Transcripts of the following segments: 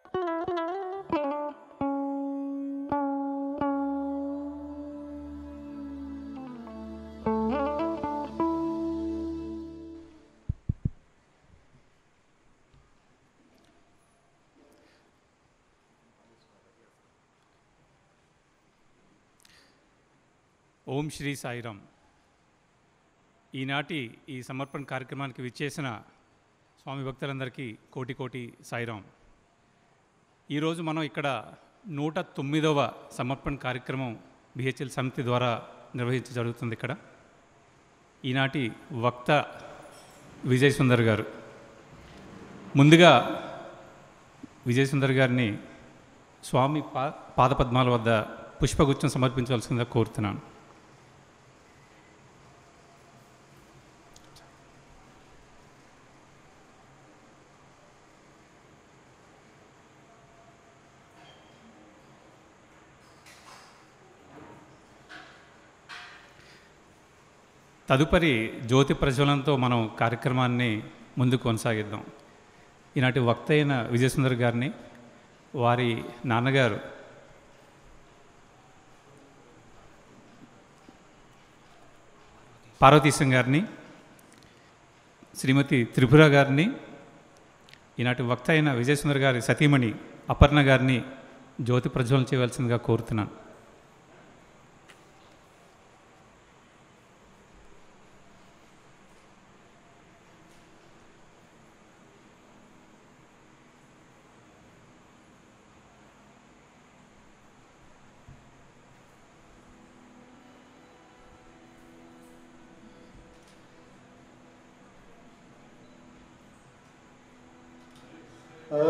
ఓం శ్రీ సాయిరామ్. ఈనాటి ఈ సమర్పణ కార్యక్రమానికి విచ్చేసిన స్వామి భక్తులందరికీ కోటి కోటి సాయిరామ్. ఈరోజు మనం ఇక్కడ 109వ సమర్పణ కార్యక్రమం బిహెచ్ఎల్ సమితి ద్వారా జరుగుతుంది. ఇక్కడ ఈనాటి వక్త విజయ్ సుందర్ గారు. ముందుగా విజయ్ సుందర్ గారిని స్వామి పాదపద్మాల వద్ద పుష్పగుచ్చం సమర్పించవలసిందిగా కోరుతున్నాను. తదుపరి జ్యోతి ప్రజ్వలనంతో మనం కార్యక్రమాన్ని ముందుకు కొనసాగిద్దాం. ఈనాటి వక్త అయిన విజయసుందర్ గారిని వారి నాన్నగారు పార్వతీశం గారిని, శ్రీమతి త్రిపుర గారిని, ఈనాటి వక్త అయిన విజయసుందర్ గారి సతీమణి అపర్ణ గారిని జ్యోతి ప్రజ్వలన చేయవలసిందిగా కోరుతున్నాను.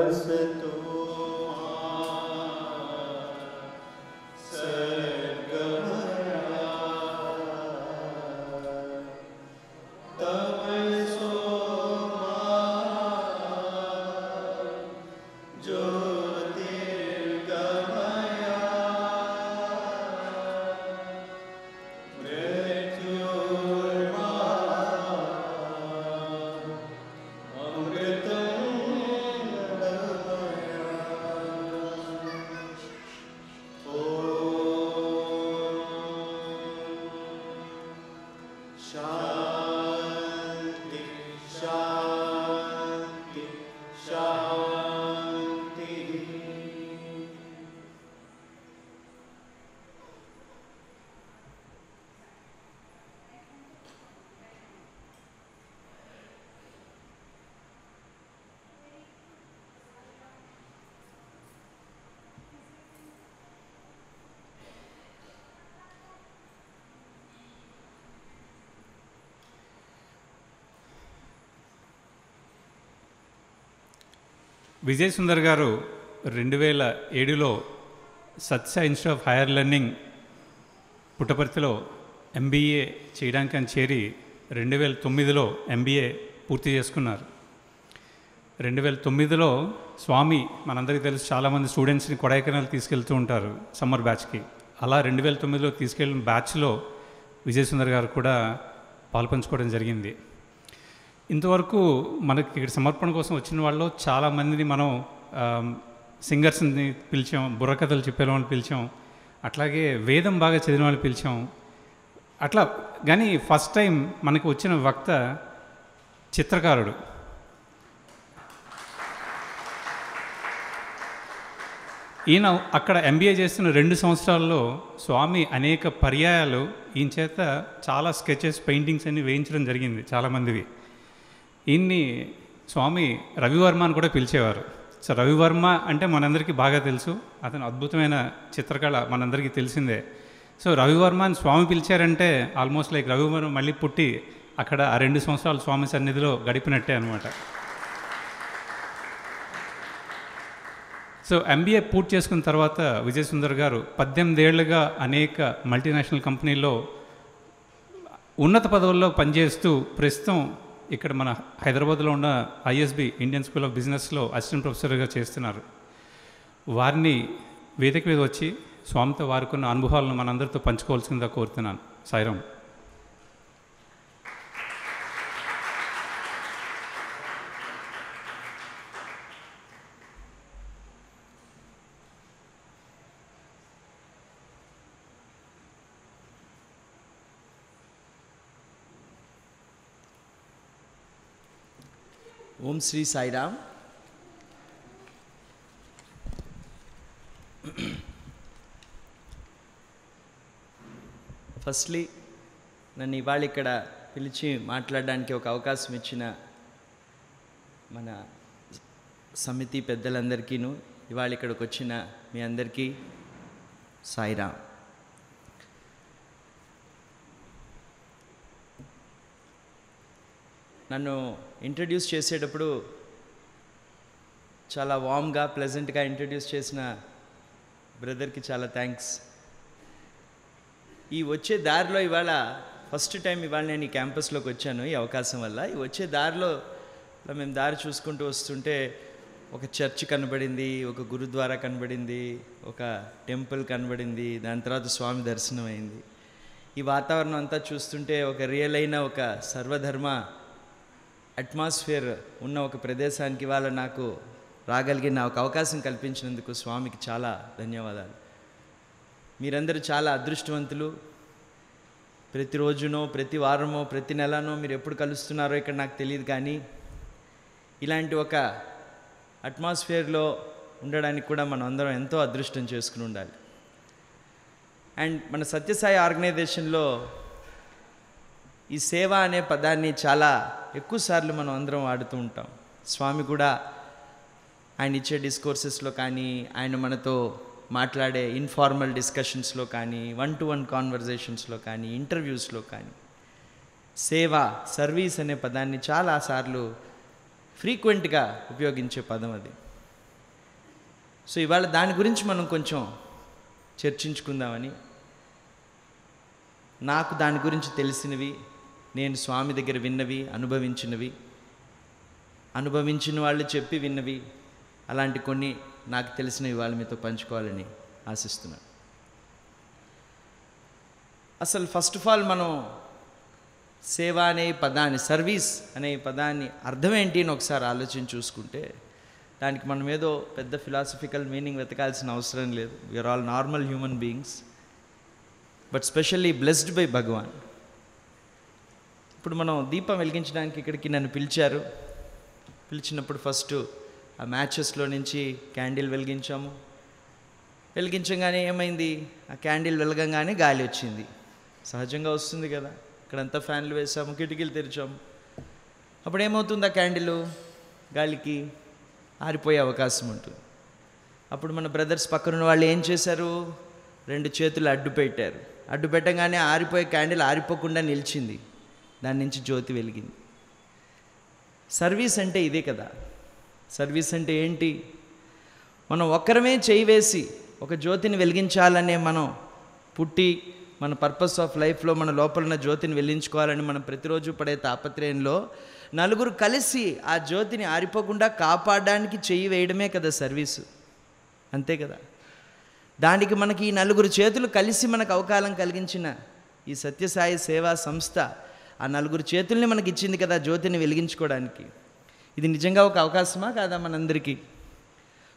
असतो విజయ్ సుందర్ గారు 2007లో సత్య ఇన్స్టిట్యూట్ ఆఫ్ హైయర్ లెర్నింగ్ పుట్టపర్తిలో MBA చేయడానికని చేరి 2009లో MBA పూర్తి చేసుకున్నారు. 2009లో స్వామి మనందరికీ తెలుసు, చాలామంది స్టూడెంట్స్ని కొడైకెనాల్ తీసుకెళ్తూ ఉంటారు సమ్మర్ బ్యాచ్కి. అలా 2009లో తీసుకెళ్ళిన బ్యాచ్లో విజయ్ సుందర్ గారు కూడా పాల్పంచుకోవడం జరిగింది. ఇంతవరకు మనకి ఇక్కడ సమర్పణ కోసం వచ్చిన వాళ్ళు చాలామందిని మనం సింగర్స్ని పిలిచాం, బుర్రకథలు చెప్పే వాళ్ళని పిలిచాం, అట్లాగే వేదం బాగా చదివిన వాళ్ళని పిలిచాం అట్లా. కానీ ఫస్ట్ టైం మనకు వచ్చిన వక్త చిత్రకారుడు. ఈయన అక్కడ MBA చేస్తున్న 2 సంవత్సరాల్లో స్వామి అనేక పర్యాయాలు ఈయన చేత చాలా స్కెచెస్, పెయింటింగ్స్ అన్ని వేయించడం జరిగింది చాలామందివి. ఈయన్ని స్వామి రవివర్మ అని కూడా పిలిచేవారు. సో రవివర్మ అంటే మనందరికీ బాగా తెలుసు, అతను అద్భుతమైన చిత్రకళ మనందరికీ తెలిసిందే. సో రవివర్మ అని స్వామి పిలిచారంటే ఆల్మోస్ట్ లైక్ రవివర్మ మళ్ళీ పుట్టి అక్కడ ఆ 2 సంవత్సరాలు స్వామి సన్నిధిలో గడిపినట్టే అనమాట. సో MBA పూర్తి చేసుకున్న తర్వాత విజయ్ సుందర్ గారు 18 ఏళ్లుగా అనేక మల్టీనేషనల్ కంపెనీల్లో ఉన్నత పదవుల్లో పనిచేస్తూ ప్రస్తుతం ఇక్కడ మన హైదరాబాద్లో ఉన్న ISB ఇండియన్ స్కూల్ ఆఫ్ బిజినెస్లో అసిస్టెంట్ ప్రొఫెసర్గా చేస్తున్నారు. వారిని వేదిక మీద వచ్చి స్వామితో వారికున్న అనుభవాలను మనందరితో పంచుకోవాల్సిందిగా కోరుతున్నాను. సాయిరామ్. ఓం శ్రీ సాయిరామ్. ఫస్ట్లీ నన్ను ఇవాళ ఇక్కడ పిలిచి మాట్లాడడానికి ఒక అవకాశం ఇచ్చిన మన సమితి పెద్దలందరికీను, ఇవాళ ఇక్కడికి వచ్చిన మీ అందరికీ సాయిరామ్. నన్ను ఇంట్రడ్యూస్ చేసేటప్పుడు చాలా వామ్గా ప్లెజెంట్గా ఇంట్రడ్యూస్ చేసిన బ్రదర్కి చాలా థ్యాంక్స్. ఈ వచ్చే దారిలో ఇవాళ ఫస్ట్ టైం ఇవాళ నేను ఈ క్యాంపస్లోకి వచ్చాను ఈ అవకాశం వల్ల. ఈ వచ్చే దారిలో మేము దారి చూసుకుంటూ వస్తుంటే ఒక చర్చ్ కనబడింది, ఒక గురుద్వారా కనబడింది, ఒక టెంపుల్ కనబడింది, దాని తర్వాత స్వామి దర్శనం అయింది. ఈ వాతావరణం అంతా చూస్తుంటే ఒక రియల్ అయిన ఒక సర్వధర్మ అట్మాస్ఫియర్ ఉన్న ఒక ప్రదేశానికి ఇవాళ నాకు రాగలిగిన ఒక అవకాశం కల్పించినందుకు స్వామికి చాలా ధన్యవాదాలు. మీరందరూ చాలా అదృష్టవంతులు. ప్రతిరోజునో, ప్రతి వారమో, ప్రతి నెలనో మీరు ఎప్పుడు కలుస్తున్నారో ఇక్కడ నాకు తెలియదు, కానీ ఇలాంటి ఒక అట్మాస్ఫియర్లో ఉండడానికి కూడా మనం అందరం ఎంతో అదృష్టం చేసుకుని ఉండాలి. అండ్ మన సత్యసాయి ఆర్గనైజేషన్లో ఈ సేవ అనే పదాన్ని చాలా ఎక్కువసార్లు మనం అందరం వాడుతూ ఉంటాం. స్వామి కూడా ఆయన ఇచ్చే డిస్కోర్సెస్లో కానీ, ఆయన మనతో మాట్లాడే ఇన్ఫార్మల్ డిస్కషన్స్లో కానీ, 1-to-1 కాన్వర్జేషన్స్లో కానీ, ఇంటర్వ్యూస్లో కానీ సేవ, సర్వీస్ అనే పదాన్ని చాలాసార్లు ఫ్రీక్వెంట్గా ఉపయోగించే పదం అది. సో ఇవాళ దాని గురించి మనం కొంచెం చర్చించుకుందామని, నాకు దాని గురించి తెలిసినవి, నేను స్వామి దగ్గర విన్నవి, అనుభవించిన వాళ్ళు చెప్పి విన్నవి, అలాంటి కొన్ని నాకు తెలిసినవి వాళ్ళ మీతో పంచుకోవాలని ఆశిస్తున్నాను. అసలు ఫస్ట్ ఆఫ్ ఆల్ మనం సేవ అనే పదాన్ని, సర్వీస్ అనే పదాన్ని అర్థం ఏంటి అని ఒకసారి ఆలోచించి చూసుకుంటే దానికి మనం ఏదో పెద్ద ఫిలాసఫికల్ మీనింగ్ వెతకాల్సిన అవసరం లేదు. We are all normal human beings, but specially blessed by Bhagavan. ఇప్పుడు మనం దీపం వెలిగించడానికి ఇక్కడికి నన్ను పిలిచినప్పుడు ఫస్ట్ ఆ మ్యాచెస్లో నుంచి క్యాండిల్ వెలిగించగానే ఏమైంది, ఆ క్యాండిల్ వెలగంగానే గాలి వచ్చింది. సహజంగా వస్తుంది కదా, ఇక్కడంతా ఫ్యాన్లు వేసాము, కిటికీలు తెరిచాము. అప్పుడు ఏమవుతుంది, ఆ క్యాండిల్ గాలికి ఆరిపోయే అవకాశం ఉంటుంది. అప్పుడు మన బ్రదర్స్ పక్కన వాళ్ళు ఏం చేశారు, 2 చేతులు అడ్డు పెట్టారు. అడ్డు పెట్టగానే ఆరిపోయే క్యాండిల్ ఆరిపోకుండా నిలిచింది, దాని నుంచి జ్యోతి వెలిగింది. సర్వీస్ అంటే ఇదే కదా. సర్వీస్ అంటే ఏంటి, మనం ఒక్కరమే చేయి వేసి ఒక జ్యోతిని వెలిగించాలనే మనం పుట్టి, మన పర్పస్ ఆఫ్ లైఫ్లో మన లోపల ఉన్న జ్యోతిని వెలిగించుకోవాలని మనం ప్రతిరోజు పడే తాపత్రయంలో నలుగురు కలిసి ఆ జ్యోతిని ఆరిపోకుండా కాపాడడానికి చెయ్యి వేయడమే కదా సర్వీసు. అంతే కదా. దానికి మనకి ఈ 4 చేతులు కలిసి మనకు అవకాశం కలిగించిన ఈ సత్యసాయి సేవా సంస్థ ఆ 4 చేతుల్ని మనకి ఇచ్చింది కదా జ్యోతిని వెలిగించుకోవడానికి. ఇది నిజంగా ఒక అవకాశమా కాదా మనందరికీ?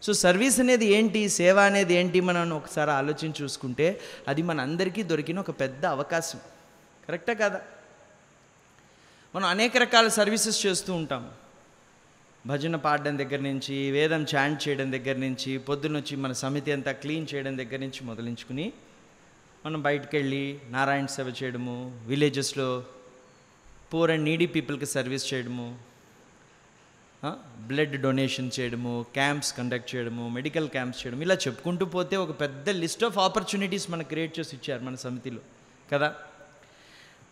సో సర్వీస్ అనేది ఏంటి, సేవ అనేది ఏంటి, మనం ఒకసారి ఆలోచించి చూసుకుంటే అది మన అందరికీ దొరికిన ఒక పెద్ద అవకాశం. కరెక్టా కాదా? మనం అనేక రకాల సర్వీసెస్ చేస్తూ ఉంటాం. భజన పాడడం దగ్గర నుంచి, వేదం చాంట్ చేయడం దగ్గర నుంచి, పొద్దున్నొచ్చి మన సమితి అంతా క్లీన్ చేయడం దగ్గర నుంచి మొదలుంచుకుని మనం బయటకు వెళ్ళి నారాయణ సేవ చేయడము, విలేజెస్లో పూర్ అండ్ నీడీ పీపుల్కి సర్వీస్ చేయడము, బ్లడ్ డొనేషన్ చేయడము, క్యాంప్స్ కండక్ట్ చేయడము, మెడికల్ క్యాంప్స్ చేయడం, ఇలా చెప్పుకుంటూ పోతే ఒక పెద్ద లిస్ట్ ఆఫ్ ఆపర్చునిటీస్ మనకు క్రియేట్ చేసి ఇచ్చారు మన సమితిలో కదా.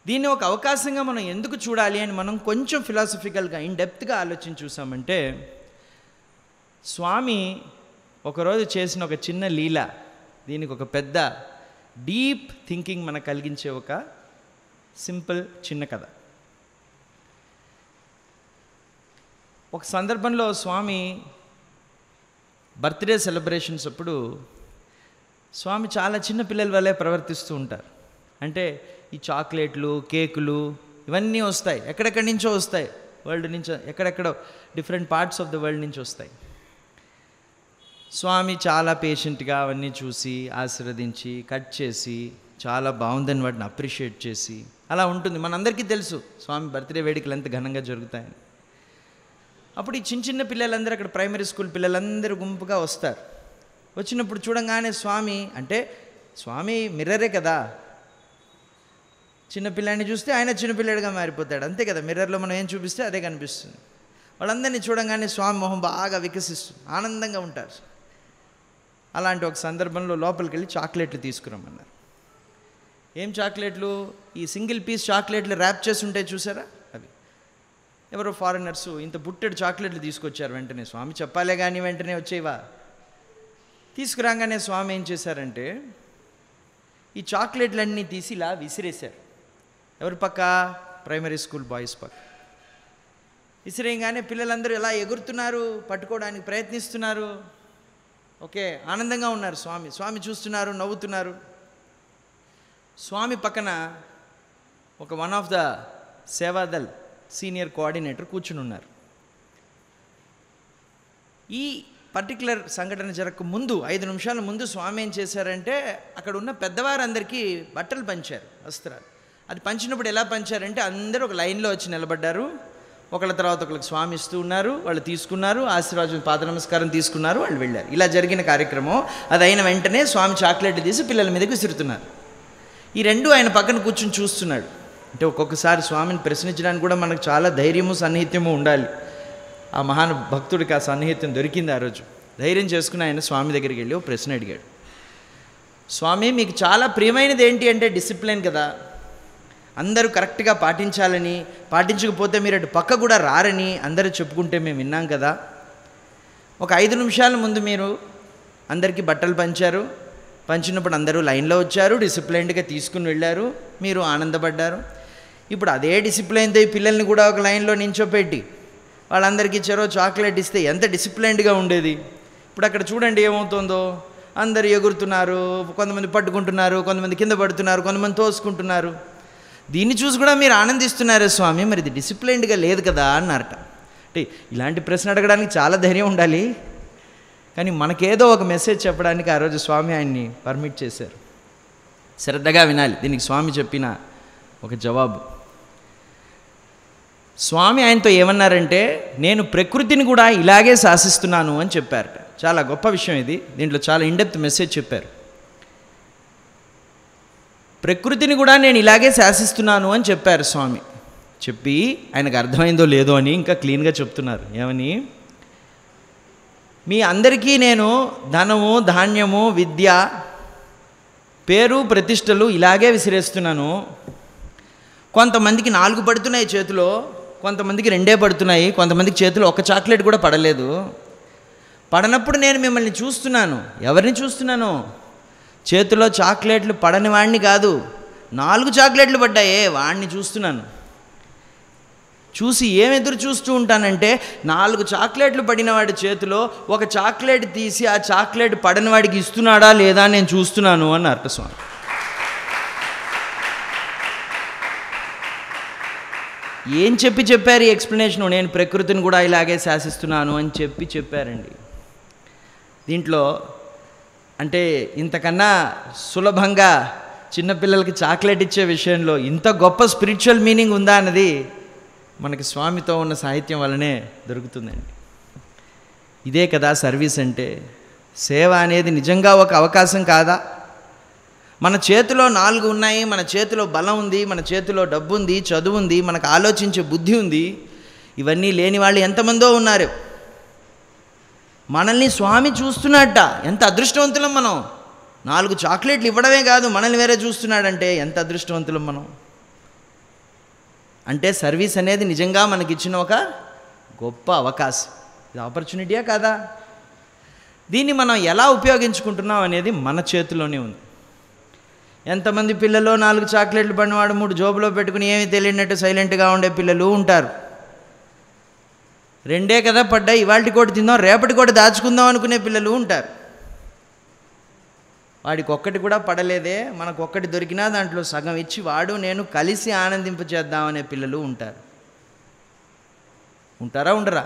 దీన్ని ఒక అవకాశంగా మనం ఎందుకు చూడాలి అని మనం కొంచెం ఫిలాసఫికల్గా ఇన్డెప్త్గా ఆలోచించి చూసామంటే, స్వామి ఒకరోజు చేసిన ఒక చిన్న లీల దీనికి ఒక పెద్ద డీప్ థింకింగ్ మనకు కలిగించే ఒక సింపుల్ చిన్న కథ. ఒక సందర్భంలో స్వామి బర్త్డే సెలబ్రేషన్స్ అప్పుడు స్వామి చాలా చిన్న పిల్లల వల్లే ప్రవర్తిస్తూ ఉంటారు. అంటే ఈ చాక్లెట్లు, కేకులు ఇవన్నీ వస్తాయి, ఎక్కడెక్కడి నుంచో వస్తాయి, వరల్డ్ నుంచి, ఎక్కడెక్కడో different parts of the world నుంచి వస్తాయి. స్వామి చాలా పేషెంట్గా అవన్నీ చూసి ఆశీర్వదించి కట్ చేసి చాలా బాగుందని వాటిని అప్రిషియేట్ చేసి అలా ఉంటుంది. మనందరికీ తెలుసు స్వామి బర్త్డే వేడుకలు ఎంత ఘనంగా జరుగుతాయని. అప్పుడు ఈ చిన్న చిన్న పిల్లలందరూ అక్కడ ప్రైమరీ స్కూల్ పిల్లలందరూ గుంపుగా వస్తారు. వచ్చినప్పుడు చూడంగానే స్వామి, అంటే స్వామి మిర్రరే కదా, చిన్నపిల్లాడిని చూస్తే ఆయన చిన్నపిల్లాడిగా మారిపోతాడు, అంతే కదా. మిర్రర్లో మనం ఏం చూపిస్తే అదే కనిపిస్తుంది. వాళ్ళందరినీ చూడంగానే స్వామి మొహం బాగా వికసిస్తుంది, ఆనందంగా ఉంటారు. అలాంటి ఒక సందర్భంలో లోపలికి వెళ్ళి చాక్లెట్లు తీసుకురమ్మన్నారు. ఏం చాక్లెట్లు? ఈ సింగిల్ పీస్ చాక్లెట్లు ర్యాప్ చేసి ఉంటాయి చూసారా, అవి. ఎవరో ఫారినర్సు ఇంత బుట్టెడు చాక్లెట్లు తీసుకొచ్చారు. వెంటనే స్వామి చెప్పాలే కానీ వెంటనే వచ్చేవా. తీసుకురాగానే స్వామి ఏం చేశారంటే ఈ చాక్లెట్లన్నీ తీసి ఇలా విసిరేశారు. ఎవరి పక్క? ప్రైమరీ స్కూల్ బాయ్స్ పక్క. విసిరేయగానే పిల్లలందరూ ఎలా ఎగురుతున్నారు, పట్టుకోవడానికి ప్రయత్నిస్తున్నారు. ఓకే, ఆనందంగా ఉన్నారు. స్వామి చూస్తున్నారు, నవ్వుతున్నారు. స్వామి పక్కన ఒక one of the Seva Dal senior coordinator కూర్చుని ఉన్నారు. ఈ పర్టికులర్ సంఘటన జరగక ముందు 5 నిమిషాల ముందు స్వామి ఏం చేశారంటే అక్కడ ఉన్న పెద్దవారందరికీ బట్టలు పంచారు, వస్త్రాలు. అది పంచినప్పుడు ఎలా పంచారంటే అందరూ ఒక లైన్లో వచ్చి నిలబడ్డారు. ఒకళ్ళ తర్వాత ఒకళ్ళకి స్వామి ఇస్తూ ఉన్నారు. వాళ్ళు తీసుకున్నారు, ఆశీర్వాదం, పాద నమస్కారం తీసుకున్నారు, వాళ్ళు వెళ్ళారు. ఇలా జరిగిన కార్యక్రమం. అది అయిన వెంటనే స్వామి చాక్లెట్ తీసి పిల్లల మీదకి విసురుతున్నారు. ఈ రెండు ఆయన పక్కన కూర్చుని చూస్తున్నాడు. అంటే ఒక్కొక్కసారి స్వామిని ప్రశ్నించడానికి కూడా మనకు చాలా ధైర్యము సన్నిహిత్యము ఉండాలి. ఆ మహాను భక్తుడికి ఆ సన్నిహిత్యం దొరికింది. ఆ రోజు ధైర్యం చేసుకుని ఆయన స్వామి దగ్గరికి వెళ్ళి ఒక ప్రశ్న అడిగాడు. స్వామి, మీకు చాలా ప్రియమైనది ఏంటి అంటే డిసిప్లిన్ కదా, అందరూ కరెక్ట్గా పాటించాలని, పాటించకపోతే మీరు అటు పక్క కూడా రారని అందరూ చెప్పుకుంటే మేము విన్నాం కదా. ఒక 5 నిమిషాల ముందు మీరు అందరికీ బట్టలు పంచారు. పంచినప్పుడు అందరూ లైన్లో వచ్చారు, డిసిప్లైన్డ్గా తీసుకుని వెళ్ళారు, మీరు ఆనందపడ్డారు. ఇప్పుడు అదే డిసిప్లైన్తో ఈ పిల్లల్ని కూడా ఒక లైన్లో నించోపెట్టి వాళ్ళందరికీ చెరో చాక్లెట్ ఇస్తే ఎంత డిసిప్లైన్డ్గా ఉండేది. ఇప్పుడు అక్కడ చూడండి ఏమవుతుందో. అందరూ ఎగురుతున్నారు, కొంతమంది పట్టుకుంటున్నారు, కొంతమంది కింద పడుతున్నారు, కొంతమంది తోసుకుంటున్నారు. దీన్ని చూసి కూడా మీరు ఆనందిస్తున్నారే స్వామి, మరి ఇది డిసిప్లైన్డ్గా లేదు కదా అన్నారట. అంటే ఇలాంటి ప్రశ్న అడగడానికి చాలా ధైర్యం ఉండాలి. కానీ మనకేదో ఒక మెసేజ్ చెప్పడానికి ఆ రోజు స్వామి ఆయన్ని పర్మిట్ చేశారు. శ్రద్ధగా వినాలి దీనికి స్వామి చెప్పిన ఒక జవాబు. స్వామి ఆయనతో ఏమన్నారంటే, నేను ప్రకృతిని కూడా ఇలాగే శాసిస్తున్నాను అని చెప్పారట. చాలా గొప్ప విషయం ఇది. దీంట్లో చాలా ఇన్డెప్త్ మెసేజ్ చెప్పారు. ప్రకృతిని కూడా నేను ఇలాగే శాసిస్తున్నాను అని చెప్పారు స్వామి. చెప్పి ఆయనకు అర్థమైందో లేదో అని ఇంకా క్లీన్గా చెప్తున్నారు. ఏమని? మీ అందరికీ నేను ధనము, ధాన్యము, విద్య, పేరు, ప్రతిష్టలు ఇలాగే విసిరేస్తున్నాను. కొంతమందికి 4 పడుతున్నాయి చేతిలో, కొంతమందికి 2 పడుతున్నాయి, కొంతమందికి చేతిలో ఒక చాక్లెట్ కూడా పడలేదు. పడనప్పుడు నేను మిమ్మల్ని చూస్తున్నాను. ఎవరిని చూస్తున్నాను? చేతిలో చాక్లెట్లు పడని వాడిని కాదు, 4 చాక్లెట్లు పడ్డాయే వాడిని చూస్తున్నాను. చూసి ఏం ఎదురు చూస్తూ ఉంటానంటే 4 చాక్లెట్లు పడిన వాడి చేతిలో ఒక చాక్లెట్ తీసి ఆ చాక్లెట్ పడని వాడికి ఇస్తున్నాడా లేదా నేను చూస్తున్నాను అని అర్థం స్వామి. ఏం చెప్పారు ఈ ఎక్స్ప్లెనేషను? నేను ప్రకృతిని కూడా ఇలాగే శాసిస్తున్నాను అని చెప్పారండి. దీంట్లో అంటే ఇంతకన్నా సులభంగా చిన్నపిల్లలకి చాక్లెట్ ఇచ్చే విషయంలో ఇంత గొప్ప స్పిరిచువల్ మీనింగ్ ఉందా అన్నది మనకి స్వామితో ఉన్న సాహిత్యం వల్లనే దొరుకుతుందండి. ఇదే కదా సర్వీస్ అంటే. సేవ అనేది నిజంగా ఒక అవకాశం కాదా? మన చేతిలో 4 ఉన్నాయి, మన చేతిలో బలం ఉంది, మన చేతిలో డబ్బు ఉంది, చదువు ఉంది, మనకు ఆలోచించే బుద్ధి ఉంది. ఇవన్నీ లేని వాళ్ళు ఎంతమందో ఉన్నారు. మనల్ని స్వామి చూస్తున్నట్ట. ఎంత అదృష్టవంతులం మనం. 4 చాక్లెట్లు ఇవ్వడమే కాదు, మనల్ని వేరే చూస్తున్నాడంటే ఎంత అదృష్టవంతులం మనం. అంటే సర్వీస్ అనేది నిజంగా మనకిచ్చిన ఒక గొప్ప అవకాశం. ఇది ఆపర్చునిటీయా కాదా? దీన్ని మనం ఎలా ఉపయోగించుకుంటున్నాం అనేది మన చేతిలోనే ఉంది. ఎంతమంది పిల్లలు 4 చాక్లెట్లు పడినవాడు 3 జోబులో పెట్టుకుని ఏమీ తెలియనట్టు సైలెంట్గా ఉండే పిల్లలు ఉంటారు. 2 కదా పడ్డాయి, ఇవాళ కోటి తిందాం, రేపటి కోటి దాచుకుందాం అనుకునే పిల్లలు ఉంటారు. వాడికి ఒక్కటి కూడా పడలేదే, మనకు ఒక్కటి దొరికినా దాంట్లో సగం ఇచ్చి వాడు నేను కలిసి ఆనందింపచేద్దామనే పిల్లలు ఉంటారు. ఉంటారా ఉండరా?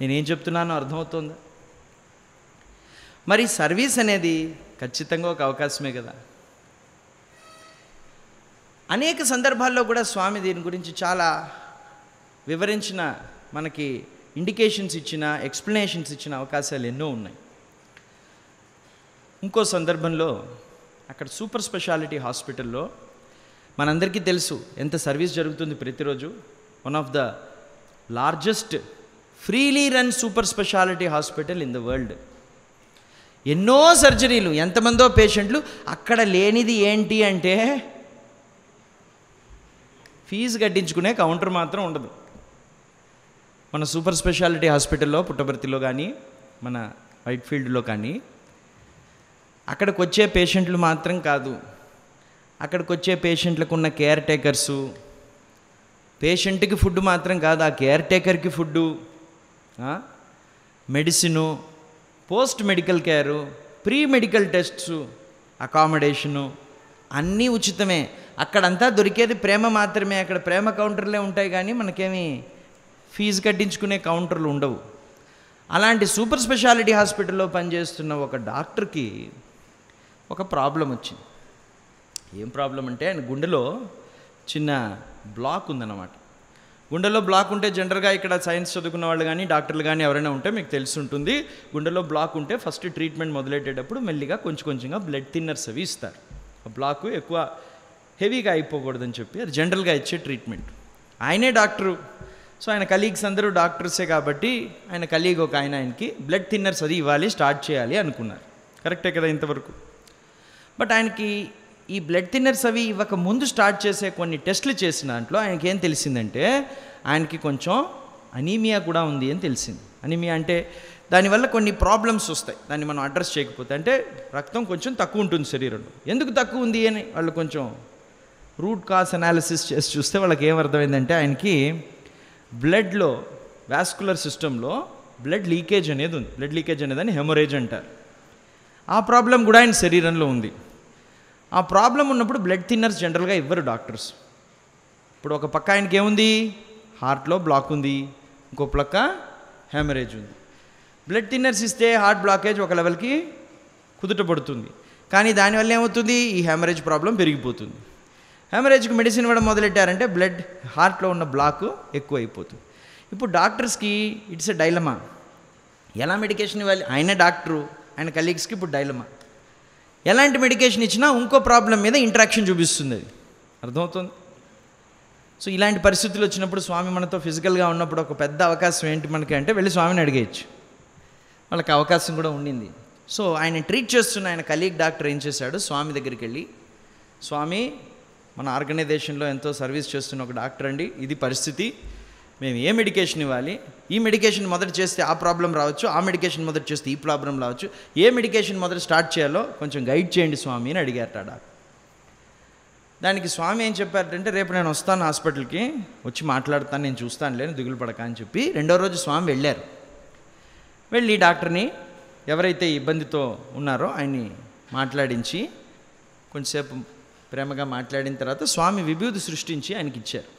నేనేం చెప్తున్నానో అర్థమవుతుందా? మరి సర్వీస్ అనేది ఖచ్చితంగా ఒక అవకాశమే కదా. అనేక సందర్భాల్లో కూడా స్వామి దీని గురించి చాలా వివరించిన మనకి ఇండికేషన్స్ ఇచ్చిన, ఎక్స్ప్లెనేషన్స్ ఇచ్చిన అవకాశాలు ఎన్నో ఉన్నాయి. ఇంకో సందర్భంలో అక్కడ సూపర్ స్పెషాలిటీ హాస్పిటల్లో మనందరికీ తెలుసు ఎంత సర్వీస్ జరుగుతుంది ప్రతిరోజు. One of the largest freely run super speciality hospital in the world. ఎన్నో సర్జరీలు, ఎంతమందో పేషెంట్లు. అక్కడ లేనిది ఏంటి అంటే ఫీజు కట్టించుకునే కౌంటర్ మాత్రం ఉండదు. మన సూపర్ స్పెషాలిటీ హాస్పిటల్లో పుట్టపర్తిలో కానీ మన వైట్ఫీల్డ్లో కానీ అక్కడికి వచ్చే పేషెంట్లు మాత్రం కాదు, అక్కడికి వచ్చే పేషెంట్లకు ఉన్న కేర్ టేకర్సు, పేషెంట్కి ఫుడ్ మాత్రం కాదు, ఆ కేర్ టేకర్కి food, medicine, post medical care, pre medical tests, accommodation అన్నీ ఉచితమే. అక్కడంతా దొరికేది ప్రేమ మాత్రమే. అక్కడ ప్రేమ కౌంటర్లే ఉంటాయి కానీ మనకేమీ ఫీజు కట్టించుకునే కౌంటర్లు ఉండవు. అలాంటి సూపర్ స్పెషాలిటీ హాస్పిటల్లో పనిచేస్తున్న ఒక డాక్టర్కి ఒక ప్రాబ్లం వచ్చింది. ఏం ప్రాబ్లం అంటే ఆయన గుండెలో చిన్న బ్లాక్ ఉందన్నమాట. గుండెలో బ్లాక్ ఉంటే జనరల్గా ఇక్కడ సైన్స్ చదువుకున్న వాళ్ళు కానీ డాక్టర్లు కానీ ఎవరైనా ఉంటే మీకు తెలిసి ఉంటుంది. గుండెలో బ్లాక్ ఉంటే ఫస్ట్ ట్రీట్మెంట్ మొదలెట్టేటప్పుడు మెల్లిగా కొంచెం కొంచెంగా బ్లడ్ థిన్నర్స్ అవి ఇస్తారు. ఆ బ్లాక్ ఎక్కువ హెవీగా అయిపోకూడదని చెప్పి అది జనరల్గా ఇచ్చే ట్రీట్మెంట్. ఆయనే డాక్టరు, సో ఆయన కలీగ్స్ అందరూ డాక్టర్సే కాబట్టి ఆయన కలీగ్ ఒక ఆయనకి బ్లడ్ థిన్నర్స్ అది ఇవ్వాలి, స్టార్ట్ చేయాలి అనుకున్నారు. కరెక్టే కదా ఇంతవరకు. బట్ ఆయనకి ఈ బ్లడ్ థిన్నర్స్ అవి ఇవ్వక ముందు స్టార్ట్ చేసే కొన్ని టెస్టులు చేసిన దాంట్లో ఆయనకి ఏం తెలిసిందంటే ఆయనకి కొంచెం అనీమియా కూడా ఉంది అని తెలిసింది. అనీమియా అంటే దానివల్ల కొన్ని ప్రాబ్లమ్స్ వస్తాయి, దాన్ని మనం అడ్రస్ చేయకపోతే. అంటే రక్తం కొంచెం తక్కువ ఉంటుంది శరీరంలో. ఎందుకు తక్కువ ఉంది అని వాళ్ళు కొంచెం రూట్ కాజ్ అనాలిసిస్ చేసి చూస్తే వాళ్ళకి ఏమర్థమైందంటే ఆయనకి బ్లడ్లో వాస్కులర్ సిస్టంలో బ్లడ్ లీకేజ్ అనేది ఉంది. బ్లడ్ లీకేజ్ అనేదాన్ని హెమరేజ్ అంటారు. ఆ ప్రాబ్లం కూడా ఆయన శరీరంలో ఉంది. ఆ ప్రాబ్లం ఉన్నప్పుడు బ్లడ్ థిన్నర్స్ జనరల్గా ఇవ్వరు డాక్టర్స్. ఇప్పుడు ఒక పక్క ఆయనకి ఏముంది, హార్ట్లో బ్లాక్ ఉంది, ఇంకో పక్క హెమరేజ్ ఉంది. బ్లడ్ థిన్నర్స్ ఇస్తే హార్ట్ బ్లాకేజ్ ఒక లెవెల్కి కుదుట పడుతుంది, కానీ దానివల్ల ఏమవుతుంది, ఈ హెమరేజ్ ప్రాబ్లం పెరిగిపోతుంది. హెమరేజ్కి మెడిసిన్ ఇవ్వడం మొదలెట్టారంటే బ్లడ్ హార్ట్లో ఉన్న బ్లాక్ ఎక్కువ అయిపోతుంది. ఇప్పుడు డాక్టర్స్కి ఇట్స్ ఎ డైలమా, ఎలా మెడికేషన్ ఇవ్వాలి. ఆయన డాక్టరు, ఆయన కలీగ్స్కి ఇప్పుడు డైలమా. ఎలాంటి మెడికేషన్ ఇచ్చినా ఇంకో ప్రాబ్లం మీద ఇంట్రాక్షన్ చూపిస్తుంది. అది అర్థమవుతుంది. సో ఇలాంటి పరిస్థితులు వచ్చినప్పుడు స్వామి మనతో ఫిజికల్గా ఉన్నప్పుడు ఒక పెద్ద అవకాశం ఏంటి మనకి అంటే వెళ్ళి స్వామిని అడిగేయచ్చు. వాళ్ళకి అవకాశం కూడా ఉండింది. సో ఆయన ట్రీట్ చేస్తున్న ఆయన కలీగ్ డాక్టర్ ఏం చేశాడు, స్వామి దగ్గరికి వెళ్ళి, స్వామి మన ఆర్గనైజేషన్లో ఎంతో సర్వీస్ చేస్తున్న ఒక డాక్టర్ అండి, ఇది పరిస్థితి, మేము ఏ మెడికేషన్ ఇవ్వాలి, ఈ మెడికేషన్ మొదట చేస్తే ఆ ప్రాబ్లం రావచ్చు, ఆ మెడికేషన్ మొదట చేస్తే ఈ ప్రాబ్లం రావచ్చు, ఏ మెడికేషన్ మొదట స్టార్ట్ చేయాలో కొంచెం గైడ్ చేయండి స్వామి అని అడిగారట డాక్టర్. దానికి స్వామి ఏం చెప్పారంటే, రేపు నేను వస్తాను హాస్పిటల్కి, వచ్చి మాట్లాడతాను, నేను చూస్తాను లేని దిగులు పడక అని చెప్పి రెండో రోజు స్వామి వెళ్ళారు. వెళ్ళి డాక్టర్ని ఎవరైతే ఇబ్బందితో ఉన్నారో ఆయన్ని మాట్లాడించి కొంచెంసేపు ప్రేమగా మాట్లాడిన తర్వాత స్వామి విభూతి సృష్టించి ఆయనకి ఇచ్చారు.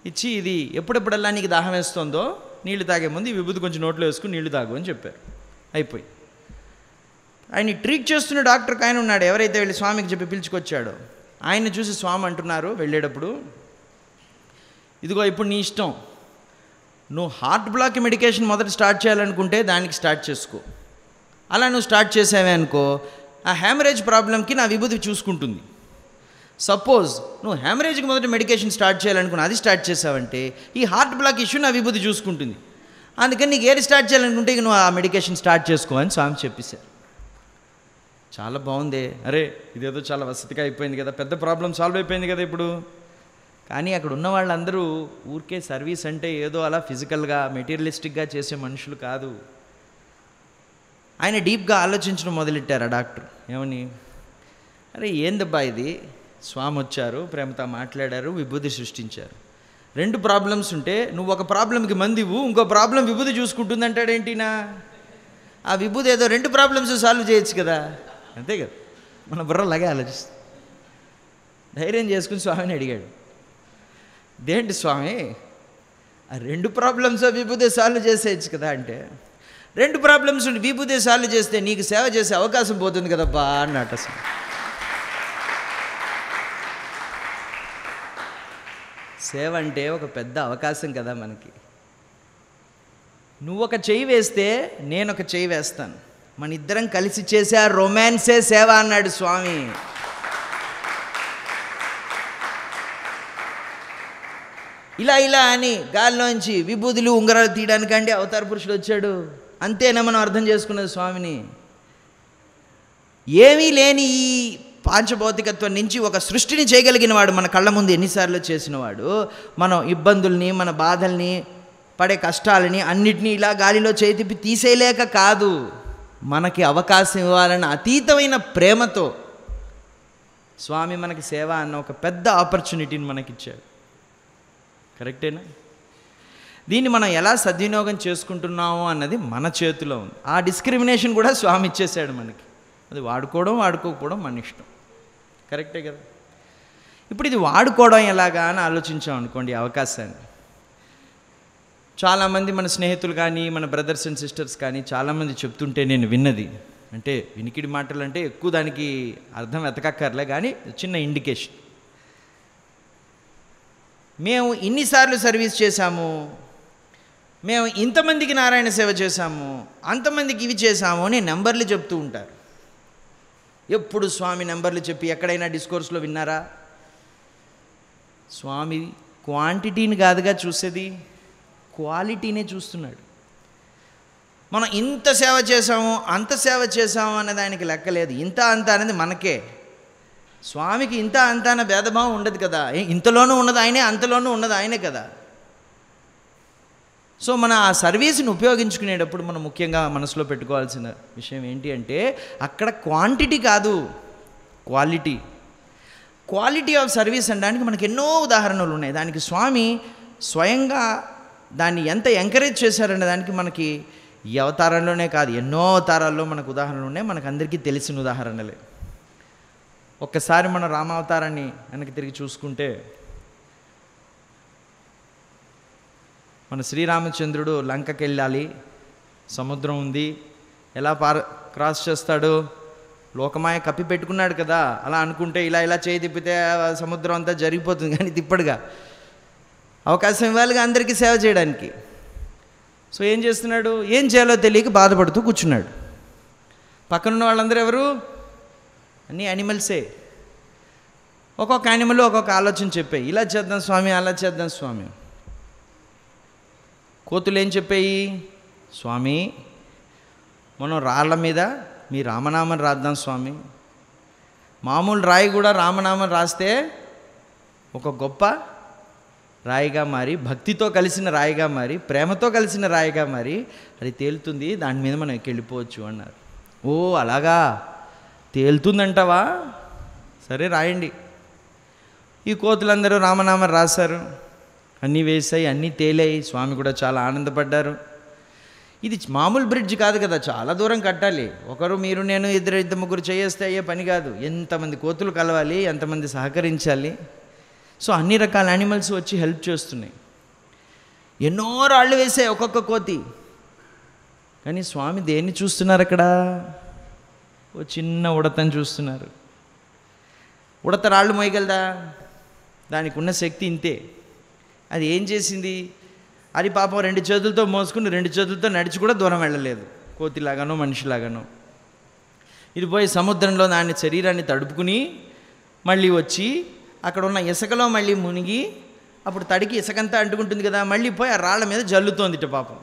ఇచ్చి ఇది ఎప్పుడెప్పుడల్లా నీకు దాహం వేస్తుందో నీళ్లు తాగే ముందు ఈ విభూతి కొంచెం నోట్లో వేసుకుని నీళ్లు తాగు అని చెప్పారు. అయిపోయి ఆయన్ని ట్రీట్ చేస్తున్న డాక్టర్కి ఆయన ఉన్నాడు, ఎవరైతే వెళ్ళి స్వామికి చెప్పి పిలుచుకొచ్చాడో ఆయన్ని చూసి స్వామి అంటున్నారు వెళ్ళేటప్పుడు, ఇదిగో ఇప్పుడు నీ ఇష్టం, నువ్వు హార్ట్ బ్లాక్ మెడికేషన్ మొదట స్టార్ట్ చేయాలనుకుంటే దానికి స్టార్ట్ చేసుకో. అలా నువ్వు స్టార్ట్ చేసావే అనుకో, ఆ హ్యామరేజ్ ప్రాబ్లంకి నా విభూతి చూసుకుంటుంది. సపోజ్ నువ్వు హ్యామరేజ్కి మొదటి మెడికేషన్ స్టార్ట్ చేయాలనుకుని అది స్టార్ట్ చేసావంటే ఈ హార్ట్ బ్లాక్ ఇష్యూ నా విభూతి చూసుకుంటుంది. అందుకని నీకు ఏది స్టార్ట్ చేయాలనుకుంటే ఇక నువ్వు ఆ మెడికేషన్ స్టార్ట్ చేసుకో అని స్వామి చెప్పేశారు. చాలా బాగుంది, అరే ఇదేదో చాలా వసతిగా అయిపోయింది కదా, పెద్ద ప్రాబ్లం సాల్వ్ అయిపోయింది కదా ఇప్పుడు. కానీ అక్కడ ఉన్న వాళ్ళందరూ ఊరికే సర్వీస్ అంటే ఏదో అలా ఫిజికల్గా మెటీరియలిస్టిక్గా చేసే మనుషులు కాదు. ఆయన డీప్గా ఆలోచించడం మొదలెట్టారు ఆ డాక్టర్. ఏమని, అరే ఏందబ్బా ఇది, స్వామి వచ్చారు, ప్రేమతో మాట్లాడారు, విభూతి సృష్టించారు. రెండు ప్రాబ్లమ్స్ ఉంటే నువ్వు ఒక ప్రాబ్లంకి మందు ఇవ్వు, ఇంకో ప్రాబ్లం విభూతి చూసుకుంటుంది అంటాడేంటినా. ఆ విభూతి ఏదో రెండు ప్రాబ్లమ్స్ సాల్వ్ చేయొచ్చు కదా, అంతే కదా. మన బుర్రలాగే ఆలోచిస్తుంది. ధైర్యం చేసుకుని స్వామిని అడిగాడు, దేంటి స్వామి ఆ రెండు ప్రాబ్లమ్స్ విభూతి సాల్వ్ చేసేయచ్చు కదా అంటే, రెండు ప్రాబ్లమ్స్ విభూతి సాల్వ్ చేస్తే నీకు సేవ చేసే అవకాశం పోతుంది కదబ్బా అన్నట్టు. అసలు సేవ అంటే ఒక పెద్ద అవకాశం కదా మనకి. నువ్వు ఒక చెయ్యి వేస్తే నేను ఒక చెయ్యి వేస్తాను, మన ఇద్దరం కలిసి చేసే ఆ రొమాన్సే సేవ అన్నాడు స్వామి. ఇలా అని గాల్లోంచి విభూతులు ఉంగరాలు తీయడానికండి అవతార పురుషుడు వచ్చాడు. అంతేనా మనం అర్థం చేసుకున్నది స్వామిని? ఏమీ లేని ఈ పాంచభౌతికత్వం నుంచి ఒక సృష్టిని చేయగలిగిన వాడు, మన కళ్ళ ముందు ఎన్నిసార్లు చేసినవాడు. మనం ఇబ్బందుల్ని, మన బాధల్ని, పడే కష్టాలని అన్నిటినీ ఇలా గాలిలో చేతిపి తీసేయలేక కాదు, మనకి అవకాశం ఇవ్వాలన్న అతీతమైన ప్రేమతో స్వామి మనకి సేవ అన్న ఒక పెద్ద ఆపర్చునిటీని మనకిచ్చాడు. కరెక్టేనా? దీన్ని మనం ఎలా సద్వినియోగం చేసుకుంటున్నాము అన్నది మన చేతిలో ఉంది. ఆ డిస్క్రిమినేషన్ కూడా స్వామి ఇచ్చేసాడు మనకి. అది వాడుకోవడం వాడుకోకపోవడం మన ఇష్టం. కరెక్టే కదా? ఇప్పుడు ఇది వాడుకోవడం ఎలాగా అని ఆలోచించాం అనుకోండి ఈ అవకాశాన్ని. చాలామంది మన స్నేహితులు కానీ, మన బ్రదర్స్ అండ్ సిస్టర్స్ కానీ చాలామంది చెప్తుంటే నేను విన్నది, అంటే వినికిడి మాటలు అంటే ఎక్కువ దానికి అర్థం వెతకక్కర్లే కానీ చిన్న ఇండికేషన్. మేము ఇన్నిసార్లు సర్వీస్ చేశాము, మేము ఇంతమందికి నారాయణ సేవ చేశాము, అంతమందికి ఇవి చేశాము అని నెంబర్లు చెప్తూ ఉంటారు. ఎప్పుడు స్వామి నెంబర్లు చెప్పి ఎక్కడైనా డిస్కోర్స్లో విన్నారా? స్వామి క్వాంటిటీని కాదుగా చూసేది, క్వాలిటీనే చూస్తున్నాడు. మనం ఇంత సేవ చేసాము, అంత సేవ చేసాము అన్నది ఆయనకి లెక్కలేదు. ఇంత అంత అనేది మనకే. స్వామికి ఇంత అంత అన్న భేదభావం ఉండదు కదా. ఇంతలోనూ ఉన్నది ఆయనే, అంతలోనూ ఉన్నది ఆయనే కదా. సో మన ఆ సర్వీస్ని ఉపయోగించుకునేటప్పుడు మనం ముఖ్యంగా మనసులో పెట్టుకోవాల్సిన విషయం ఏంటి అంటే, అక్కడ క్వాంటిటీ కాదు, క్వాలిటీ. క్వాలిటీ ఆఫ్ సర్వీస్ అనడానికి మనకి ఎన్నో ఉదాహరణలు ఉన్నాయి. దానికి స్వామి స్వయంగా దాన్ని ఎంత ఎంకరేజ్ చేశారనే దానికి మనకి ఈ అవతారంలోనే కాదు, ఎన్నో అవతారాల్లో మనకు ఉదాహరణలు ఉన్నాయి. మనకు అందరికీ తెలిసిన ఉదాహరణలే. ఒక్కసారి మన రామావతారాన్ని వెనక్కి తిరిగి చూసుకుంటే, మన శ్రీరామచంద్రుడు లంకకి వెళ్ళాలి, సముద్రం ఉంది, ఎలా క్రాస్ చేస్తాడు? లోకమాయ కప్పి పెట్టుకున్నాడు కదా. అలా అనుకుంటే ఇలా చేయి తిప్పితే సముద్రం అంతా జరిగిపోతుంది, కానీ తిప్పడుగా. అవకాశం ఇవ్వాలిగా అందరికీ సేవ చేయడానికి. సో ఏం చేస్తున్నాడు? ఏం చేయాలో తెలియక బాధపడుతూ కూర్చున్నాడు. పక్కనున్న వాళ్ళందరూ ఎవరు? అన్నీ యానిమల్సే. ఒక్కొక్క యానిమల్ ఒక్కొక్క ఆలోచన చెప్పాయి. ఇలా చేద్దాం స్వామి, అలా చేద్దాం స్వామి. కోతులు ఏం చెప్పాయి? స్వామి మనం రాళ్ళ మీద మీ రామనామం రాద్దాం స్వామి. మామూలు రాయి కూడా రామనామం రాస్తే ఒక గొప్ప రాయిగా మారి, భక్తితో కలిసిన రాయిగా మారి, ప్రేమతో కలిసిన రాయిగా మారి అది తేలుతుంది, దాని మీద మనం వెళ్ళిపోవచ్చు అన్నారు. ఓ అలాగా తేలుతుందంటావా? సరే రాయండి. ఈ కోతులందరూ రామనామం రాశారు, అన్నీ వేసాయి, అన్నీ తేలాయి. స్వామి కూడా చాలా ఆనందపడ్డారు. ఇది మామూలు బ్రిడ్జ్ కాదు కదా, చాలా దూరం కట్టాలి. ఒకరు మీరు నేను ఇద్దరు ముగ్గురు చేయేస్తే అయ్యే పని కాదు. ఎంతమంది కోతులు కలవాలి, ఎంతమంది సహకరించాలి. సో అన్ని రకాల యానిమల్స్ వచ్చి హెల్ప్ చేస్తున్నాయి. ఎన్నో రాళ్ళు వేసాయి ఒక్కొక్క కోతి. కానీ స్వామి దేన్ని చూస్తున్నారు అక్కడ? ఓ చిన్న ఉడతని చూస్తున్నారు. ఉడత రాళ్ళు మోయగలదా? దానికి ఉన్న శక్తి ఇంతే. అది ఏం చేసింది? అది పాపం 2 చేతులతో మోసుకుని 2 చేతులతో నడిచి కూడా దూరం వెళ్ళలేదు, కోతిలాగానో మనిషిలాగానో. ఇది పోయి సముద్రంలో దాని శరీరాన్ని తడుపుకుని మళ్ళీ వచ్చి అక్కడ ఉన్న ఇసుకలో మళ్ళీ మునిగి, అప్పుడు తడికి ఇసుకంతా అంటుకుంటుంది కదా, మళ్ళీ పోయి ఆ రాళ్ళ మీద జల్లుతోందిట పాపం.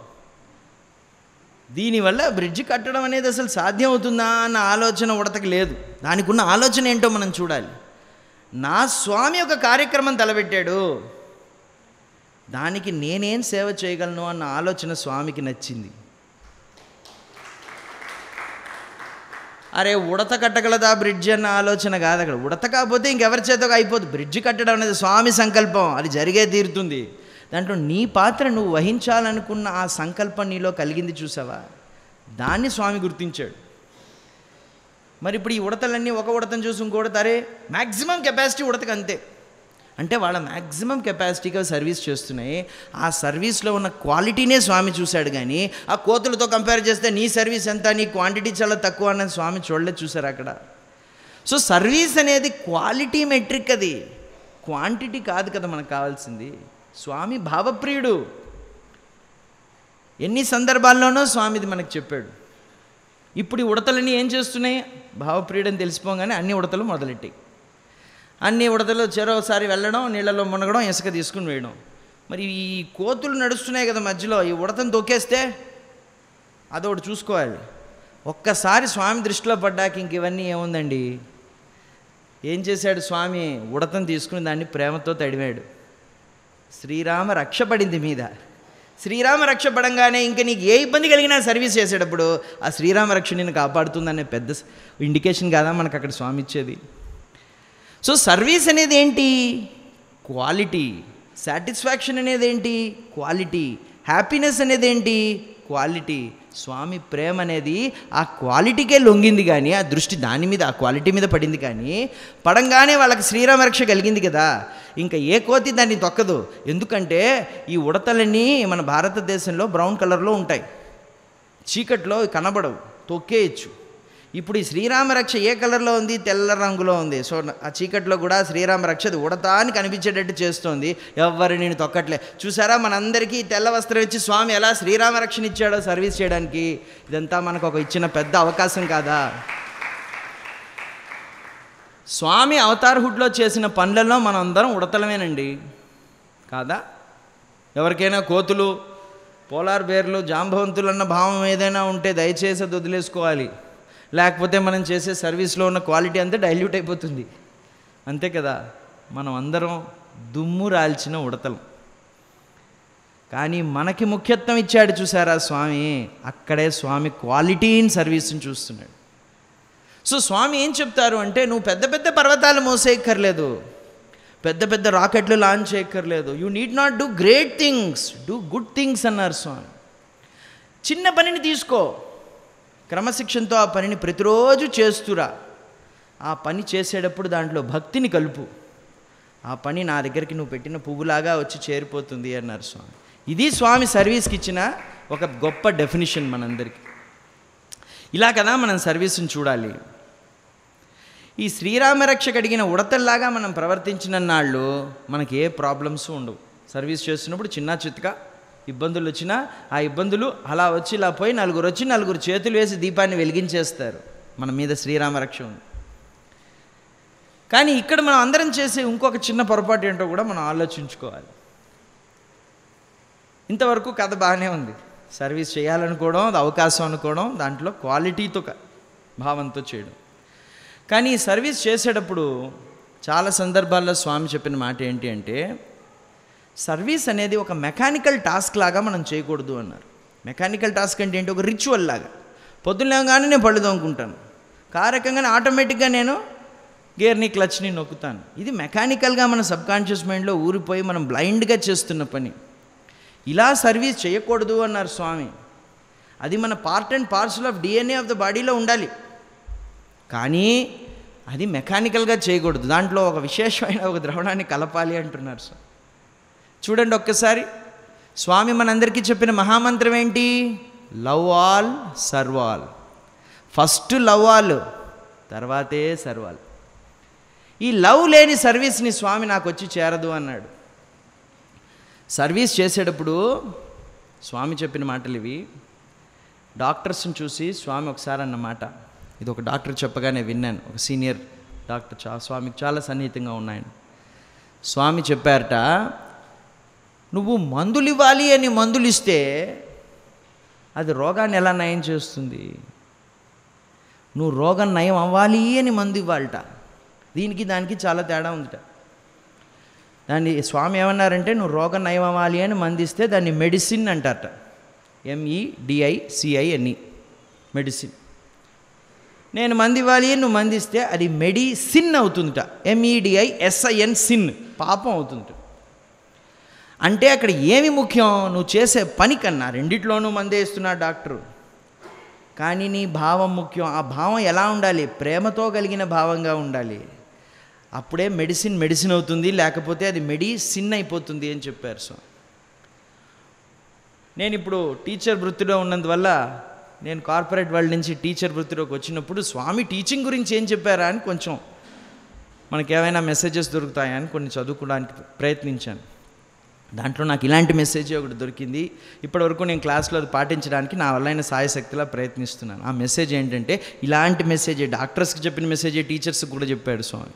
దీనివల్ల బ్రిడ్జి కట్టడం అనేది అసలు సాధ్యం అవుతుందా అన్న ఆలోచన ఉడతకి లేదు. దానికి ఉన్న ఆలోచన ఏంటో మనం చూడాలి. నా స్వామి ఒక కార్యక్రమం తలపెట్టాడు, దానికి నేనేం సేవ చేయగలను అన్న ఆలోచన స్వామికి నచ్చింది. అరే ఉడత కట్టగలదా బ్రిడ్జ్ అన్న ఆలోచన కాదు అక్కడ. ఉడత కాకపోతే ఇంకెవరి చేతగా అయిపోదు. బ్రిడ్జి కట్టడం అనేది స్వామి సంకల్పం, అది జరిగే తీరుతుంది. దాంట్లో నీ పాత్ర నువ్వు వహించాలనుకున్న ఆ సంకల్పం నీలో కలిగింది, చూసావా? దాన్ని స్వామి గుర్తించాడు. మరి ఇప్పుడు ఈ ఉడతలన్నీ ఒక ఉడతను చూసి ఇంకో ఉడత, అరే మ్యాక్సిమం కెపాసిటీ ఉడతకు అంతే అంటే వాళ్ళ మ్యాక్సిమం కెపాసిటీగా సర్వీస్ చేస్తున్నాయి. ఆ సర్వీస్లో ఉన్న క్వాలిటీనే స్వామి చూశాడు. కానీ ఆ కోతులతో కంపేర్ చేస్తే నీ సర్వీస్ ఎంత, నీ క్వాంటిటీ చాలా తక్కువ అన్నది స్వామి చూడలేదు, చూసారు అక్కడ. సో సర్వీస్ అనేది క్వాలిటీ మెట్రిక్, అది క్వాంటిటీ కాదు కదా మనకు కావాల్సింది. స్వామి భావప్రియుడు. ఎన్ని సందర్భాల్లోనో స్వామిది మనకు చెప్పాడు. ఇప్పుడు ఈ ఉడతలన్నీ ఏం చేస్తున్నాయి? భావప్రియుడని తెలిసిపోగానే అన్ని ఉడతలు మొదలెట్టాయి. అన్ని ఉడతలు చెరోసారి వెళ్ళడం, నీళ్ళలో మునగడం, ఇసుక తీసుకుని వేయడం. మరి ఈ కోతులు నడుస్తున్నాయి కదా మధ్యలో, ఈ ఉడతను తొక్కేస్తే అదొకటి చూసుకోవాలి. ఒక్కసారి స్వామి దృష్టిలో పడ్డాక ఇంక ఇవన్నీ ఏముందండి. ఏం చేశాడు స్వామి? ఉడతను తీసుకుని దాన్ని ప్రేమతో తడివాడు. శ్రీరామ రక్ష పడింది మీద. శ్రీరామ రక్ష పడంగానే ఇంక నీకు ఏ ఇబ్బంది కలిగినా సర్వీస్ చేసేటప్పుడు ఆ శ్రీరామ రక్ష నిన్ను కాపాడుతుందనే పెద్ద ఇండికేషన్ కాదా మనకు అక్కడ స్వామి ఇచ్చేది. సో సర్వీస్ అనేది ఏంటి? క్వాలిటీ. సాటిస్ఫాక్షన్ అనేది ఏంటి? క్వాలిటీ. హ్యాపీనెస్ అనేది ఏంటి? క్వాలిటీ. స్వామి ప్రేమ అనేది ఆ క్వాలిటీకే లొంగింది కానీ, ఆ దృష్టి దాని మీద, ఆ క్వాలిటీ మీద పడింది కానీ, పడంగానే వాళ్ళకి శ్రీరామ రక్ష కలిగింది కదా. ఇంకా ఏ కోతి దాన్ని తొక్కదు. ఎందుకంటే ఈ ఉడతలన్నీ మన భారతదేశంలో బ్రౌన్ కలర్లో ఉంటాయి, చీకట్లో కనబడవు, తొక్కేయచ్చు. ఇప్పుడు ఈ శ్రీరామ రక్ష ఏ కలర్లో ఉంది? తెల్ల రంగులో ఉంది. సో ఆ చీకట్లో కూడా శ్రీరామ రక్ష అది ఉడతా అని కనిపించేటట్టు చేస్తోంది. ఎవరు నేను తొక్కట్లే. చూసారా మనందరికీ తెల్ల వస్త్రం ఇచ్చి స్వామి ఎలా శ్రీరామ రక్షణ ఇచ్చాడో సర్వీస్ చేయడానికి. ఇదంతా మనకు ఒక ఇచ్చిన పెద్ద అవకాశం కాదా? స్వామి అవతార్హుడ్లో చేసిన పనులలో మనం అందరం ఉడతలమేనండి కాదా? ఎవరికైనా కోతులు, పోలార్ బేర్లు, జాంబవంతులు అన్న భావం ఏదైనా ఉంటే దయచేసి అది వదిలేసుకోవాలి. లేకపోతే మనం చేసే సర్వీస్లో ఉన్న క్వాలిటీ అంతా డైల్యూట్ అయిపోతుంది. అంతే కదా. మనం అందరం దుమ్ము రాల్చిన ఉడతలు. కానీ మనకి ముఖ్యత్వం ఇచ్చాడు చూసారా స్వామి. అక్కడే స్వామి క్వాలిటీ ఇన్ సర్వీస్ని చూస్తున్నాడు. సో స్వామి ఏం చెప్తారు అంటే, నువ్వు పెద్ద పెద్ద పర్వతాలు మోసేయక్కర్లేదు, పెద్ద పెద్ద రాకెట్లు లాంచ్ చేయక్కర్లేదు. You need not do great things, do good things అన్నారు స్వామి. చిన్న పనిని తీసుకో, క్రమశిక్షణతో ఆ పనిని ప్రతిరోజు చేస్తురా. ఆ పని చేసేటప్పుడు దాంట్లో భక్తిని కలుపు. ఆ పని నా దగ్గరికి నువ్వు పెట్టిన పువ్వులాగా వచ్చి చేరిపోతుంది అన్నారు స్వామి. ఇది స్వామి సర్వీస్కి ఇచ్చిన ఒక గొప్ప డెఫినిషన్ మనందరికీ. ఇలా కదా మనం సర్వీస్ని చూడాలి. ఈ శ్రీరామరక్ష కడిగిన ఉడతల్లాగా మనం ప్రవర్తించిన నాళ్ళు మనకి ఏ ప్రాబ్లమ్స్ ఉండవు. సర్వీస్ చేస్తున్నప్పుడు చిన్న చితక ఇబ్బందులు వచ్చినా ఆ ఇబ్బందులు అలా వచ్చి ఇలా పోయి నలుగురు వచ్చి నలుగురు చేతులు వేసి దీపాన్ని వెలిగించేస్తారు. మన మీద శ్రీరామరక్ష ఉంది. కానీ ఇక్కడ మనం అందరం చేసే ఇంకొక చిన్న పొరపాటు ఏంటో కూడా మనం ఆలోచించుకోవాలి. ఇంతవరకు కథ బాగానే ఉంది. సర్వీస్ చేయాలనుకోవడం, అది అవకాశం అనుకోవడం, దాంట్లో క్వాలిటీతో భావంతో చేయడం. కానీ ఈ సర్వీస్ చేసేటప్పుడు చాలా సందర్భాల్లో స్వామి చెప్పిన మాట ఏంటి అంటే, సర్వీస్ అనేది ఒక మెకానికల్ టాస్క్ లాగా మనం చేయకూడదు అన్నారు. మెకానికల్ టాస్క్ అంటే ఏంటి? ఒక రిచువల్ లాగా. పొద్దున్నగానే నేను పళ్ళు తోముకుంటాను, కారకంగానే ఆటోమేటిక్గా నేను గేర్ని క్లచ్ని నొక్కుతాను. ఇది మెకానికల్గా మన సబ్కాన్షియస్ మైండ్లో ఊరిపోయి మనం బ్లైండ్గా చేస్తున్న పని. ఇలా సర్వీస్ చేయకూడదు అన్నారు స్వామి. అది మన part and parcel of DNA of the బాడీలో ఉండాలి. కానీ అది మెకానికల్గా చేయకూడదు. దాంట్లో ఒక విశేషమైన ఒక ద్రవణాన్ని కలపాలి అంటున్నారు స్వామి. చూడండి ఒక్కసారి, స్వామి మనందరికీ చెప్పిన మహామంత్రం ఏంటి? Love all serve all. First love all, తర్వాతే సర్వ్ ఆల్. ఈ లవ్ లేని సర్వీస్ని స్వామి నాకు వచ్చి చేరదు అన్నాడు. సర్వీస్ చేసేటప్పుడు స్వామి చెప్పిన మాటలు ఇవి. డాక్టర్స్ని చూసి స్వామి ఒకసారి అన్న మాట, ఇది ఒక డాక్టర్ చెప్పగానే విన్నాను. ఒక సీనియర్ డాక్టర్ స్వామికి చాలా సన్నిహితంగా ఉన్నాయని. స్వామి చెప్పారట, నువ్వు మందులు ఇవ్వాలి అని మందులు ఇస్తే అది రోగాన్ని ఎలా నయం చేస్తుంది? నువ్వు రోగం నయం అవ్వాలి అని మందు ఇవ్వాలట. దీనికి దానికి చాలా తేడా ఉందిట. దాన్ని స్వామి ఏమన్నారంటే, నువ్వు రోగం నయం అవ్వాలి అని మందు ఇస్తే దాన్ని మెడిసిన్ అంటారట. MEDICINE, medicine. నేను మంది ఇవ్వాలి అని నువ్వు మందిస్తే అది మెడిసిన్ అవుతుందిట. MEDISIN, సిన్, పాపం అవుతుందిట. అంటే అక్కడ ఏమి ముఖ్యం? నువ్వు చేసే పని కన్నా. రెండిట్లోనూ మందే ఇస్తున్నాడు డాక్టరు, కానీ నీ భావం ముఖ్యం. ఆ భావం ఎలా ఉండాలి? ప్రేమతో కలిగిన భావంగా ఉండాలి. అప్పుడే మెడిసిన్ అవుతుంది, లేకపోతే అది మెడిసిన్ అయిపోతుంది అని చెప్పారు. సో నేను ఇప్పుడు టీచర్ వృత్తిలో ఉన్నందువల్ల నేను కార్పొరేట్ వరల్డ్ నుంచి టీచర్ వృత్తిలోకి వచ్చినప్పుడు స్వామి టీచింగ్ గురించి ఏం చెప్పారా అని కొంచెం మనకేమైనా మెసేజెస్ దొరుకుతాయా అని కొన్ని చదువుకోవడానికి ప్రయత్నించాను. దాంట్లో నాకు ఇలాంటి మెసేజ్ ఒకటి దొరికింది. ఇప్పటివరకు నేను క్లాస్లో అది పాటించడానికి నా వల్ల అయిన సాయశక్తిలా ప్రయత్నిస్తున్నాను. ఆ మెసేజ్ ఏంటంటే, ఇలాంటి మెసేజే, డాక్టర్స్కి చెప్పిన మెసేజే టీచర్స్కి కూడా చెప్పాడు స్వామి.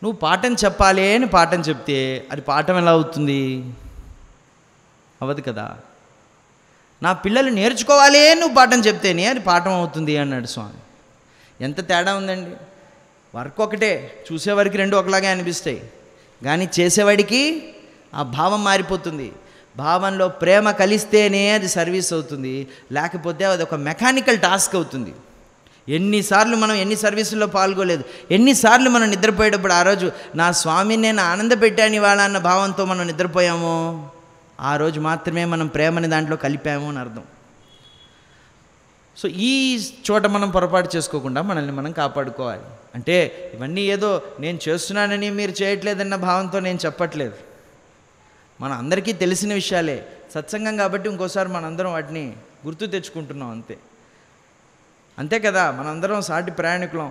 నువ్వు పాఠం చెప్పాలి అని పాఠం చెప్తే అది పాఠం ఎలా అవుతుంది? అవ్వదు కదా. నా పిల్లలు నేర్చుకోవాలి అని నువ్వు పాఠం చెప్తేనే అది పాఠం అవుతుంది అన్నాడు స్వామి. ఎంత తేడా ఉందండి. వర్క్ ఒకటే, చూసేవారికి రెండు ఒకలాగే అనిపిస్తాయి, కానీ చేసేవాడికి ఆ భావం మారిపోతుంది. భావంలో ప్రేమ కలిస్తేనే అది సర్వీస్ అవుతుంది, లేకపోతే అది ఒక మెకానికల్ టాస్క్ అవుతుంది. ఎన్నిసార్లు మనం ఎన్ని సర్వీసుల్లో పాల్గొలేదు, ఎన్నిసార్లు మనం నిద్రపోయేటప్పుడు ఆ రోజు నా స్వామిని నేను ఆనంద పెట్టాను ఇవాళ అన్న భావంతో మనం నిద్రపోయాము, ఆ రోజు మాత్రమే మనం ప్రేమని దాంట్లో కలిపాము అని అర్థం. సో ఈ చోట మనం పొరపాటు చేసుకోకుండా మనల్ని మనం కాపాడుకోవాలి. అంటే ఇవన్నీ ఏదో నేను చేస్తున్నానని మీరు చేయట్లేదన్న భావంతో నేను చెప్పట్లేదు, మన అందరికీ తెలిసిన విషయాలే. సత్సంగం కాబట్టి ఇంకోసారి మనందరం వాటిని గుర్తు తెచ్చుకుంటున్నాం, అంతే కదా. మనందరం సాటి ప్రయాణికులం.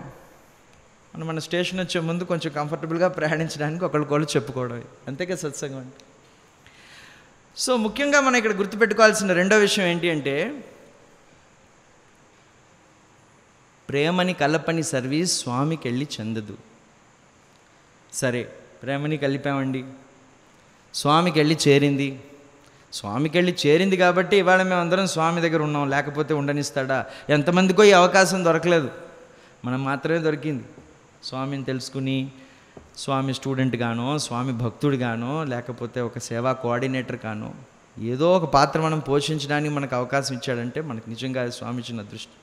మన స్టేషన్ వచ్చే ముందు కొంచెం కంఫర్టబుల్గా ప్రయాణించడానికి ఒకరికొకరు చెప్పుకోవడం, అంతే కదా సత్సంగం అంటే. సో ముఖ్యంగా మనం ఇక్కడ గుర్తుపెట్టుకోవాల్సిన రెండో విషయం ఏంటి అంటే, ప్రేమని కలపని సర్వీస్ స్వామికి వెళ్ళి చెందదు. సరే, ప్రేమని కలిపామండి, స్వామికి వెళ్ళి చేరింది. స్వామికి వెళ్ళి చేరింది కాబట్టి ఇవాళ మేము అందరం స్వామి దగ్గర ఉన్నాం, లేకపోతే ఉండనిస్తాడా? ఎంతమందికో ఈ అవకాశం దొరకలేదు, మనం మాత్రమే దొరికింది. స్వామిని తెలుసుకుని స్వామి స్టూడెంట్ గానో, స్వామి భక్తుడు గానో, లేకపోతే ఒక సేవా కోఆర్డినేటర్ గానో ఏదో ఒక పాత్ర మనం పోషించడానికి మనకు అవకాశం ఇచ్చాడంటే మనకు నిజంగా స్వామి ఇచ్చిన అదృష్టం,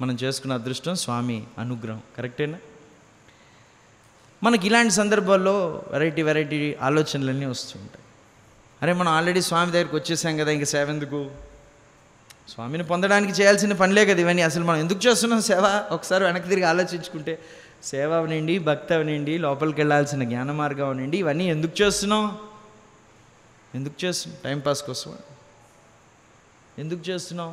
మనం చేసుకున్న అదృష్టం, స్వామి అనుగ్రహం. కరెక్టేనా? మనకి ఇలాంటి సందర్భాల్లో వెరైటీ ఆలోచనలన్నీ వస్తుంటాయి. అరే మనం ఆల్రెడీ స్వామి దగ్గరికి వచ్చేసాం కదా, ఇంక సేవ ఎందుకు? స్వామిని పొందడానికి చేయాల్సిన పనిలే కదా ఇవన్నీ. అసలు మనం ఎందుకు చేస్తున్నాం సేవ? ఒకసారి వెనక్కి తిరిగి ఆలోచించుకుంటే, సేవ అవనండి, భక్తి అవనండి, లోపలికి వెళ్ళాల్సిన జ్ఞాన మార్గం అవనండి, ఇవన్నీ ఎందుకు చేస్తున్నాం? టైంపాస్ కోసం ఎందుకు చేస్తున్నాం?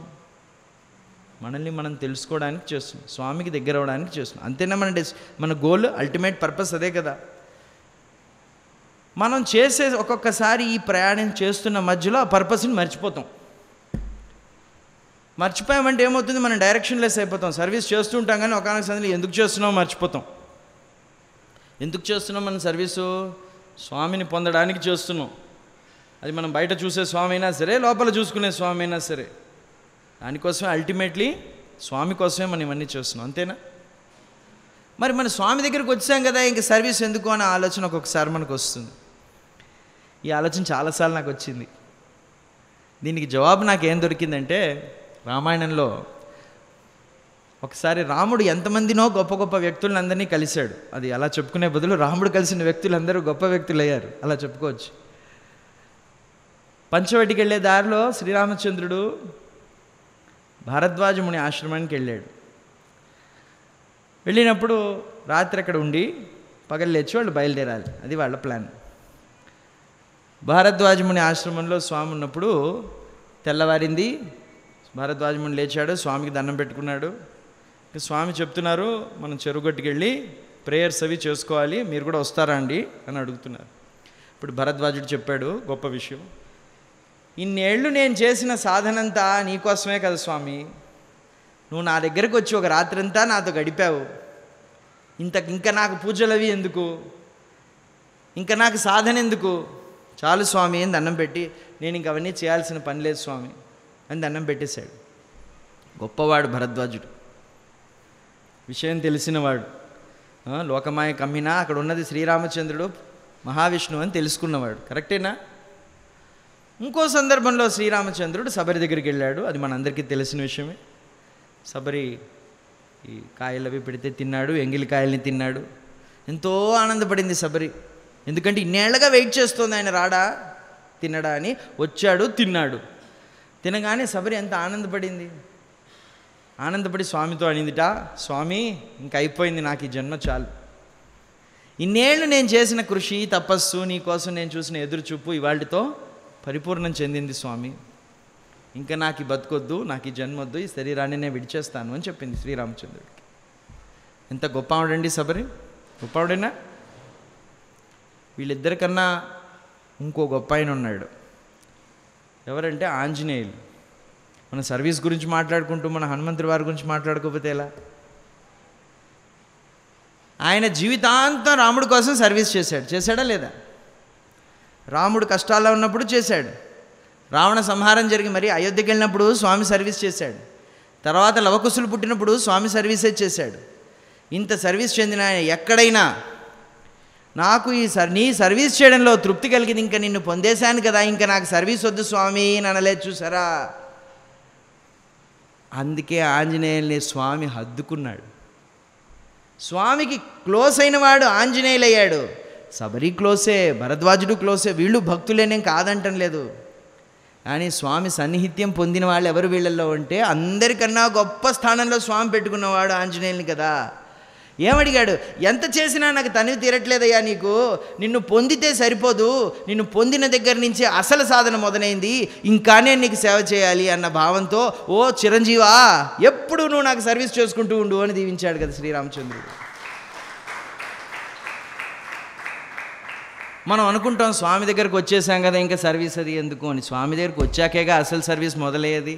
మనల్ని మనం తెలుసుకోవడానికి చేస్తున్నాం, స్వామికి దగ్గర అవ్వడానికి చేస్తున్నాం, అంతేనా? మన గోల్, అల్టిమేట్ పర్పస్ అదే కదా. మనం చేసే ఒక్కొక్కసారి ఈ ప్రయాణం చేస్తున్న మధ్యలో ఆ పర్పస్ని మర్చిపోయామంటే ఏమవుతుంది? మనం డైరెక్షన్ లెస్ అయిపోతాం. సర్వీస్ చేస్తూ ఉంటాం కానీ ఒకనొక సందర్భంలో ఎందుకు చేస్తున్నామో మర్చిపోతాం. ఎందుకు చేస్తున్నాం మన సర్వీసు? స్వామిని పొందడానికి చేస్తున్నాం. అది మనం బయట చూసే స్వామి అయినా సరే, లోపల చూసుకునే స్వామి అయినా సరే, దానికోసమే అల్టిమేట్లీ స్వామి కోసమే మనం ఇవన్నీ చేస్తున్నాం, అంతేనా? మరి మన స్వామి దగ్గరికి వచ్చాం కదా, ఇంక సర్వీస్ ఎందుకు అనే ఆలోచన ఒక్కొక్కసారి మనకు వస్తుంది. ఈ ఆలోచన చాలాసార్లు నాకు వచ్చింది. దీనికి జవాబు నాకేం దొరికిందంటే, రామాయణంలో ఒకసారి రాముడు ఎంతమందినో గొప్ప గొప్ప వ్యక్తులను అందరినీ కలిశాడు. అది అలా చెప్పుకునే బదులు రాముడు కలిసిన వ్యక్తులందరూ గొప్ప వ్యక్తులు అయ్యారు, అలా చెప్పుకోవచ్చు. పంచవటికి వెళ్ళే దారిలో శ్రీరామచంద్రుడు భారద్వాజ ముని ఆశ్రమానికి వెళ్ళాడు. వెళ్ళినప్పుడు రాత్రి అక్కడ ఉండి పగలు లేచి వాళ్ళు బయలుదేరాలి, అది వాళ్ళ ప్లాన్. భారద్వాజ ముని ఆశ్రమంలో స్వామి ఉన్నప్పుడు తెల్లవారింది. భారద్వాజ ముని లేచాడు, స్వామికి దండం పెట్టుకున్నాడు. స్వామి చెప్తున్నారు, మనం చెరువుగట్టుకు వెళ్ళి ప్రేయర్స్ అవి చేసుకోవాలి, మీరు కూడా వస్తారా అండి అని అడుగుతున్నారు. ఇప్పుడు భరద్వాజుడు చెప్పాడు గొప్ప విషయం. ఇన్నేళ్ళు నేను చేసిన సాధనంతా నీకోసమే కదా స్వామి, నువ్వు నా దగ్గరకు వచ్చి ఒక రాత్రంతా నాతో గడిపావు, ఇంకా నాకు పూజలు అవి ఎందుకు, ఇంకా నాకు సాధన ఎందుకు, చాలు స్వామి అని దండం పెట్టి, నేను ఇంక అవన్నీ చేయాల్సిన పని లేదు స్వామి అని దండం పెట్టేశాడు. గొప్పవాడు భరద్వాజుడు, విషయం తెలిసినవాడు. లోకమాయ కమ్మినా అక్కడ ఉన్నది శ్రీరామచంద్రుడు మహావిష్ణువు అని తెలుసుకున్నవాడు. కరెక్టేనా? ఇంకో సందర్భంలో శ్రీరామచంద్రుడు శబరి దగ్గరికి వెళ్ళాడు, అది మనందరికీ తెలిసిన విషయమే. శబరి ఈ కాయలు అవి పెడితే తిన్నాడు, ఎంగిలి కాయల్ని తిన్నాడు. ఎంతో ఆనందపడింది శబరి, ఎందుకంటే ఇన్నేళ్లగా వెయిట్ చేస్తోంది ఆయన రాడా తినడా అని. వచ్చాడు, తిన్నాడు. తినగానే శబరి ఎంత ఆనందపడి స్వామితో అనిందిట, స్వామి ఇంక అయిపోయింది, నాకు ఈ జన్మ చాలు. ఇన్నేళ్ళు నేను చేసిన కృషి, తపస్సు, నీకోసం నేను చూసిన ఎదురుచూపు ఇవాళతో పరిపూర్ణం చెందింది స్వామి, ఇంకా నాకు ఈ బతుకొద్దు, నాకు ఈ జన్మొద్దు, ఈ శరీరాన్ని నేను విడిచేస్తాను అని చెప్పింది శ్రీరామచంద్రుడికి. ఎంత గొప్పవాడండి శబరి, గొప్పవాడైనా. వీళ్ళిద్దరికన్నా ఇంకో గొప్ప ఆయన ఉన్నాడు. ఎవరంటే ఆంజనేయులు. మన సర్వీస్ గురించి మాట్లాడుకుంటూ మన హనుమంతుడి వారి గురించి మాట్లాడుకోకపోతే ఎలా? ఆయన జీవితాంతం రాముడి కోసం సర్వీస్ చేశాడా లేదా? రాముడు కష్టాల్లో ఉన్నప్పుడు చేశాడు. రావణ సంహారం జరిగి మరి అయోధ్యకి వెళ్ళినప్పుడు స్వామి సర్వీస్ చేశాడు. తర్వాత లవకుశులు పుట్టినప్పుడు స్వామి సర్వీసే చేశాడు. ఇంత సర్వీస్ చెందిన ఆయన ఎక్కడైనా నాకు నీ సర్వీస్ చేయడంలో తృప్తి కలిగింది, ఇంకా నిన్ను పొందేశాను కదా, ఇంకా నాకు సర్వీస్ వద్దు స్వామి అని అనలేదు. చూసారా? అందుకే ఆంజనేయుల్ని స్వామి హద్దుకున్నాడు. స్వామికి క్లోజ్ అయిన వాడు ఆంజనేయులయ్యాడు. శబరి క్లోసే, భరద్వాజుడు క్లోసే, వీళ్ళు భక్తులేనేం కాదంటం లేదు. కానీ స్వామి సన్నిహిత్యం పొందిన వాళ్ళు ఎవరు వీళ్ళల్లో అంటే అందరికన్నా గొప్ప స్థానంలో స్వామి పెట్టుకున్నవాడు ఆంజనేయుల్ని కదా. ఏమడిగాడు? ఎంత చేసినా నాకు తనివి తీరట్లేదయ్యా, నీకు నిన్ను పొందితే సరిపోదు, నిన్ను పొందిన దగ్గర నుంచి అసలు సాధన మొదలైంది, ఇంకా నేను నీకు సేవ చేయాలి అన్న భావంతో, ఓ చిరంజీవా ఎప్పుడు నువ్వు నాకు సర్వీస్ చేసుకుంటూ ఉండు అని దీవించాడు కదా శ్రీరామచంద్రుడు. మనం అనుకుంటాం స్వామి దగ్గరకు వచ్చేసాం కదా ఇంకా సర్వీస్ అది ఎందుకు అని. స్వామి దగ్గరకు వచ్చాకేగా అసలు సర్వీస్ మొదలయ్యేది.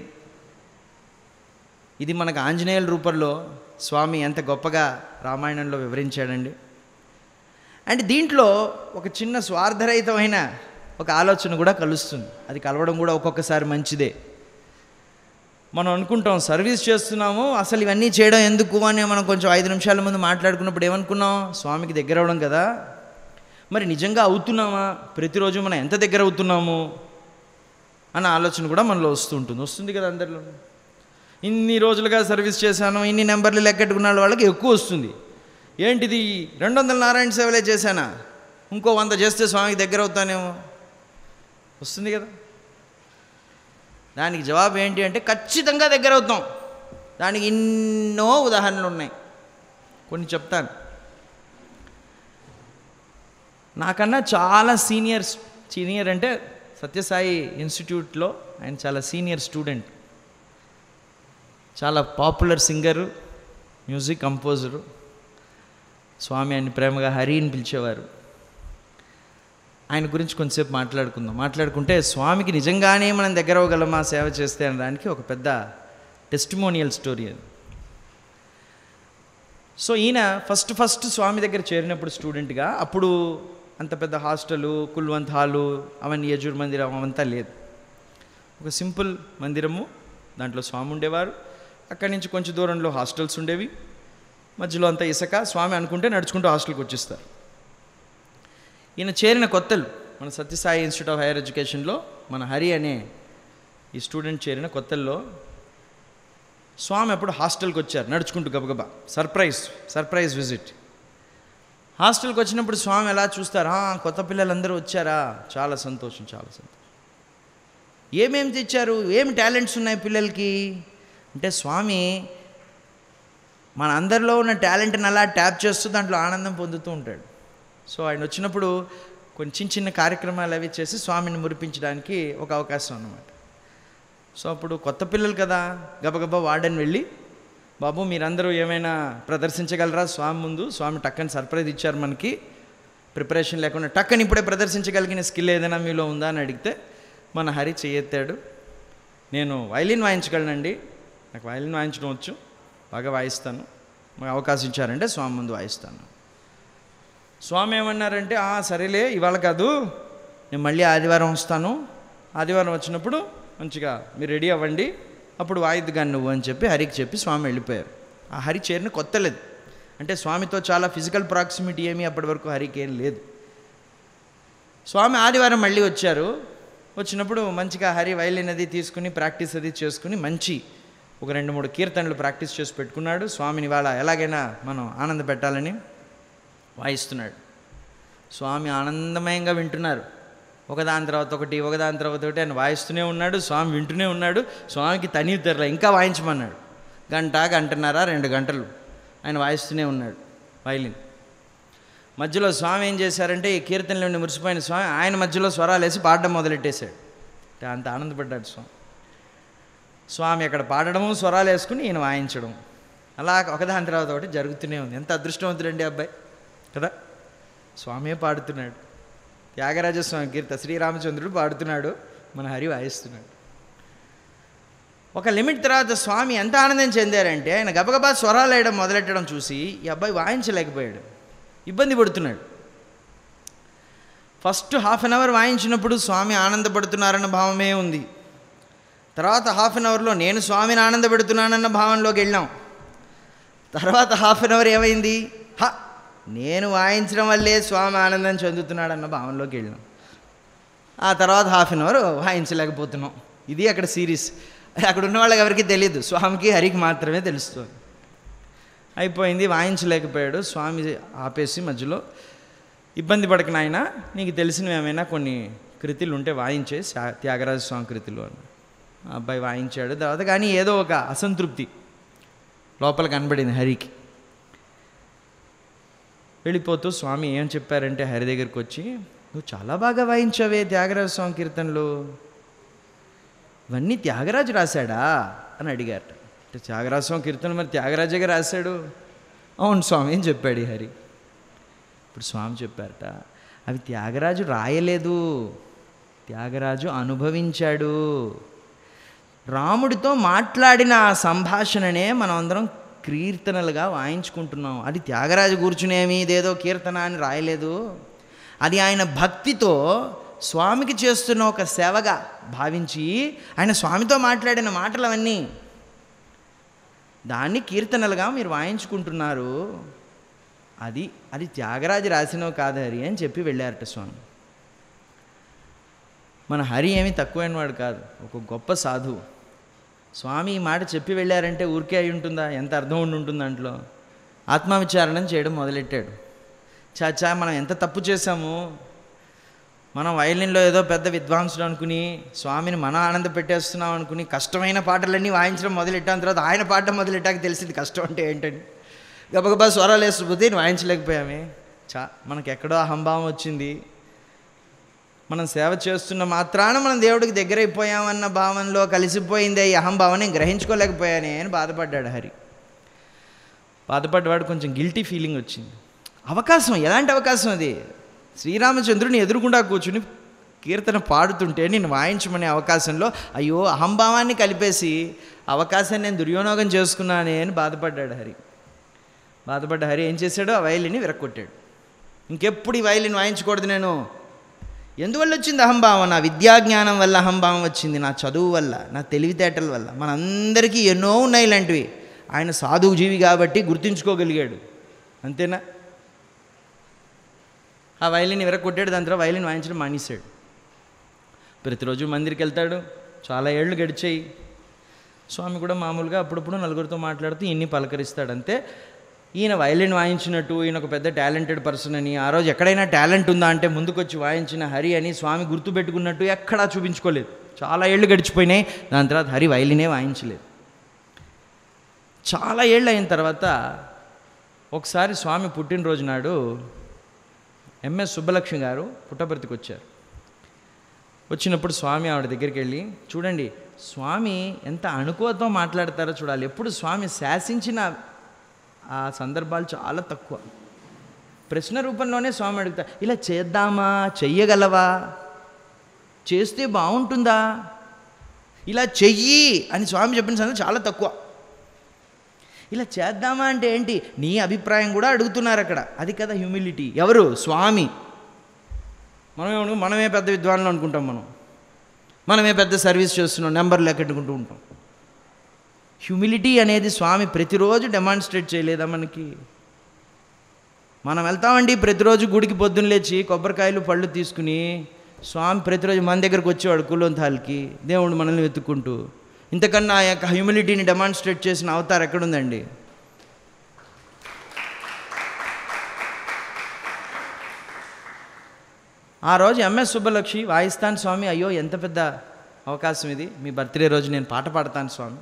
ఇది మనకు ఆంజనేయుల రూపంలో స్వామి ఎంత గొప్పగా రామాయణంలో వివరించాడండి. అండ్ దీంట్లో ఒక చిన్న స్వార్థరహితమైన ఒక ఆలోచన కూడా కలుస్తుంది. అది కలవడం కూడా ఒక్కొక్కసారి మంచిదే. మనం అనుకుంటాం సర్వీస్ చేస్తున్నాము, అసలు ఇవన్నీ చేయడం ఎందుకు అని మనం కొంచెం 5 నిమిషాల ముందు మాట్లాడుకున్నప్పుడు ఏమనుకున్నాం? స్వామికి దగ్గర అవ్వడం కదా. మరి నిజంగా అవుతున్నామా? ప్రతిరోజు మనం ఎంత దగ్గర అవుతున్నాము అన్న ఆలోచన కూడా మనలో వస్తుంది కదా అందరిలో. ఇన్ని రోజులుగా సర్వీస్ చేశాను, ఇన్ని నెంబర్లు లెక్కెట్టుకున్న వాళ్ళకి ఎక్కువ వస్తుంది. ఏంటిది 200 నారాయణ సేవలే చేశానా, ఇంకో 100 చేస్తే స్వామికి దగ్గర అవుతానేమో వస్తుంది కదా. దానికి జవాబు ఏంటి అంటే ఖచ్చితంగా దగ్గర అవుతాం. దానికి ఎన్నో ఉదాహరణలు ఉన్నాయి, కొన్ని చెప్తాను. నాకన్నా చాలా సీనియర్ అంటే సత్యసాయి ఇన్స్టిట్యూట్లో ఆయన చాలా సీనియర్ స్టూడెంట్, చాలా పాపులర్ సింగరు, మ్యూజిక్ కంపోజరు. స్వామి ఆయన ప్రేమగా హరి అని పిలిచేవారు. ఆయన గురించి కొంచెంసేపు మాట్లాడుకుంటే స్వామికి నిజంగానే మనం దగ్గర అవ్వగలమా సేవ చేస్తే అనడానికి ఒక పెద్ద టెస్టిమోనియల్ స్టోరీ అది. సో ఈయన ఫస్ట్ స్వామి దగ్గర చేరినప్పుడు స్టూడెంట్గా, అప్పుడు అంత పెద్ద హాస్టలు, కుల్వంత్ హాలు, అవన్నీ యజుర్ మందిరం అవంతా లేదు. ఒక సింపుల్ మందిరము, దాంట్లో స్వామి ఉండేవారు. అక్కడి నుంచి కొంచెం దూరంలో హాస్టల్స్ ఉండేవి, మధ్యలో అంతా ఇసుక. స్వామి అనుకుంటే నడుచుకుంటూ హాస్టల్కి వచ్చేస్తారు. ఈయన చేరిన కొత్తలు మన సత్యసాయి ఇన్స్టిట్యూట్ ఆఫ్ హైయర్ ఎడ్యుకేషన్లో మన హరి అనే ఈ స్టూడెంట్ చేరిన కొత్తల్లో స్వామి అప్పుడు హాస్టల్కి వచ్చారు నడుచుకుంటూ గబగబా. Surprise visit. హాస్టల్కి వచ్చినప్పుడు స్వామి ఎలా చూస్తారు, కొత్త పిల్లలందరూ వచ్చారా, చాలా సంతోషం. ఏమేమి తెచ్చారు, ఏమి టాలెంట్స్ ఉన్నాయి పిల్లలకి అంటే, స్వామి మన అందరిలో ఉన్న టాలెంట్ని అలా ట్యాప్ చేస్తూ దాంట్లో ఆనందం పొందుతూ ఉంటాడు. సో ఆయన వచ్చినప్పుడు కొన్ని చిన్న కార్యక్రమాలు అవి చేసి స్వామిని మురిపించడానికి ఒక అవకాశం అన్నమాట. సో అప్పుడు కొత్త పిల్లలు కదా, గబగబా వార్డెన్ వెళ్ళి, బాబు మీరందరూ ఏమైనా ప్రదర్శించగలరా స్వామి ముందు? స్వామి టక్కని సర్ప్రైజ్ ఇచ్చారు మనకి, ప్రిపరేషన్ లేకుండా టక్కని ఇప్పుడే ప్రదర్శించగలిగిన స్కిల్ ఏదైనా మీలో ఉందా అని అడిగితే మన హరి చేయెత్తాడు. నేను వైలిన్ వాయించగలనండి, నాకు వైలిన్ వాయించడం వచ్చు, బాగా వాయిస్తాను, మాకు అవకాశం ఇచ్చారంటే స్వామి ముందు వాయిస్తాను. స్వామి ఏమన్నారంటే, సరేలే ఇవాళ కాదు, నేను మళ్ళీ ఆదివారం వస్తాను, ఆదివారం వచ్చినప్పుడు మంచిగా మీరు రెడీ అవ్వండి, అప్పుడు వాయిద్దు కానీ నువ్వు అని చెప్పి హరికి చెప్పి స్వామి వెళ్ళిపోయారు. ఆ హరి చేరిన కొత్త లేదు, అంటే స్వామితో చాలా ఫిజికల్ ప్రాక్సిమిటీ ఏమీ అప్పటి వరకు హరికి ఏం లేదు. స్వామి ఆదివారం మళ్ళీ వచ్చారు. వచ్చినప్పుడు మంచిగా హరి వైలిన్ అది తీసుకుని ప్రాక్టీస్ అది చేసుకుని మంచి ఒక 2-3 కీర్తనలు ప్రాక్టీస్ చేసి పెట్టుకున్నాడు. స్వామిని వాళ్ళ ఎలాగైనా మనం ఆనంద పెట్టాలని వాయిస్తున్నాడు. స్వామి ఆనందమయంగా వింటున్నారు. ఒకదాని తర్వాత ఒకటి ఆయన వాయిస్తూనే ఉన్నాడు, స్వామి వింటూనే ఉన్నాడు. స్వామికి తనివి తెరలే, ఇంకా వాయించమన్నాడు. గంటన్నర 2 గంటలు ఆయన వాయిస్తూనే ఉన్నాడు వైలిన్. మధ్యలో స్వామి ఏం చేశారంటే, ఈ కీర్తనలో మురిసిపోయిన స్వామి ఆయన మధ్యలో స్వరాలు వేసి పాడడం మొదలెట్టేశాడు. అంత ఆనందపడ్డాడు స్వామి అక్కడ పాడడము, స్వరాలు వేసుకుని ఈయన వాయించడం, అలా ఒకదాని తర్వాత ఒకటి జరుగుతూనే ఉంది. ఎంత అదృష్టవంతుడండి అబ్బాయి కదా, స్వామే పాడుతున్నాడు. త్యాగరాజస్వామి కీర్తన శ్రీరామచంద్రుడు పాడుతున్నాడు, మన హరి వాయిస్తున్నాడు. ఒక లిమిట్ తర్వాత స్వామి ఎంత ఆనందం చెందారంటే ఆయన గబగబా స్వరాలు వేయడం మొదలెట్టడం చూసి ఈ అబ్బాయి వాయించలేకపోయాడు, ఇబ్బంది పడుతున్నాడు. ఫస్ట్ హాఫ్ అన్ అవర్ వాయించినప్పుడు స్వామి ఆనందపడుతున్నారన్న భావమే ఉంది. తర్వాత హాఫ్ అన్ అవర్లో నేను స్వామిని ఆనందపెడుతున్నానన్న భావంలోకి వెళ్ళాం. తర్వాత హాఫ్ అన్ అవర్ ఏమైంది, నేను వాయించడం వల్లే స్వామి ఆనందం చెందుతున్నాడన్న భావంలోకి వెళ్ళాం. ఆ తర్వాత హాఫ్ అన్ అవర్ వాయించలేకపోతున్నాం. ఇది అక్కడ సిరీస్. అక్కడ ఉన్న వాళ్ళకి ఎవరికి తెలియదు, స్వామికి హరికి మాత్రమే తెలుస్తుంది. అయిపోయింది, వాయించలేకపోయాడు. స్వామి ఆపేసి మధ్యలో, ఇబ్బంది పడక నాయన, నీకు తెలిసినవి ఏమైనా కొన్ని కృతులు ఉంటే వాయించే, త్యాగరాజ స్వామి కృతులు అని. ఆ అబ్బాయి వాయించాడు. తర్వాత కానీ ఏదో ఒక అసంతృప్తి లోపల కనబడింది హరికి. వెళ్ళిపోతూ స్వామి ఏం చెప్పారంటే హరి దగ్గరికి వచ్చి, నువ్వు చాలా బాగా వాయించావే త్యాగరాజ స్వామి కీర్తనలు, ఇవన్నీ త్యాగరాజు రాశాడా అని అడిగారట. అంటే త్యాగరాజ స్వామి కీర్తనలు మరి త్యాగరాజుగా రాశాడు. అవును స్వామి అని చెప్పాడు హరి. ఇప్పుడు స్వామి చెప్పారట, అవి త్యాగరాజు రాయలేదు, త్యాగరాజు అనుభవించాడు. రాముడితో మాట్లాడిన ఆ సంభాషణనే మనం అందరం కీర్తనలుగా వాయించుకుంటున్నాం. అది త్యాగరాజు కూర్చునేమి ఇదేదో కీర్తన అని రాయలేదు, అది ఆయన భక్తితో స్వామికి చేస్తున్న ఒక సేవగా భావించి ఆయన స్వామితో మాట్లాడిన మాటలు అవన్నీ, దాన్ని కీర్తనలుగా మీరు వాయించుకుంటున్నారు. అది త్యాగరాజు రాసినవి కాదు హరి అని చెప్పి వెళ్ళారట స్వామి. మన హరి ఏమీ తక్కువైన వాడు కాదు, ఒక గొప్ప సాధువు. స్వామి ఈ మాట చెప్పి వెళ్ళారంటే ఊరికే అయి ఉంటుందా, ఎంత అర్థం ఉండి ఉంటుంది దాంట్లో. ఆత్మవిచారణం చేయడం మొదలెట్టాడు. చాచా మనం ఎంత తప్పు చేశాము, మనం వైలిన్లో ఏదో పెద్ద విద్వాంసుడు అనుకుని స్వామిని మనం ఆనంద పెట్టేస్తున్నాం అనుకుని కష్టమైన పాటలన్నీ వాయించడం మొదలెట్టాం. తర్వాత ఆయన పాడడం మొదలెట్టాక తెలిసింది కష్టం అంటే ఏంటని. గబగబా స్వరాలు వేసిపోతే వాయించలేకపోయామే. మనకి ఎక్కడో అహంభావం వచ్చింది. మనం సేవ చేస్తున్న మాత్రాన మనం దేవుడికి దగ్గర అయిపోయామన్న భావనలో కలిసిపోయింది ఈ అహంభావం, నేను గ్రహించుకోలేకపోయానే అని బాధపడ్డాడు హరి. బాధపడ్డవాడు కొంచెం గిల్టీ ఫీలింగ్ వచ్చింది. అవకాశం, ఎలాంటి అవకాశం అది, శ్రీరామచంద్రుని ఎదురుకుండా కూర్చుని కీర్తన పాడుతుంటే నేను వాయించమనే అవకాశంలో అయ్యో అహంభావాన్ని కలిపేసి అవకాశాన్ని నేను దుర్వినియోగం చేసుకున్నానే అని బాధపడ్డాడు హరి. బాధపడ్డ హరి ఏం చేశాడు, ఆ వైలిన్ని విరక్కొట్టాడు. ఇంకెప్పుడు ఈ వైలిన్ వాయించకూడదు నేను. ఎందువల్ల వచ్చింది అహంభావం, నా విద్యాజ్ఞానం వల్ల అహంభావం వచ్చింది, నా చదువు వల్ల, నా తెలివితేటల వల్ల. మనందరికీ ఎన్నో ఉన్నాయి ఇలాంటివి. ఆయన సాధువు జీవి కాబట్టి గుర్తుంచుకోగలిగాడు, అంతేనా. ఆ వైలిన్ విరగొట్టాడు. దాని తర్వాత వైలిన్ వాయించడం మానేశాడు. ప్రతిరోజు మందిరికి వెళ్తాడు. చాలా ఏళ్ళు గడిచాయి. స్వామి కూడా మామూలుగా అప్పుడప్పుడు నలుగురితో మాట్లాడుతూ ఇన్ని పలకరిస్తాడు అంతే. ఈయన వైలిన్ వాయించినట్టు ఈయన ఒక పెద్ద టాలెంటెడ్ పర్సన్ అని, ఆ రోజు ఎక్కడైనా టాలెంట్ ఉందా అంటే ముందుకొచ్చి వాయించిన హరి అని స్వామి గుర్తుపెట్టుకున్నట్టు ఎక్కడా చూపించుకోలేదు. చాలా ఏళ్ళు గడిచిపోయినాయి. దాని తర్వాత హరి వైలినే వాయించలేదు. చాలా ఏళ్ళు అయిన తర్వాత ఒకసారి స్వామి పుట్టినరోజు నాడు ఎంఎస్ సుబ్బలక్ష్మి గారు పుట్టపర్తికి వచ్చారు. వచ్చినప్పుడు స్వామి ఆవిడ దగ్గరికి వెళ్ళి, చూడండి స్వామి ఎంత అణుకువతో మాట్లాడతారో చూడాలి. ఎప్పుడు స్వామి శాసించిన ఆ సందర్భాలు చాలా తక్కువ. ప్రశ్న రూపంలోనే స్వామి అడుగుతారు, ఇలా చేద్దామా, చెయ్యగలవా, చేస్తే బాగుంటుందా, ఇలా చెయ్యి అని స్వామి చెప్పిన సందర్భం చాలా తక్కువ. ఇలా చేద్దామా అంటే ఏంటి, నీ అభిప్రాయం కూడా అడుగుతున్నారు అక్కడ. అది కదా హ్యూమిలిటీ. ఎవరు, స్వామి. మనమే పెద్ద విద్వాన్లు అనుకుంటాం, మనమే పెద్ద సర్వీస్ చేస్తున్నాం, నెంబర్ లెక్కెట్టుకుంటూ ఉంటాం. హ్యూమిలిటీ అనేది స్వామి ప్రతిరోజు డెమాన్స్ట్రేట్ చేయలేదా మనకి. మనం వెళ్తామండి ప్రతిరోజు గుడికి పొద్దున్న లేచి కొబ్బరికాయలు పళ్ళు తీసుకుని, స్వామి ప్రతిరోజు మన దగ్గరకు వచ్చేవాడు కులోంతాలకి, దేవుడు మనల్ని వెతుక్కుంటూ. ఇంతకన్నా ఆ యొక్క హ్యూమిలిటీని డెమాన్స్ట్రేట్ చేసిన అవతారం ఎక్కడుందండి. ఆ రోజు ఎంఎస్ సుబ్బలక్ష్మి వాయిస్తాను స్వామి, అయ్యో ఎంత పెద్ద అవకాశం ఇది, మీ బర్త్డే రోజు నేను పాట పాడతాను స్వామి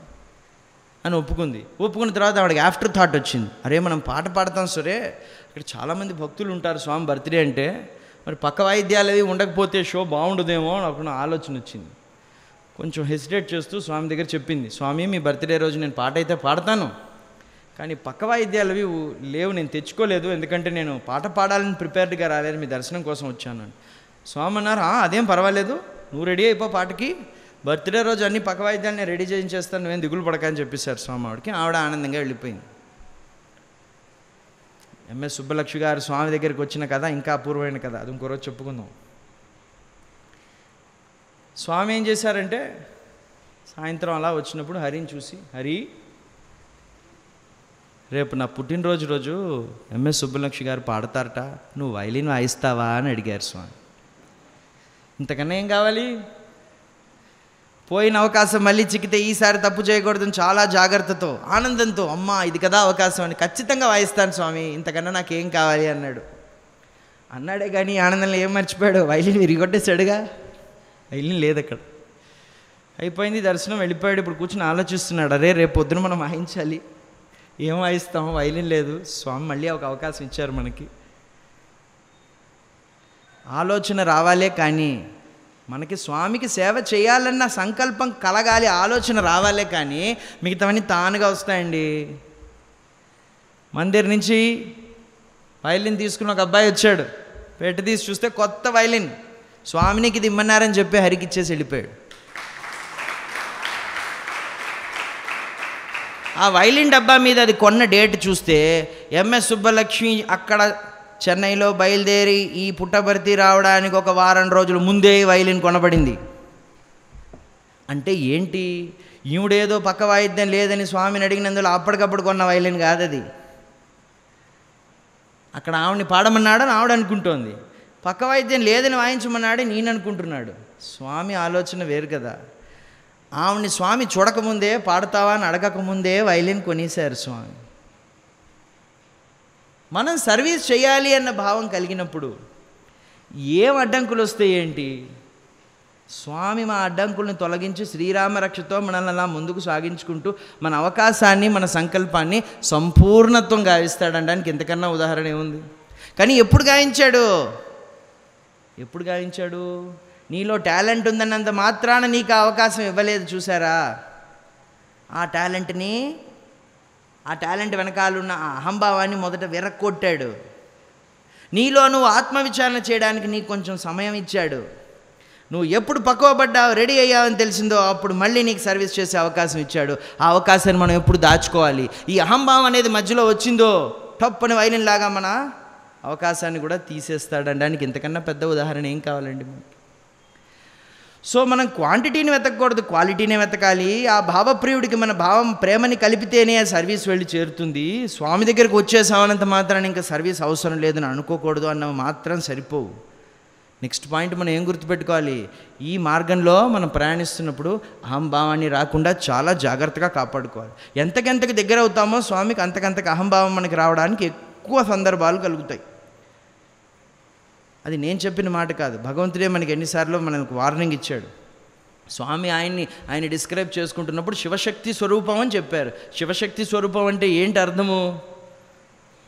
అని ఒప్పుకుంది. ఒప్పుకున్న తర్వాత ఆవిడకి ఆఫ్టర్ థాట్ వచ్చింది, అరే మనం పాట పాడతాం సరే, ఇక్కడ చాలామంది భక్తులు ఉంటారు స్వామి బర్త్డే అంటే, మరి పక్క వాయిద్యాలు అవి ఉండకపోతే షో బాగుండదేమో నాకు ఆలోచన వచ్చింది. కొంచెం హెసిటేట్ చేస్తూ స్వామి దగ్గర చెప్పింది, స్వామి మీ బర్త్డే రోజు నేను పాట అయితే పాడతాను, కానీ పక్క వాయిద్యాలు అవి లేవు, నేను తెచ్చుకోలేదు, ఎందుకంటే నేను పాట పాడాలని ప్రిపేర్డ్గా రాలేదు, మీ దర్శనం కోసం వచ్చాను. స్వామి అన్నారు, అదేం పర్వాలేదు, నువ్వు రెడీ అయిపో పాటకి, బర్త్డే రోజు అన్ని పక్క వాయిద్యాలు నేను రెడీ చేయించేస్తాను, నువ్వేం దిగులు పడకని చెప్పేశారు స్వామి ఆవిడకి. ఆవిడ ఆనందంగా వెళ్ళిపోయింది. ఎంఎస్ సుబ్బలక్ష్మి గారు స్వామి దగ్గరికి వచ్చిన కథ ఇంకా అపూర్వమైన కథ, అది ఇంకో రోజు చెప్పుకుందాం. స్వామి ఏం చేశారంటే సాయంత్రం అలా వచ్చినప్పుడు హరిని చూసి, హరి రేపు నా పుట్టినరోజు రోజు ఎంఎస్ సుబ్బలక్ష్మి గారు పాడతారట, నువ్వు వైలిన్ వాయిస్తావా అని అడిగారు స్వామి. ఇంతకన్నా ఏం కావాలి? పోయిన అవకాశం మళ్ళీ చిక్కితే ఈసారి తప్పు చేయకూడదని చాలా జాగ్రత్తతో ఆనందంతో, అమ్మా ఇది కదా అవకాశం అని, ఖచ్చితంగా వాయిస్తాను స్వామి, ఇంతకన్నా నాకేం కావాలి అన్నాడే కానీ ఆనందంలో ఏం మర్చిపోయాడు? వైలిన్ విరిగొట్టేశాడుగా, వైలిన్ లేదు అక్కడ. అయిపోయింది దర్శనం, వెళ్ళిపోయాడు. ఇప్పుడు కూర్చొని ఆలోచిస్తున్నాడు, అరే రేపు పొద్దున మనం వాయించాలి, ఏం వాయిస్తాం, వైలిన్ లేదు. స్వామి మళ్ళీ ఒక అవకాశం ఇచ్చారు మనకి. ఆలోచన రావాలే కానీ మనకి స్వామికి సేవ చేయాలన్న సంకల్పం కలగాలి, ఆలోచన రావాలే కానీ మిగతావన్నీ తానుగా వస్తాయండి. మందిర్ నుంచి వైలిన్ తీసుకుని ఒక అబ్బాయి వచ్చాడు, పెట్టి తీసి చూస్తే కొత్త వైలిన్, స్వామినికి ఇది ఇమ్మన్నారని చెప్పి హరికి ఇచ్చేసి వెళ్ళిపోయాడు. ఆ వైలిన్ డబ్బా మీద అది కొన్న డేట్ చూస్తే ఎంఎస్ సుబ్బలక్ష్మి అక్కడ చెన్నైలో బయలుదేరి ఈ పుట్టపర్తి రావడానికి ఒక వారం రోజుల ముందే వైలిన్ కొనబడింది. అంటే ఏంటి? ఈవిడేదో పక్క వాయిద్యం లేదని స్వామిని అడిగినందులో అప్పటికప్పుడు కొన్న వైలిన్ కాదు అది. అక్కడ ఆవిడని పాడమన్నాడని ఆవిడ అనుకుంటోంది, పక్క వాయిద్యం లేదని వాయించమన్నాడే నేను అనుకుంటున్నాడు. స్వామి ఆలోచన వేరు కదా. ఆవిడ్ని స్వామి చూడకముందే, పాడతావా అని అడగకముందే వైలిన్ కొనేశారు స్వామి. మనం సర్వీస్ చేయాలి అన్న భావం కలిగినప్పుడు ఏం అడ్డంకులు వస్తాయి ఏంటి? స్వామి మా అడ్డంకులను తొలగించి శ్రీరామ రక్షతో మనల్ని అలా ముందుకు సాగించుకుంటూ మన అవకాశాన్ని, మన సంకల్పాన్ని సంపూర్ణత్వం గావిస్తాడనడానికి ఎంతకన్నా ఉదాహరణ ఏముంది? కానీ ఎప్పుడు గావించాడు? నీలో టాలెంట్ ఉందన్నంత మాత్రాన నీకు ఆ అవకాశం ఇవ్వలేదు, చూసారా? ఆ టాలెంట్ వెనకాలన్న ఆ అహంభావాన్ని మొదట విరక్కొట్టాడు. నీలో నువ్వు ఆత్మవిచారణ చేయడానికి నీకు కొంచెం సమయం ఇచ్చాడు. నువ్వు ఎప్పుడు పక్వపడ్డావు, రెడీ అయ్యావని తెలిసిందో అప్పుడు మళ్ళీ నీకు సర్వీస్ చేసే అవకాశం ఇచ్చాడు. ఆ అవకాశాన్ని మనం ఎప్పుడు దాచుకోవాలి. ఈ అహంభావం అనేది మధ్యలో వచ్చిందో టప్పని వైలిన్ లాగా మన అవకాశాన్ని కూడా తీసేస్తాడనడానికి ఇంతకన్నా పెద్ద ఉదాహరణ ఏం కావాలండి మనకి? సో మనం క్వాంటిటీని వెతకూడదు, క్వాలిటీనే వెతకాలి. ఆ భావప్రియుడికి మన భావం, ప్రేమని కలిపితేనే ఆ సర్వీస్ వెళ్ళి చేరుతుంది. స్వామి దగ్గరికి వచ్చేసామన్నంత మాత్రాన్ని ఇంకా సర్వీస్ అవసరం లేదని అనుకోకూడదు అన్నవి మాత్రం సరిపోవు. నెక్స్ట్ పాయింట్ మనం ఏం గుర్తుపెట్టుకోవాలి? ఈ మార్గంలో మనం ప్రయాణిస్తున్నప్పుడు అహంభావాన్ని రాకుండా చాలా జాగ్రత్తగా కాపాడుకోవాలి. ఎంతకెంతకు దగ్గర అవుతామో స్వామికి అంతకంతకు అహంభావం మనకి రావడానికి ఎక్కువ సందర్భాలు కలుగుతాయి. అది నేను చెప్పిన మాట కాదు, భగవంతుడే మనకి ఎన్నిసార్లు మనకు వార్నింగ్ ఇచ్చాడు. స్వామి ఆయన్ని డిస్క్రైబ్ చేసుకుంటున్నప్పుడు శివశక్తి స్వరూపం అని చెప్పారు. శివశక్తి స్వరూపం అంటే ఏంటి అర్థము?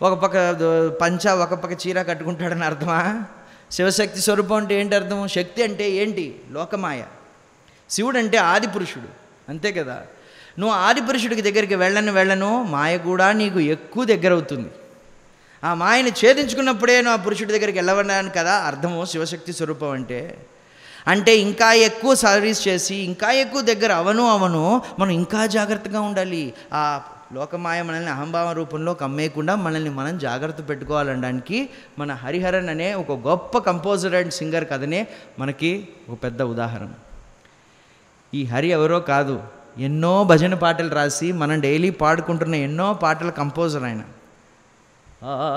ఒక పక్క పంచ, ఒక పక్క చీర కట్టుకుంటాడని అర్థమా? శివశక్తి స్వరూపం అంటే ఏంటి అర్థము? శక్తి అంటే ఏంటి? లోకమాయ. శివుడు అంటే ఆది పురుషుడు, అంతే కదా. నువ్వు ఆది పురుషుడికి దగ్గరికి వెళ్ళను మాయ కూడా నీకు ఎక్కువ దగ్గర అవుతుంది. ఆ మాయని ఛేదించుకున్నప్పుడే నువ్వు ఆ పురుషుడి దగ్గరికి వెళ్ళవన్నాను కదా అర్థము శివశక్తి స్వరూపం అంటే ఇంకా ఎక్కువ సర్వీస్ చేసి ఇంకా ఎక్కువ దగ్గర అవను మనం ఇంకా జాగ్రత్తగా ఉండాలి. ఆ లోకమాయ మనల్ని అహంభావ రూపంలో కమ్మేయకుండా మనల్ని మనం జాగ్రత్త పెట్టుకోవాలనడానికి మన హరిహరన్ అనే ఒక గొప్ప కంపోజర్ అండ్ సింగర్ కథనే మనకి ఒక పెద్ద ఉదాహరణ. ఈ హరి ఎవరో కాదు, ఎన్నో భజన పాటలు రాసి మనం డైలీ పాడుకుంటున్న ఎన్నో పాటల కంపోజర్ ఆయన.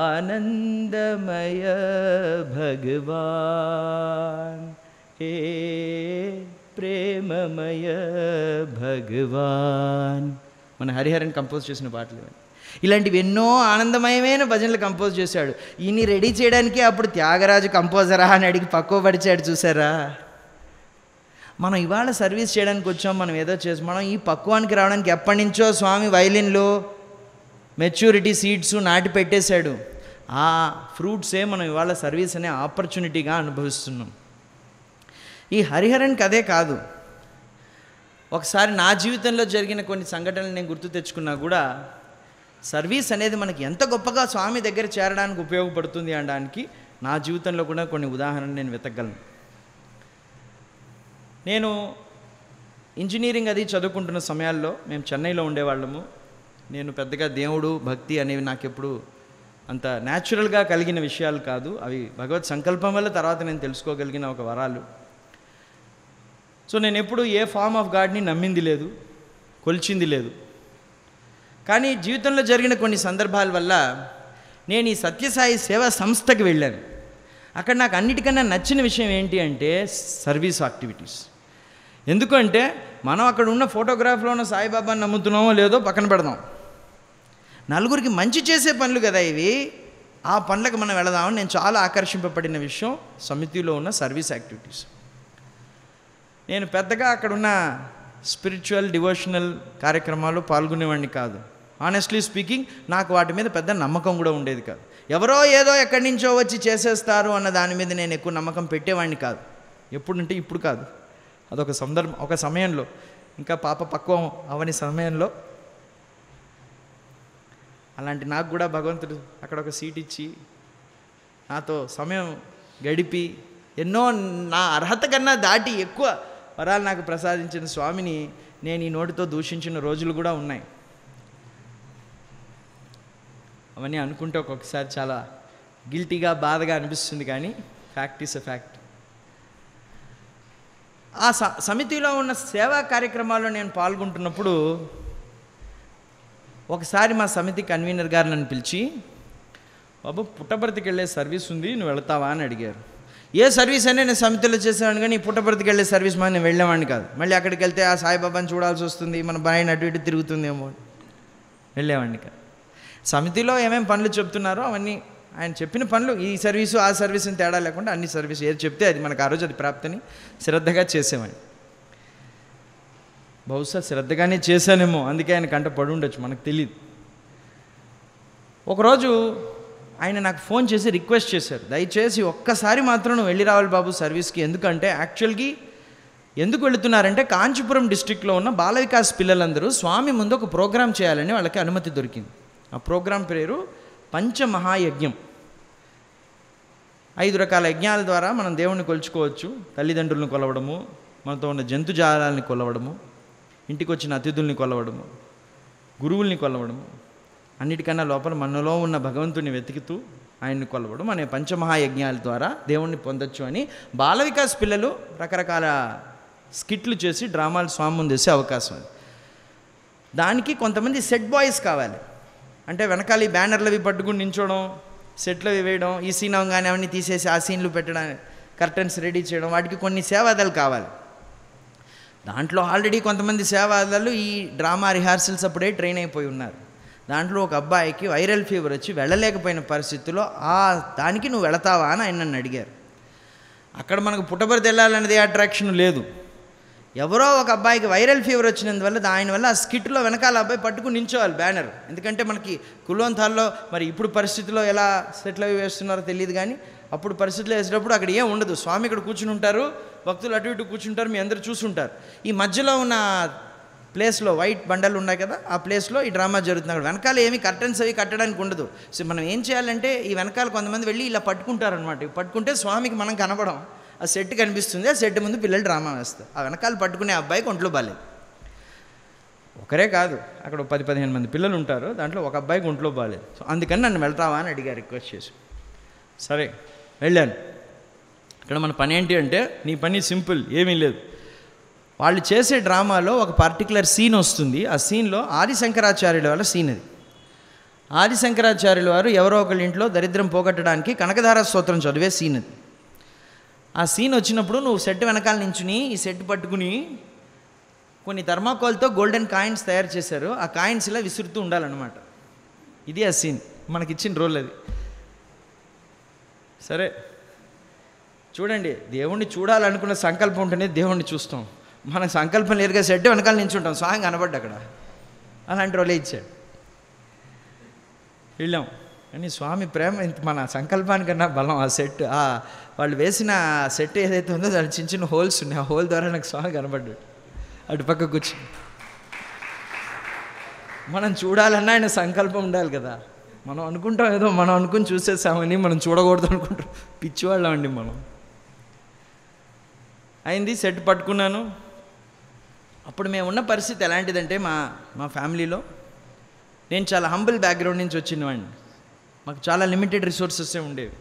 ఆనందమయ భగవాన్, హే ప్రేమమయ భగవాన్, మన హరిహరన్ కంపోజ్ చేసిన పాటలు. ఇలాంటివి ఎన్నో ఆనందమయమైన భజనలు కంపోజ్ చేశాడు. ఈయన్ని రెడీ చేయడానికి అప్పుడు త్యాగరాజు కంపోజరా అని అడిగి పక్వపరిచాడు, చూసారా? మనం ఇవాళ సర్వీస్ చేయడానికి వచ్చాం, మనం ఏదో మనం ఈ పక్వానికి రావడానికి ఎప్పటి నుంచో స్వామి వైలిన్లో మెచ్యూరిటీ సీడ్స్ నాటి పెట్టేశాడు. ఆ ఫ్రూట్సే మనం ఇవాళ సర్వీస్ అనే ఆపర్చునిటీగా అనుభవిస్తున్నాం. ఈ హరిహరన్ కథే కాదు, ఒకసారి నా జీవితంలో జరిగిన కొన్ని సంఘటనలు నేను గుర్తు తెచ్చుకున్నా కూడా సర్వీస్ అనేది మనకి ఎంత గొప్పగా స్వామి దగ్గర చేరడానికి ఉపయోగపడుతుంది అనడానికి నా జీవితంలో కూడా కొన్ని ఉదాహరణలు నేను వెతకగలను. నేను ఇంజనీరింగ్ అది చదువుకుంటున్న సమయాల్లో మేము చెన్నైలో ఉండేవాళ్ళము. నేను పెద్దగా దేవుడు భక్తి అనేవి నాకెప్పుడు అంత న్యాచురల్గా కలిగిన విషయాలు కాదు. అవి భగవత్ సంకల్పం వల్ల తర్వాత నేను తెలుసుకోగలిగిన ఒక వరాలు. సో నేను ఎప్పుడు ఏ ఫార్మ్ ఆఫ్ గాడ్ని నమ్మింది లేదు, కొలిచింది లేదు. కానీ జీవితంలో జరిగిన కొన్ని సందర్భాల వల్ల నేను ఈ సత్యసాయి సేవా సంస్థకి వెళ్ళాను. అక్కడ నాకు అన్నిటికన్నా నచ్చిన విషయం ఏంటి అంటే సర్వీస్ యాక్టివిటీస్. ఎందుకంటే మనం అక్కడ ఉన్న ఫోటోగ్రాఫ్లో ఉన్న సాయిబాబాని నమ్ముతున్నామో లేదో పక్కన పెడదాం, నలుగురికి మంచి చేసే పనులు కదా ఇవి. ఆ పనులకు మనం వెళదామని నేను చాలా ఆకర్షింపబడిన విషయం సమితిలో ఉన్న సర్వీస్ యాక్టివిటీస్. నేను పెద్దగా అక్కడున్న స్పిరిచువల్ డివోషనల్ కార్యక్రమాలు పాల్గొనేవాడిని కాదు. ఆనెస్ట్లీ స్పీకింగ్ నాకు వాటి మీద పెద్ద నమ్మకం కూడా ఉండేది కాదు. ఎవరో ఏదో ఎక్కడి నుంచో వచ్చి చేసేస్తారు అన్న దాని మీద నేను ఎక్కువ నమ్మకం పెట్టేవాడిని కాదు. ఎప్పుడంటే ఇప్పుడు కాదు, అదొక సందర్భం, ఒక సమయంలో, ఇంకా పాప పక్వం అవని సమయంలో. అలాంటి నాకు కూడా భగవంతుడు అక్కడ ఒక సీట్ ఇచ్చి నాతో సమయం గడిపి ఎన్నో నా అర్హత కన్నా దాటి ఎక్కువ వరాలు నాకు ప్రసాదించిన స్వామిని నేను ఈ నోటితో దూషించిన రోజులు కూడా ఉన్నాయి. అవన్నీ అనుకుంటే ఒక్కొక్కసారి చాలా గిల్టీగా బాధగా అనిపిస్తుంది, కానీ ఫ్యాక్ట్ ఈస్ ఎ ఫ్యాక్ట్. ఆ సమితిలో ఉన్న సేవా కార్యక్రమాల్లో నేను పాల్గొంటున్నప్పుడు ఒకసారి మా సమితి కన్వీనర్ గారు నన్ను పిలిచి, బాబు పుట్టపర్తికి వెళ్ళే సర్వీస్ ఉంది, నువ్వు వెళతావా అని అడిగారు. ఏ సర్వీస్ అయినా నేను సమితిలో చేసేవాడిని, కానీ పుట్టపర్తికి వెళ్ళే సర్వీస్ మా నేను వెళ్ళేవాడిని కాదు. మళ్ళీ అక్కడికి వెళ్తే ఆ సాయిబాబాని చూడాల్సి వస్తుంది, మన బాయిని అటు ఇటు తిరుగుతుందేమో, వెళ్ళేవాడిని కాదు. సమితిలో ఏమేమి పనులు చెప్తున్నారో అవన్నీ ఆయన చెప్పిన పనులు, ఈ సర్వీసు ఆ సర్వీసుని తేడా లేకుండా అన్ని సర్వీసు ఏది చెప్తే అది మనకు ఆ రోజు అది ప్రాప్తిని శ్రద్ధగా చేసేవాడిని. బహుశా శ్రద్ధగానే చేశానేమో, అందుకే ఆయన కంట పడి ఉండొచ్చు, మనకు తెలియదు. ఒకరోజు ఆయన నాకు ఫోన్ చేసి రిక్వెస్ట్ చేశారు, దయచేసి ఒక్కసారి మాత్రం నువ్వు వెళ్ళి రావాలి బాబు సర్వీస్కి. ఎందుకంటే యాక్చువల్గా ఎందుకు వెళుతున్నారంటే కాంచీపురం డిస్ట్రిక్ట్లో ఉన్న బాల వికాస్ పిల్లలందరూ స్వామి ముందు ఒక ప్రోగ్రాం చేయాలని వాళ్ళకి అనుమతి దొరికింది. ఆ ప్రోగ్రాం పేరు పంచమహాయజ్ఞం. 5 రకాల యజ్ఞాల ద్వారా మనం దేవుణ్ణి కొలుచుకోవచ్చు. తల్లిదండ్రులను కొలవడము, మనతో ఉన్న జంతుజాలాలని కొలవడము, ఇంటికి వచ్చిన అతిథుల్ని కొలవడము, గురువుల్ని కొలవడము, అన్నిటికన్నా లోపల మనలో ఉన్న భగవంతుని వెతుకుతూ ఆయన్ని కొలవడం అనే పంచమహాయజ్ఞాల ద్వారా దేవుణ్ణి పొందొచ్చు అని బాల వికాస్ పిల్లలు రకరకాల స్కిట్లు చేసి డ్రామాలు స్వామి ముందు వేసే అవకాశం అది. దానికి కొంతమంది సెట్ బాయ్స్ కావాలి. అంటే వెనకాల ఈ బ్యానర్లు అవి పట్టుకుని నించోవడం, సెట్లు అవి వేయడం, ఈ సీన్ అవగానే అవన్నీ తీసేసి ఆ సీన్లు పెట్టడం, కర్టన్స్ రెడీ చేయడం, వాటికి కొన్ని సేవాదాలు కావాలి. దాంట్లో ఆల్రెడీ కొంతమంది సేవాదాలు ఈ డ్రామా రిహార్సల్స్ అప్పుడే ట్రైన్ అయిపోయి ఉన్నారు. దాంట్లో ఒక అబ్బాయికి వైరల్ ఫీవర్ వచ్చి వెళ్ళలేకపోయిన పరిస్థితుల్లో దానికి నువ్వు వెళతావా అని ఆయన నన్ను అడిగారు. అక్కడ మనకు పుట్టపర్తి వెళ్ళాలనేది అట్రాక్షన్ లేదు. ఎవరో ఒక అబ్బాయికి వైరల్ ఫీవర్ వచ్చినందువల్ల ఆయన వల్ల ఆ స్కిట్లో వెనకాల అబ్బాయి పట్టుకుని నించోవాలి బ్యానర్. ఎందుకంటే మనకి కుల్వంతాల్లో మరి ఇప్పుడు పరిస్థితిలో ఎలా సెట్లు అవి వేస్తున్నారో తెలియదు, కానీ అప్పుడు పరిస్థితులు వేసేటప్పుడు అక్కడ ఏం ఉండదు. స్వామి ఇక్కడ కూర్చుని ఉంటారు, భక్తులు అటు ఇటు కూర్చుంటారు, మీ అందరూ చూసుంటారు. ఈ మధ్యలో ఉన్న ప్లేస్లో వైట్ బండలు ఉన్నాయి కదా, ఆ ప్లేస్లో ఈ డ్రామా జరుగుతుంది. అక్కడ వెనకాల ఏమి కర్టన్స్ అవి కట్టడానికి ఉండదు. సో మనం ఏం చేయాలంటే ఈ వెనకాల కొంతమంది వెళ్ళి ఇలా పట్టుకుంటారనమాట. పట్టుకుంటే స్వామికి మనం కనపడం, ఆ సెట్ కనిపిస్తుంది, ఆ సెట్ ముందు పిల్లలు డ్రామా వేస్తారు. ఆ వెనకాల పట్టుకునే అబ్బాయికి ఒంట్లో బాలేదు. ఒకరే కాదు, అక్కడ 10-15 మంది పిల్లలు ఉంటారు, దాంట్లో ఒక అబ్బాయికి ఒంట్లో బాలేదు. సో అందుకని నన్ను వెళ్తావా అని అడిగారు రిక్వెస్ట్ చేసి. సరే వెళ్ళాను. ఇక్కడ మన పని ఏంటి అంటే, నీ పని సింపుల్, ఏమీ లేదు. వాళ్ళు చేసే డ్రామాలో ఒక పర్టికులర్ సీన్ వస్తుంది. ఆ సీన్లో ఆదిశంకరాచార్యుల వాళ్ళ సీన్ అది. ఆదిశంకరాచార్యుల వారు ఎవరో ఒకళ్ళ ఇంట్లో దరిద్రం పోగొట్టడానికి కనకధార స్తోత్రం చదివే సీన్ అది. ఆ సీన్ వచ్చినప్పుడు నువ్వు సెట్ వెనకాల నించుని ఈ సెట్ పట్టుకుని కొన్ని థర్మాకోల్తో గోల్డెన్ కాయిన్స్ తయారు చేశారు, ఆ కాయిన్స్ ఇలా విసురుతూ ఉండాలన్నమాట. ఇది ఆ సీన్, మనకిచ్చిన రోల్ అది. సరే చూడండి, దేవుణ్ణి చూడాలనుకున్న సంకల్పం ఉంటేనే దేవుణ్ణి చూస్తాం. మన సంకల్పం లేదుగా, సెట్ వెనకాల నించుంటాం, స్వామి కనబడ్డా అక్కడ. అలాంటి రోలే ఇచ్చాడు. వెళ్ళాం, కానీ స్వామి ప్రేమ ఇంత మన సంకల్పానికన్నా బలం. ఆ సెట్, వాళ్ళు వేసిన సెట్ ఏదైతే ఉందో దాని చిన్న చిన్న హోల్స్ ఉన్నాయి, ఆ హోల్ ద్వారా నాకు స్వామి కనబడ్డాడు. అటుపక్క కూర్చుని మనం చూడాలన్నా ఆయన సంకల్పం ఉండాలి కదా. మనం అనుకుంటాం ఏదో మనం అనుకుని చూసేసామని, మనం చూడకూడదు అనుకుంటాం. పిచ్చివాళ్ళం అండి మనం. అయింది, సెట్ పట్టుకున్నాను. అప్పుడు మేము ఉన్న పరిస్థితి ఎలాంటిదంటే మా ఫ్యామిలీలో నేను చాలా హంబుల్ బ్యాక్గ్రౌండ్ నుంచి వచ్చినవాడిని. మాకు చాలా లిమిటెడ్ రిసోర్సెస్ ఉండేవి.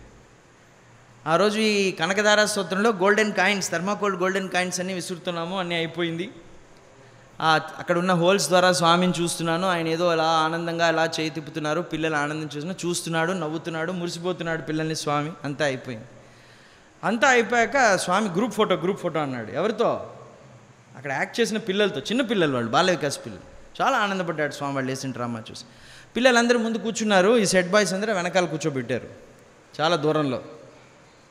ఆ రోజు ఈ కనకధార స్తోత్రంలో golden coins, thermocol golden coins అన్నీ విసురుతున్నాము, అన్నీ అయిపోయింది. అక్కడ ఉన్న హోల్స్ ద్వారా స్వామిని చూస్తున్నాను. ఆయన ఏదో అలా ఆనందంగా అలా చేయి తిప్పుతున్నారు, పిల్లలు ఆనందం చూస్తున్నాడు, నవ్వుతున్నాడు, మురిసిపోతున్నాడు పిల్లల్ని స్వామి. అంతా అయిపోయింది. అంతా అయిపోయాక స్వామి గ్రూప్ ఫోటో అన్నాడు. ఎవరితో? అక్కడ యాక్ట్ చేసిన పిల్లలతో, చిన్న పిల్లలు, వాళ్ళు బాల వికాస్ పిల్లలు. చాలా ఆనందపడ్డాడు స్వామి వాళ్ళు వేసిన డ్రామా చూసి. పిల్లలందరూ ముందు కూర్చున్నారు, ఈ సెట్ బాయ్స్ అందరూ వెనకాల కూర్చోబెట్టారు. చాలా దూరంలో,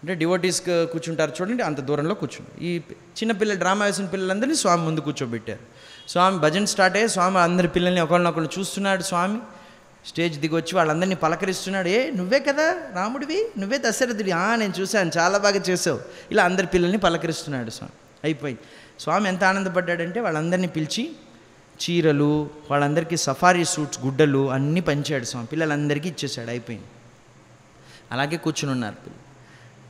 అంటే డివోటీస్ కూర్చుంటారు చూడండి, అంత దూరంలో కూర్చున్నారు. ఈ చిన్న పిల్లలు, డ్రామా వేసిన పిల్లలందరినీ స్వామి ముందు కూర్చోబెట్టారు. స్వామి భజన స్టార్ట్ అయ్యి స్వామి అందరి పిల్లల్ని ఒకళ్ళనొకళ్ళు చూస్తున్నాడు. స్వామి స్టేజ్ దిగి వచ్చి వాళ్ళందరినీ పలకరిస్తున్నాడు. నువ్వే కదా రాముడివి, నువ్వే దశరథుడి? నేను చూశాను, చాలా బాగా చేసావు. ఇలా అందరి పిల్లల్ని పలకరిస్తున్నాడు స్వామి. అయిపోయింది. స్వామి ఎంత ఆనందపడ్డాడంటే వాళ్ళందరినీ పిలిచి చీరలు, వాళ్ళందరికీ సఫారీ సూట్స్, గుడ్డలు అన్నీ పంచాడు స్వామి. పిల్లలందరికీ ఇచ్చేసాడు. అయిపోయింది. అలాగే కూర్చుని ఉన్నారు పిల్లలు.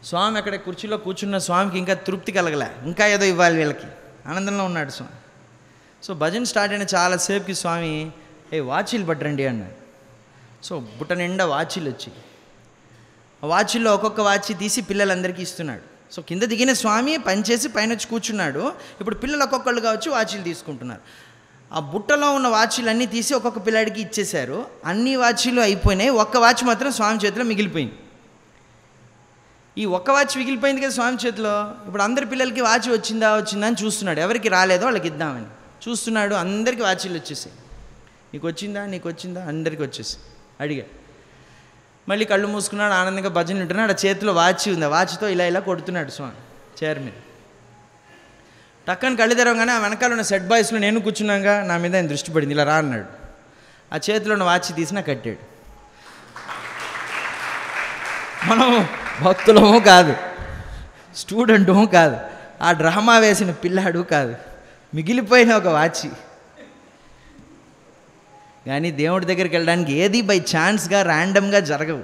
స్వామి అక్కడ కుర్చీలో కూర్చున్న స్వామికి ఇంకా తృప్తి కలగలే, ఇంకా ఏదో ఇవ్వాలి వీళ్ళకి, ఆనందంలో ఉన్నాడు స్వామి. సో భజన స్టార్ట్ అయిన చాలాసేపుకి స్వామి వాచీలు పట్టరండి అన్నాడు. సో బుట్ట నిండా వాచీలు వచ్చి, ఆ వాచీల్లో ఒక్కొక్క వాచీ తీసి పిల్లలందరికీ ఇస్తున్నాడు. సో కింద దిగిన స్వామి పనిచేసి పైన వచ్చి కూర్చున్నాడు. ఇప్పుడు పిల్లలు ఒక్కొక్కళ్ళుగా వచ్చి వాచీలు తీసుకుంటున్నారు. ఆ బుట్టలో ఉన్న వాచీలు అన్నీ తీసి ఒక్కొక్క పిల్లాడికి ఇచ్చేశారు. అన్ని వాచీలు అయిపోయినాయి, ఒక్క వాచ్ మాత్రం స్వామి చేతిలో మిగిలిపోయింది. ఈ ఒక్క వాచ్ మిగిలిపోయింది కదా స్వామి చేతిలో. ఇప్పుడు అందరి పిల్లలకి వాచ్ వచ్చిందా అని చూస్తున్నాడు. ఎవరికి రాలేదో వాళ్ళకి ఇద్దామని చూస్తున్నాడు. అందరికీ వాచీలు వచ్చేసాయి. నీకు వచ్చిందా? అందరికీ వచ్చేసి అడిగా. మళ్ళీ కళ్ళు మూసుకున్నాడు, ఆనందంగా భజన వింటున్నాడు. ఆ చేతిలో వాచ్ ఉంది, ఆ వాచ్తో ఇలా కొడుతున్నాడు స్వామి చైర్ మీద. టక్కని కళ్ళు తెరవగానే ఆ వెనకాల ఉన్న సెట్ బాయ్స్లో నేను కూర్చున్నాగా, నా మీద ఆయన దృష్టి పడింది. ఇలా రా అన్నాడు. ఆ చేతిలో ఉన్న వాచ్ తీసి నాకు కట్టాడు. మనం భక్తులమో కాదు, స్టూడెంటమో కాదు, ఆ డ్రామా వేసిన పిల్లాడు కాదు, మిగిలిపోయిన ఒక వాచి. కానీ దేవుడి దగ్గరికి వెళ్ళడానికి ఏది బై ఛాన్స్గా, ర్యాండమ్గా జరగవు.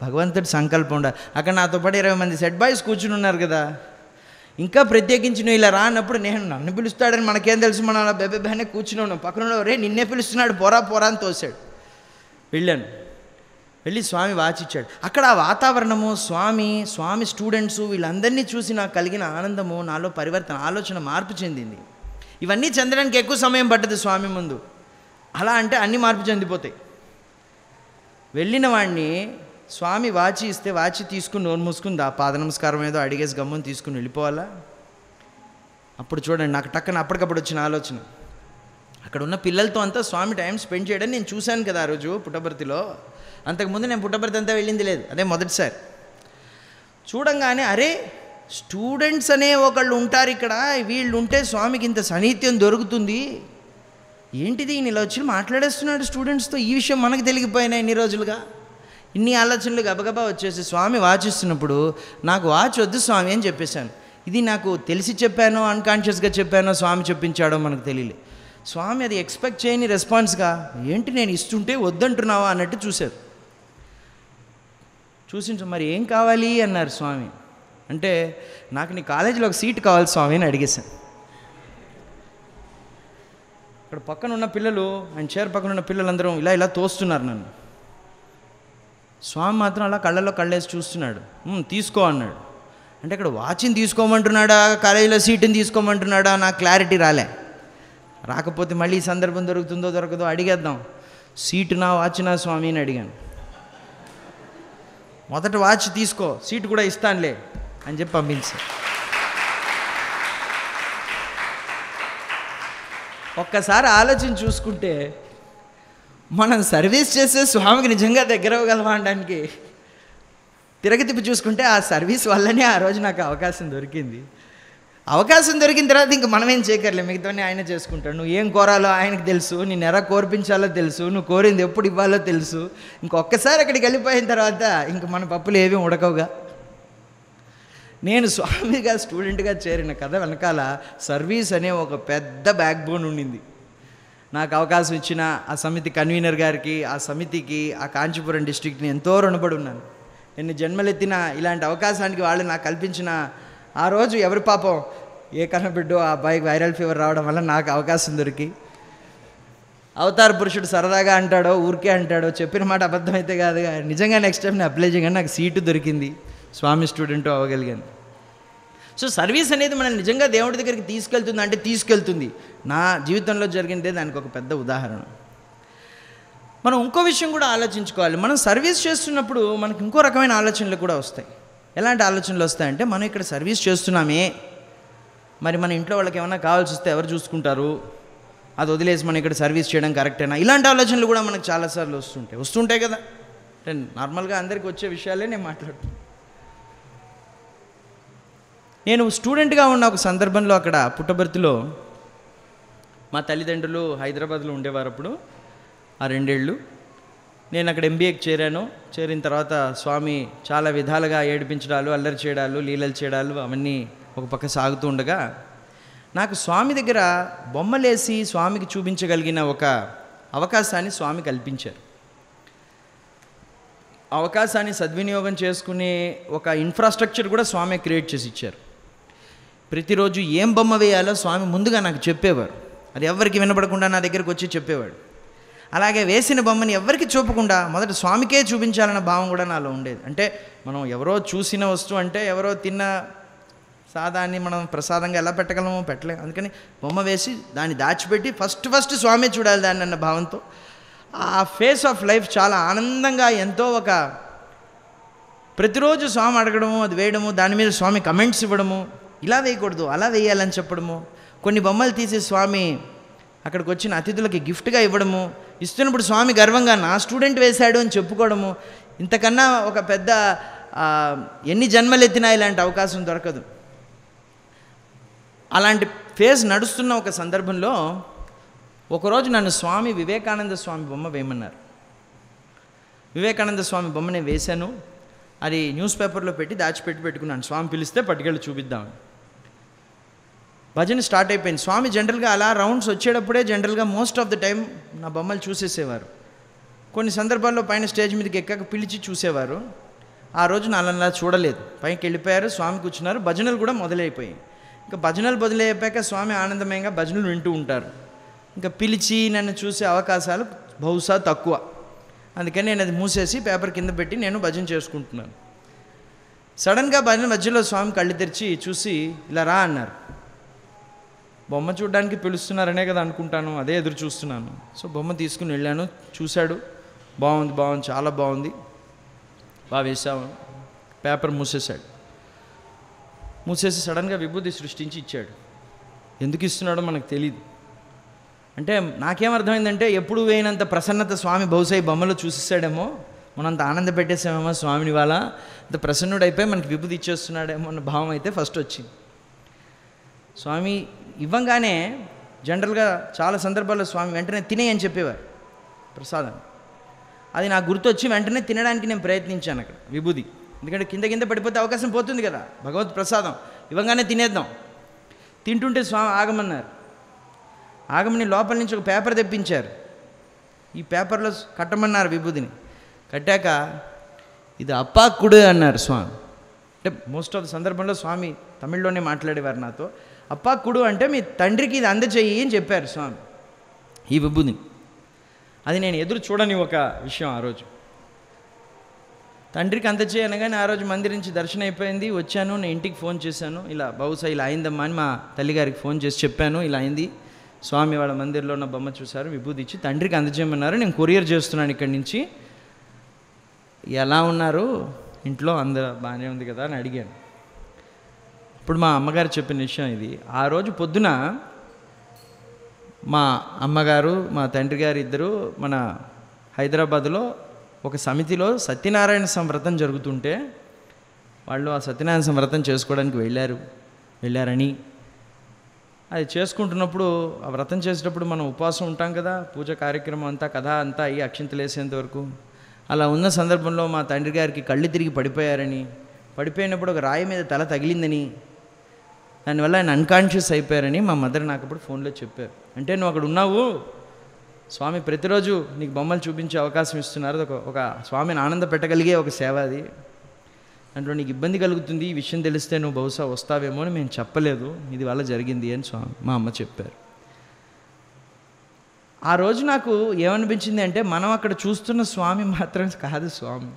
భగవంతుడి సంకల్పం ఉండాలి. అక్కడ నాతో పాటు 20 మంది సెట్ బాయ్స్ కూర్చుని ఉన్నారు కదా. ఇంకా ప్రత్యేకించి నువ్వు ఇలా రానప్పుడు నన్ను పిలుస్తాడని మనకేం తెలుసు, మనం అలా బెబ్బెబ్బనే కూర్చుని ఉన్నాం. పక్కన నిన్నే పిలుస్తున్నాడు, పోరా అని తోశాడు. వెళ్ళి స్వామి వాచ్ ఇచ్చాడు. అక్కడ ఆ వాతావరణము, స్వామి స్టూడెంట్స్ వీళ్ళందరినీ చూసి నాకు కలిగిన ఆనందము, నాలో పరివర్తన, ఆలోచన మార్పు చెందింది. ఇవన్నీ చెందడానికి ఎక్కువ సమయం పట్టదు స్వామి ముందు. అలా అంటే అన్నీ మార్పు చెందిపోతాయి. వెళ్ళిన వాడిని స్వామి వాచి ఇస్తే వాచి తీసుకుని నోరు మూసుకుంది, ఆ పాద నమస్కారం ఏదో అడిగేసి గమ్ముని తీసుకుని వెళ్ళిపోవాలా? అప్పుడు చూడండి, నాకు టక్కన అప్పటికప్పుడు వచ్చిన ఆలోచన. అక్కడ ఉన్న పిల్లలతో అంతా స్వామి టైం స్పెండ్ చేయడం నేను చూశాను కదా ఆ రోజు పుట్టపర్తిలో. అంతకుముందు నేను పుట్టపర్తి అంతా వెళ్ళింది లేదు, అదే మొదటిసారి. చూడంగానే అరే స్టూడెంట్స్ అనే ఒకళ్ళు ఉంటారు ఇక్కడ, వీళ్ళు ఉంటే స్వామికి ఇంత సాన్నిధ్యం దొరుకుతుంది, ఏంటిది ఈయన ఇలా వచ్చి మాట్లాడేస్తున్నాడు స్టూడెంట్స్తో, ఈ విషయం మనకు తెలిగిపోయినాయి ఇన్ని రోజులుగా. ఇన్ని ఆలోచనలు గబగబా వచ్చేసి స్వామి వాచ్ ఇస్తున్నప్పుడు నాకు వాచ్ వద్దు స్వామి అని చెప్పేశాను. ఇది నాకు తెలిసి చెప్పానో అన్కాన్షియస్గా చెప్పానో స్వామి చెప్పించాడో మనకు తెలియలే. స్వామి అది ఎక్స్పెక్ట్ చేయని రెస్పాన్స్గా, ఏంటి నేను ఇస్తుంటే వద్దంటున్నావా అన్నట్టు చూశారు. చూసి మరి ఏం కావాలి అన్నారు స్వామి. అంటే నాకు నీ కాలేజీలో ఒక సీట్ కావాలి స్వామి అని అడిగేశాను. అక్కడ పక్కన ఉన్న పిల్లలు, ఆయన చైర్ పక్కన ఉన్న పిల్లలందరూ ఇలా తోస్తున్నారు నన్ను. స్వామి మాత్రం అలా కళ్ళల్లో కళ్ళేసి చూస్తున్నాడు. తీసుకో అన్నాడు. అంటే అక్కడ వాచ్ని తీసుకోమంటున్నాడా, కాలేజీలో సీటుని తీసుకోమంటున్నాడా, నాకు క్లారిటీ రాకపోతే మళ్ళీ ఈ సందర్భం దొరుకుతుందో దొరకదో అడిగేద్దాం. సీటునా వాచ్నా స్వామి అని అడిగాను. మొదట వాచ్ తీసుకో, సీటు కూడా ఇస్తానులే అని చెప్పి పంపించాను. ఒక్కసారి ఆలోచన చూసుకుంటే మనం సర్వీస్ చేసే స్వామికి నిజంగా దగ్గర అవ్వగలమా అనడానికి తిరగతిప్పి చూసుకుంటే ఆ సర్వీస్ వల్లనే ఆ రోజు నాకు అవకాశం దొరికింది. అవకాశం దొరికిన తర్వాత ఇంక మనం ఏం చేయగలలేం, మిగతావన్నీ ఆయన చేసుకుంటాడు. నువ్వు ఏం కోరాలో ఆయనకు తెలుసు, నేను ఎలా కోర్పించాలో తెలుసు, నువ్వు కోరింది ఎప్పుడు ఇవ్వాలో తెలుసు. ఇంకొకసారి అక్కడికి వెళ్ళిపోయిన తర్వాత ఇంక మన పప్పులు ఏమీ ఉడకవుగా. నేను స్వామిగా స్టూడెంట్గా చేరిన కథ వెనకాల సర్వీస్ అనే ఒక పెద్ద బ్యాక్ బోన్ ఉండింది. నాకు అవకాశం ఇచ్చిన ఆ సమితి కన్వీనర్ గారికి, ఆ సమితికి, ఆ కాంచీపురం డిస్ట్రిక్ట్ని ఎంతో రుణపడి ఉన్నాను. ఎన్ని జన్మలెత్తిన ఇలాంటి అవకాశానికి వాళ్ళు నాకు కల్పించిన ఆ రోజు ఎవరి పాపం ఏ కనబిడ్డో ఆ అబ్బాయికి వైరల్ ఫీవర్ రావడం వల్ల నాకు అవకాశం దొరికి అవతార పురుషుడు సరదాగా అంటాడో ఊరికే అంటాడో చెప్పిన మాట అబద్ధం అయితే కాదు, నిజంగా నెక్స్ట్ టైం నేను అప్లై చేయగానే నాకు సీటు దొరికింది, స్వామి స్టూడెంట్ అవ్వగలిగాను. సో సర్వీస్ అనేది మనల్ని నిజంగా దేవుడి దగ్గరికి తీసుకెళ్తుంది అంటే తీసుకెళ్తుంది. నా జీవితంలో జరిగిందే దానికి ఒక పెద్ద ఉదాహరణ. మనం ఇంకో విషయం కూడా ఆలోచించుకోవాలి. మనం సర్వీస్ చేస్తున్నప్పుడు మనకు ఇంకో రకమైన ఆలోచనలు కూడా వస్తాయి. ఎలాంటి ఆలోచనలు వస్తాయంటే, మనం ఇక్కడ సర్వీస్ చేస్తున్నామే, మరి మన ఇంట్లో వాళ్ళకి ఏమైనా కావాల్సి వస్తే ఎవరు చూసుకుంటారు, అది వదిలేసి మనం ఇక్కడ సర్వీస్ చేయడం కరెక్టేనా, ఇలాంటి ఆలోచనలు కూడా మనకు చాలాసార్లు వస్తుంటాయి కదా. అంటే నార్మల్గా అందరికీ వచ్చే విషయాలే నేను మాట్లాడుతున్నాను. నేను స్టూడెంట్గా ఉన్న ఒక సందర్భంలో అక్కడ పుట్టబర్తిలో మా తల్లిదండ్రులు హైదరాబాద్లో ఉండేవారు. అప్పుడు ఆ 2 ఏళ్ళు నేను అక్కడ ఎంబీఏకి చేరాను. చేరిన తర్వాత స్వామి చాలా విధాలుగా ఏడిపించడాలు, అల్లరి చేయడాలు, లీలలు చేయడాలు అవన్నీ ఒక పక్క సాగుతూ ఉండగా, నాకు స్వామి దగ్గర బొమ్మలేసి స్వామికి చూపించగలిగిన ఒక అవకాశాన్ని స్వామి కల్పించారు. అవకాశాన్ని సద్వినియోగం చేసుకునే ఒక ఇన్ఫ్రాస్ట్రక్చర్ కూడా స్వామి క్రియేట్ చేసి ఇచ్చారు. ప్రతిరోజు ఏం బొమ్మ వేయాలో స్వామి ముందుగా నాకు చెప్పేవారు. అది ఎవరికి వినపడకుండా నా దగ్గరికి వచ్చి చెప్పేవాడు. అలాగే వేసిన బొమ్మని ఎవరికి చూపకుండా మొదట స్వామికే చూపించాలన్న భావం కూడా నాలో ఉండేది. అంటే మనం ఎవరో చూసిన వస్తువు అంటే ఎవరో తిన్న సాదాన్ని మనం ప్రసాదంగా ఎలా పెట్టగలమో పెట్టలేము. అందుకని బొమ్మ వేసి దాన్ని దాచిపెట్టి ఫస్ట్ స్వామి చూడాలి దాన్ని అన్న భావంతో ఆ ఫేస్ ఆఫ్ లైఫ్ చాలా ఆనందంగా, ఎంతో ఒక ప్రతిరోజు స్వామి అడగడము, అది వేయడము, దాని మీద స్వామి కమెంట్స్ ఇవ్వడము, ఇలా వేయకూడదు అలా వేయాలని చెప్పడము, కొన్ని బొమ్మలు తీసి స్వామి అక్కడికి వచ్చిన అతిథులకి గిఫ్ట్గా ఇవ్వడము, ఇస్తున్నప్పుడు స్వామి గర్వంగా నా స్టూడెంట్ వేశాడు అని చెప్పుకోవడము, ఇంతకన్నా ఒక పెద్ద ఎన్ని జన్మలెత్తినా ఇలాంటి అవకాశం దొరకదు. అలాంటి ఫేజ్ నడుస్తున్న ఒక సందర్భంలో ఒకరోజు నన్ను స్వామి వివేకానంద స్వామి బొమ్మ వేయమన్నారు. వివేకానంద స్వామి బొమ్మ నేను వేశాను. అది న్యూస్ పేపర్లో పెట్టి పెట్టుకున్నాను. స్వామి పిలిస్తే పట్టుకెళ్ళి చూపిద్దామని. భజన స్టార్ట్ అయిపోయింది. స్వామి జనరల్గా అలా రౌండ్స్ వచ్చేటప్పుడే జనరల్గా మోస్ట్ ఆఫ్ ద టైం నా బొమ్మలు చూసేసేవారు. కొన్ని సందర్భాల్లో పైన స్టేజ్ మీదకి ఎక్కాక పిలిచి చూసేవారు. ఆ రోజు నన్ను చూడలేదు, పైకి వెళ్ళిపోయారు, స్వామి కూర్చున్నారు. భజనలు కూడా మొదలైపోయాయి. ఇంకా భజనలు మొదలైపోయాక స్వామి ఆనందమయంగా భజనలు వింటూ ఉంటారు. ఇంకా పిలిచి నన్ను చూసే అవకాశాలు బహుశా తక్కువ. అందుకని నేను అది మూసేసి పేపర్ కింద పెట్టి నేను భజన చేసుకుంటున్నాను. సడన్గా భజన మధ్యలో స్వామి కళ్ళు తెరిచి చూసి ఇలా రా అన్నారు. బొమ్మ చూడడానికి పిలుస్తున్నారనే కదా అనుకుంటాను, అదే ఎదురు చూస్తున్నాను. సో బొమ్మ తీసుకుని వెళ్ళాను. చూశాడు, బాగుంది, చాలా బాగుంది, బాగా వేసాము. పేపర్ మూసేశాడు. మూసేసి సడన్గా విభూతి సృష్టించి ఇచ్చాడు. ఎందుకు ఇస్తున్నాడో మనకు తెలియదు. అంటే నాకేం అర్థమైందంటే, ఎప్పుడు వేయనంత ప్రసన్నత స్వామి బహుశా ఈ బొమ్మలో చూసేసాడేమో, మనంత ఆనంద పెట్టేసామేమో స్వామిని, వాళ్ళ అంత ప్రసన్నుడైపోయి మనకి విభూతి ఇచ్చేస్తున్నాడేమో అన్న భావం అయితే ఫస్ట్ వచ్చింది. స్వామి ఇవ్వంగానే జనరల్గా చాలా సందర్భాల్లో స్వామి వెంటనే తినేయని చెప్పేవారు ప్రసాదం. అది నాకు గుర్తొచ్చి వెంటనే తినడానికి నేను ప్రయత్నించాను అక్కడ విభూతి. ఎందుకంటే కింద పడిపోతే అవకాశం పోతుంది కదా, భగవత్ ప్రసాదం ఇవ్వగానే తినేద్దాం. తింటుంటే స్వామి ఆగమన్నారు. ఆగమని లోపల నుంచి ఒక పేపర్ తెప్పించారు. ఈ పేపర్లో కట్టమన్నారు విభూతిని. కట్టాక ఇది అప్పాక్కుడు అన్నారు స్వామి. అంటే మోస్ట్ ఆఫ్ ద సందర్భంలో స్వామి తమిళ్లోనే మాట్లాడేవారు నాతో. అప్పాక్కుడు అంటే మీ తండ్రికి ఇది అందచేయి అని చెప్పారు స్వామి ఈ విభూతిని. అది నేను ఎదురు చూడని ఒక విషయం. ఆ రోజు తండ్రికి అందచేయి అనగానే ఆ రోజు మందిరం నుంచి దర్శనం అయిపోయింది. వచ్చాను, నేను ఇంటికి ఫోన్ చేశాను. ఇలా బహుశా ఇలా అయిందమ్మా అని మా తల్లిగారికి ఫోన్ చేసి చెప్పాను. ఇలా అయింది, స్వామి వాళ్ళ మందిరంలో ఉన్న బొమ్మ చూశారు, విభూతి ఇచ్చి తండ్రికి అందజేయమన్నారు. నేను కొరియర్ చేస్తున్నాను ఇక్కడి నుంచి, ఎలా ఉన్నారు ఇంట్లో అందరూ బాగానే ఉంది కదా అని అడిగాను. ఇప్పుడు మా అమ్మగారు చెప్పిన విషయం ఇది. ఆ రోజు పొద్దున మా అమ్మగారు మా తండ్రి గారు ఇద్దరు మన హైదరాబాదులో ఒక సమితిలో సత్యనారాయణ వ్రతం జరుగుతుంటే వాళ్ళు ఆ సత్యనారాయణ వ్రతం చేసుకోవడానికి వెళ్ళారని, అది చేసుకుంటున్నప్పుడు ఆ వ్రతం చేసేటప్పుడు మనం ఉపవాసం ఉంటాం కదా, పూజ కార్యక్రమం అంతా కథ అంతా అయ్యి అక్షింతలు వేసేంత వరకు. అలా ఉన్న సందర్భంలో మా తండ్రి గారికి కళ్ళు తిరిగి పడిపోయారని, పడిపోయినప్పుడు ఒక రాయి మీద తల తగిలిందని, దానివల్ల ఆయన అన్కాన్షియస్ అయిపోయారని మా మదర్ నాకు అప్పుడు ఫోన్లో చెప్పారు. అంటే నువ్వు అక్కడ ఉన్నావు, స్వామి ప్రతిరోజు నీకు బొమ్మలు చూపించే అవకాశం ఇస్తున్నారు, ఒక స్వామిని ఆనంద పెట్టగలిగే ఒక సేవ అది. దాంట్లో నీకు ఇబ్బంది కలుగుతుంది, ఈ విషయం తెలిస్తే నువ్వు బహుశా వస్తావేమో అని మేము చెప్పలేదు, ఇది వల్ల జరిగింది అని మా అమ్మ చెప్పారు. ఆ రోజు నాకు ఏమనిపించింది అంటే, మనం అక్కడ చూస్తున్న స్వామి మాత్రం కాదు స్వామి.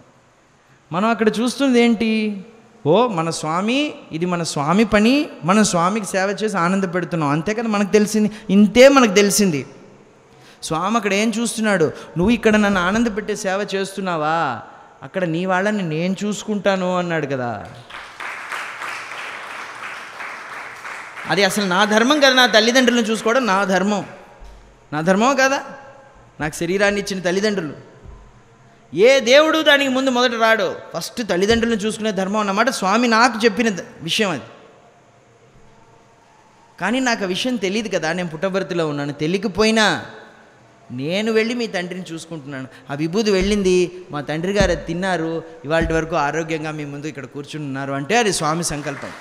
మనం అక్కడ చూస్తున్నది ఏంటి? మన స్వామి, ఇది మన స్వామి పని, మన స్వామికి సేవ చేసి ఆనంద పెడుతున్నాం, అంతే కదా మనకు తెలిసింది. ఇంతే మనకు తెలిసింది. స్వామి అక్కడ ఏం చూస్తున్నాడు? నువ్వు ఇక్కడ నన్ను ఆనంద పెట్టే సేవ చేస్తున్నావా, అక్కడ నీ వాళ్ళని నేను చూసుకుంటాను అన్నాడు కదా. అది అసలు నా ధర్మం కదా, నా తల్లిదండ్రులను చూసుకోవడం నా ధర్మం. నా ధర్మం కదా, నాకు శరీరాన్ని ఇచ్చిన తల్లిదండ్రులు. ఏ దేవుడు దానికి ముందు మొదట రాడు, ఫస్ట్ తల్లిదండ్రులను చూసుకునే ధర్మం అన్నమాట స్వామి నాకు చెప్పిన విషయం అది. కానీ నాకు ఆ విషయం తెలియదు కదా, నేను పుట్టబర్తిలో ఉన్నాను. తెలియకపోయినా నేను వెళ్ళి మీ తండ్రిని చూసుకుంటున్నాను. ఆ విభూతి వెళ్ళింది, మా తండ్రి గారు అది తిన్నారు, ఇవాళ వరకు ఆరోగ్యంగా మీ ముందు ఇక్కడ కూర్చుని ఉన్నారు అంటే అది స్వామి సంకల్పం.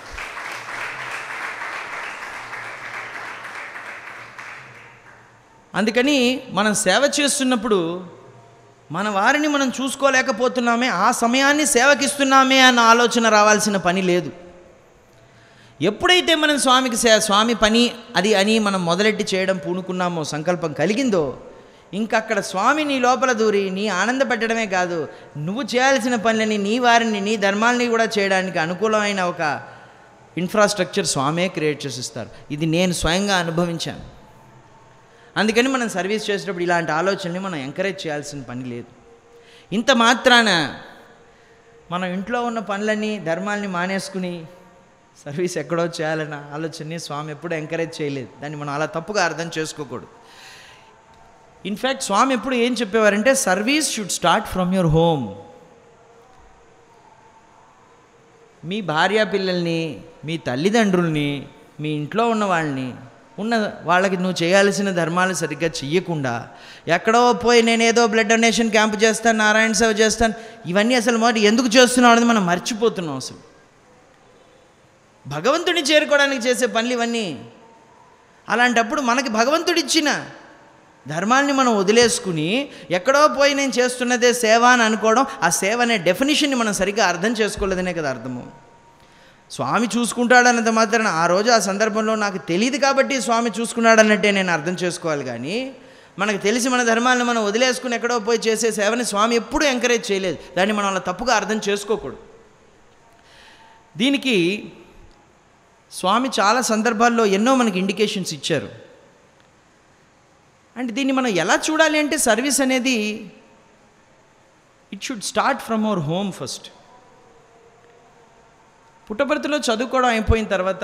అందుకని మనం సేవ చేస్తున్నప్పుడు మన వారిని మనం చూసుకోలేకపోతున్నామే, ఆ సమయాన్ని సేవకిస్తున్నామే అన్న ఆలోచన రావాల్సిన పని లేదు. ఎప్పుడైతే మనం స్వామి పని అది అని మనం మొదలెట్టి చేయడం పూనుకున్నామో, సంకల్పం కలిగిందో, ఇంకక్కడ స్వామి నీ లోపల దూరి నీ ఆనంద పెట్టడమే కాదు, నువ్వు చేయాల్సిన పనులని, నీ వారిని, నీ ధర్మాలని కూడా చేయడానికి అనుకూలమైన ఒక ఇన్ఫ్రాస్ట్రక్చర్ స్వామే క్రియేట్ చేసిస్తారు. ఇది నేను స్వయంగా అనుభవించాను. అందుకని మనం సర్వీస్ చేసేటప్పుడు ఇలాంటి ఆలోచనని మనం ఎంకరేజ్ చేయాల్సిన పని లేదు. ఇంత మాత్రాన మనం ఇంట్లో ఉన్న పనులన్నీ, ధర్మాల్ని మానేసుకుని సర్వీస్ ఎక్కడో చేయాలన్న ఆలోచనని స్వామి ఎప్పుడు ఎంకరేజ్ చేయలేదు. దాన్ని మనం అలా తప్పుగా అర్థం చేసుకోకూడదు. ఇన్ఫ్యాక్ట్ స్వామి ఎప్పుడు ఏం చెప్పేవారంటే, service should start from your home. మీ భార్యా పిల్లల్ని, మీ తల్లిదండ్రుల్ని, మీ ఇంట్లో ఉన్న వాళ్ళకి నువ్వు చేయాల్సిన ధర్మాలు సరిగ్గా చెయ్యకుండా ఎక్కడో పోయి నేనేదో బ్లడ్ డొనేషన్ క్యాంపు చేస్తాను, నారాయణ సేవ చేస్తాను, ఇవన్నీ అసలు మొదటి ఎందుకు చేస్తున్నావు అనేది మనం మర్చిపోతున్నాం. అసలు భగవంతుడిని చేరుకోవడానికి చేసే పనులు ఇవన్నీ. అలాంటప్పుడు మనకి భగవంతుడిచ్చిన ధర్మాల్ని మనం వదిలేసుకుని ఎక్కడో పోయి నేను చేస్తున్నదే సేవ అని అనుకోవడం, ఆ సేవ అనే డెఫినిషన్ని మనం సరిగ్గా అర్థం చేసుకోలేదనే కదా అర్థము. స్వామి చూసుకుంటాడన్నంత మాత్రాన ఆ రోజు ఆ సందర్భంలో నాకు తెలియదు కాబట్టి స్వామి చూసుకున్నాడన్నట్టే నేను అర్థం చేసుకోవాలి. కానీ మనకు తెలిసి మన ధర్మాలను మనం వదిలేసుకుని ఎక్కడో పోయి చేసే సేవని స్వామి ఎప్పుడూ ఎంకరేజ్ చేయలేదు. దాన్ని మనం అలా తప్పుగా అర్థం చేసుకోకూడదు. దీనికి స్వామి చాలా సందర్భాల్లో ఎన్నో మనకి ఇండికేషన్స్ ఇచ్చారు. అంటే దీన్ని మనం ఎలా చూడాలి అంటే, సర్వీస్ అనేది it should start from our home first. పుట్టపర్తిలో చదువుకోవడం అయిపోయిన తర్వాత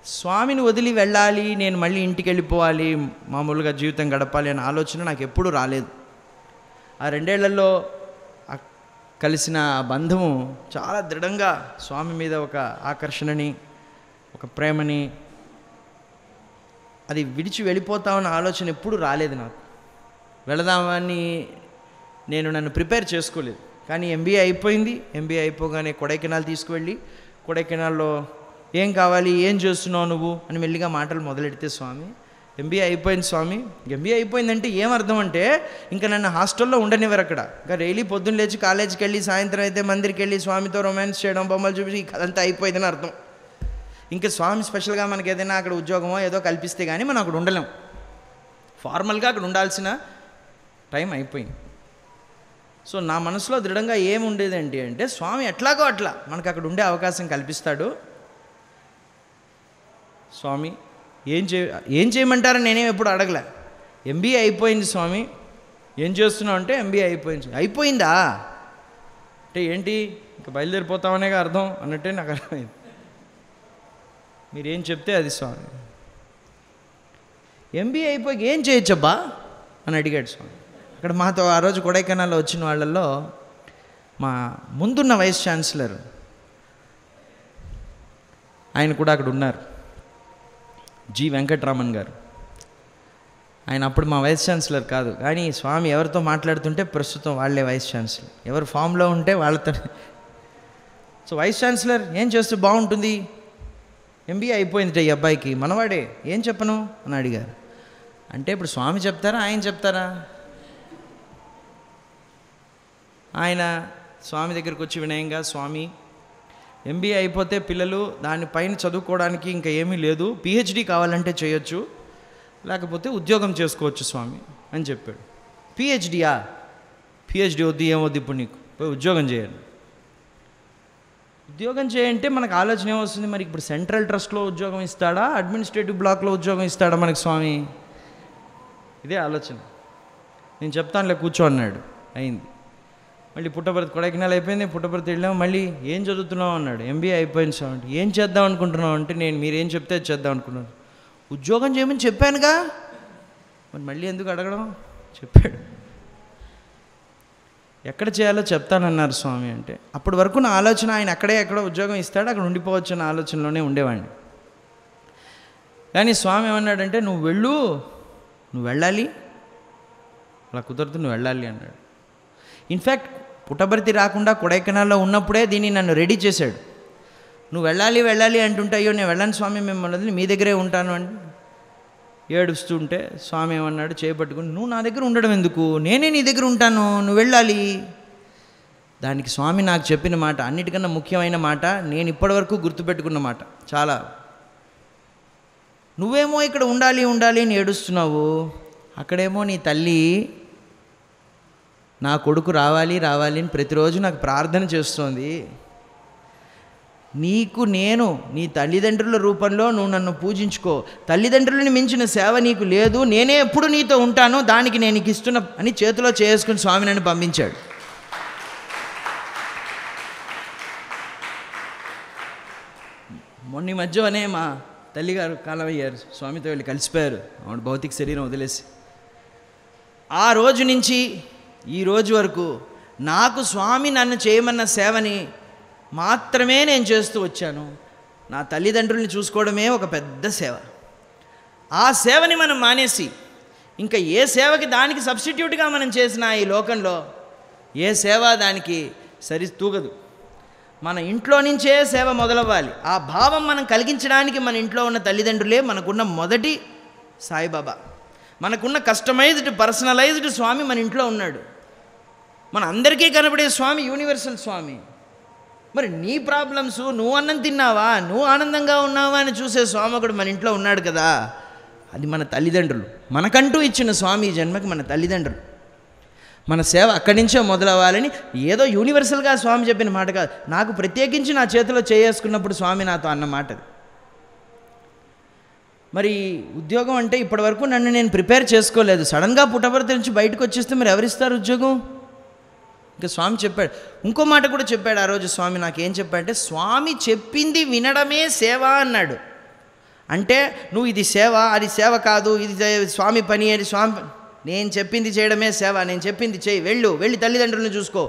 స్వామిని వదిలి వెళ్ళాలి, నేను మళ్ళీ ఇంటికి వెళ్ళిపోవాలి, మామూలుగా జీవితం గడపాలి అనే ఆలోచన నాకు ఎప్పుడూ రాలేదు. ఆ 2 ఏళ్లలో కలిసిన బంధము చాలా దృఢంగా స్వామి మీద ఒక ఆకర్షణని, ఒక ప్రేమని, అది విడిచి వెళ్ళిపోతామన్న ఆలోచన ఎప్పుడు రాలేదు నాకు. వెళదామని నన్ను ప్రిపేర్ చేసుకోలేదు. కానీ ఎంబీఏ అయిపోయింది. ఎంబీఏ అయిపోగానే కొడైకెనాల్ తీసుకువెళ్ళి, కొడైకెనాల్లో ఏం కావాలి, ఏం చేస్తున్నావు నువ్వు అని మెల్లిగా మాటలు మొదలెడితే స్వామి, ఎంబీఏ అయిపోయింది స్వామి. ఎంబీఏ అయిపోయిందంటే ఏమర్థం అంటే, ఇంకా నన్ను హాస్టల్లో ఉండనివ్వరు అక్కడ. ఇంకా డైలీ పొద్దున్న లేచి కాలేజీకి వెళ్ళి, సాయంత్రం అయితే మందిరికి వెళ్ళి స్వామితో రొమాన్స్ చేయడం, బొమ్మలు చూపించి అదంతా అయిపోయిందని అర్థం. ఇంకా స్వామి స్పెషల్గా మనకి ఏదైనా అక్కడ ఉద్యోగమో ఏదో కల్పిస్తే కానీ మనం అక్కడ ఉండలేం. ఫార్మల్గా అక్కడ ఉండాల్సిన టైం అయిపోయింది. సో నా మనసులో దృఢంగా ఏముండేదేంటి అంటే, స్వామి ఎట్లాగో అట్లా మనకు అక్కడ ఉండే అవకాశం కల్పిస్తాడు. స్వామి ఏం చేయమంటారని నేనేం ఎప్పుడు అడగలే. ఎంబీఏ అయిపోయింది స్వామి, ఏం చేస్తున్నావు అంటే ఎంబీఏ అయిపోయింది. అయిపోయిందా అంటే ఏంటి, ఇంకా బయలుదేరిపోతామనేగా అర్థం అన్నట్టే నాకు అర్థమైంది. మీరేం చెప్తే అది స్వామి. ఎంబీఏ అయిపోయి ఏం చేయొచ్చబ్బా అని అడిగాడు స్వామి. అక్కడ మాతో ఆ రోజు కొడైకెనాల్లో వచ్చిన వాళ్ళల్లో మా ముందున్న వైస్ ఛాన్సలర్ ఆయన కూడా అక్కడ ఉన్నారు, జి వెంకటరామన్ గారు. ఆయన అప్పుడు మా వైస్ ఛాన్సలర్ కాదు, కానీ స్వామి ఎవరితో మాట్లాడుతుంటే ప్రస్తుతం వాళ్ళే వైస్ ఛాన్సలర్. ఎవరు ఫామ్లో ఉంటే వాళ్ళతో. సో వైస్ ఛాన్సలర్ ఏం చేస్తే బాగుంటుంది, ఎంబీఏ అయిపోయింది ఈ అబ్బాయికి, మనవాడే, ఏం చెప్పను అని అడిగారు. అంటే ఇప్పుడు స్వామి చెప్తారా ఆయన చెప్తారా? ఆయన స్వామి దగ్గరికి వచ్చి వినయంగా, స్వామి ఎంబీఏ అయిపోతే పిల్లలు దానిపైన చదువుకోవడానికి ఇంకా ఏమీ లేదు, పిహెచ్డి కావాలంటే చేయొచ్చు, లేకపోతే ఉద్యోగం చేసుకోవచ్చు స్వామి అని చెప్పాడు. పిహెచ్డియా? పిహెచ్డి వద్దు, ఏమొద్దు, ఇప్పుడు నీకు పోయి ఉద్యోగం చేయండి. ఉద్యోగం చేయంటే మనకు ఆలోచన ఏమొస్తుంది, మరి ఇప్పుడు సెంట్రల్ ట్రస్ట్లో ఉద్యోగం ఇస్తాడా, అడ్మినిస్ట్రేటివ్ బ్లాక్లో ఉద్యోగం ఇస్తాడా మనకు స్వామి? ఇదే ఆలోచన. నేను చెప్తానులే కూర్చో అన్నాడు. అయింది. మళ్ళీ పుట్టపర్తి, కొడైకెనాల్ అయిపోయింది, పుట్టపర్తి వెళ్ళాము. మళ్ళీ ఏం చదువుతున్నావు అన్నాడు. ఎంబీఏ అయిపోయింది స్వామి అంటే. ఏం చేద్దాం అనుకుంటున్నావు అంటే, నేను మీరేం చెప్తే చేద్దాం అనుకున్నాను. ఉద్యోగం చేయమని చెప్పానుగా, మరి మళ్ళీ ఎందుకు అడగడం? చెప్పాడు. ఎక్కడ చేయాలో చెప్తానన్నారు స్వామి అంటే, అప్పటి వరకు నా ఆలోచన ఆయన అక్కడే ఎక్కడో ఉద్యోగం ఇస్తాడు, అక్కడ ఉండిపోవచ్చు అన్న ఆలోచనలోనే ఉండేవాడిని. కానీ స్వామి ఏమన్నాడంటే, నువ్వు వెళ్ళు, నువ్వు వెళ్ళాలి, అలా కుదరదు, నువ్వు వెళ్ళాలి అన్నాడు. ఇన్ఫ్యాక్ట్ పుట్టపర్తి రాకుండా కొడైకెనాల్లో ఉన్నప్పుడే దీన్ని నన్ను రెడీ చేశాడు. నువ్వు వెళ్ళాలి వెళ్ళాలి అంటుంటే, అయ్యో నేను వెళ్ళను స్వామి, మిమ్మల్ని మీ దగ్గరే ఉంటాను అని ఏడుస్తుంటే స్వామి ఏమన్నాడు, చేపట్టుకుని, నువ్వు నా దగ్గర ఉండడం ఎందుకు, నేనే నీ దగ్గర ఉంటాను, నువ్వు వెళ్ళాలి. దానికి స్వామి నాకు చెప్పిన మాట, అన్నిటికన్నా ముఖ్యమైన మాట, నేను ఇప్పటివరకు గుర్తుపెట్టుకున్న మాట చాలా. నువ్వేమో ఇక్కడ ఉండాలి ఉండాలి అని ఏడుస్తున్నావు, అక్కడేమో నీ తల్లి నా కొడుకు రావాలి రావాలి అని ప్రతిరోజు నాకు ప్రార్థన చేస్తోంది. నీకు నేను నీ తల్లిదండ్రుల రూపంలో నువ్వు నన్ను పూజించుకో, తల్లిదండ్రులని మించిన సేవ నీకు లేదు, నేనే ఎప్పుడు నీతో ఉంటాను, దానికి నేను నీకు ఇస్తున్న అని చేతిలో చేసుకుని స్వామి నన్ను పంపించాడు. మొన్న మధ్యనే మా తల్లిగారు కాలం అయ్యారు, స్వామితో వెళ్ళి కలిసిపోయారు, ఆవిడ భౌతిక శరీరం వదిలేసి. ఆ రోజు నుంచి ఈ రోజు వరకు నాకు స్వామి నన్ను చేయమన్న సేవని మాత్రమే నేను చేస్తూ వచ్చాను. నా తల్లిదండ్రుల్ని చూసుకోవడమే ఒక పెద్ద సేవ. ఆ సేవని మనం మానేసి ఇంకా ఏ సేవకి దానికి సబ్స్టిట్యూట్గా మనం చేసిన ఈ లోకంలో ఏ సేవ దానికి సరి తూగదు. మన ఇంట్లో నుంచే సేవ మొదలవ్వాలి. ఆ భావం మనం కలిగించడానికి మన ఇంట్లో ఉన్న తల్లిదండ్రులే మనకున్న మొదటి సాయిబాబా. మనకున్న కస్టమైజ్డ్ పర్సనలైజ్డ్ స్వామి మన ఇంట్లో ఉన్నాడు. మన అందరికీ కనబడే స్వామి యూనివర్సల్ స్వామి. మరి నీ ప్రాబ్లమ్స్, నువ్వు అన్నం తిన్నావా, నువ్వు ఆనందంగా ఉన్నావా అని చూసే స్వామి ఒకడు మన ఇంట్లో ఉన్నాడు కదా, అది మన తల్లిదండ్రులు. మనకంటూ ఇచ్చిన స్వామి ఈ జన్మకి మన తల్లిదండ్రులు. మన సేవ అక్కడి నుంచే మొదలవ్వాలని ఏదో యూనివర్సల్గా స్వామి చెప్పిన మాట కాదు, నాకు ప్రత్యేకించి నా చేతిలో చేసుకున్నప్పుడు స్వామి నాతో అన్న మాట అది. మరి ఉద్యోగం అంటే ఇప్పటివరకు నన్ను నేను ప్రిపేర్ చేసుకోలేదు. సడన్గా పుట్టపర్తి నుంచి బయటకు వచ్చేస్తే మరి ఎవరిస్తారు ఉద్యోగం? ఇంకా స్వామి చెప్పాడు. ఇంకో మాట కూడా చెప్పాడు ఆ రోజు స్వామి. నాకేం చెప్పాడంటే, స్వామి చెప్పింది వినడమే సేవ అన్నాడు. అంటే నువ్వు ఇది సేవ, అది సేవ కాదు, ఇది స్వామి పని, అది స్వామి పని. నేను చెప్పింది చేయడమే సేవ, నేను చెప్పింది చేయి, వెళ్ళి తల్లిదండ్రులను చూసుకో.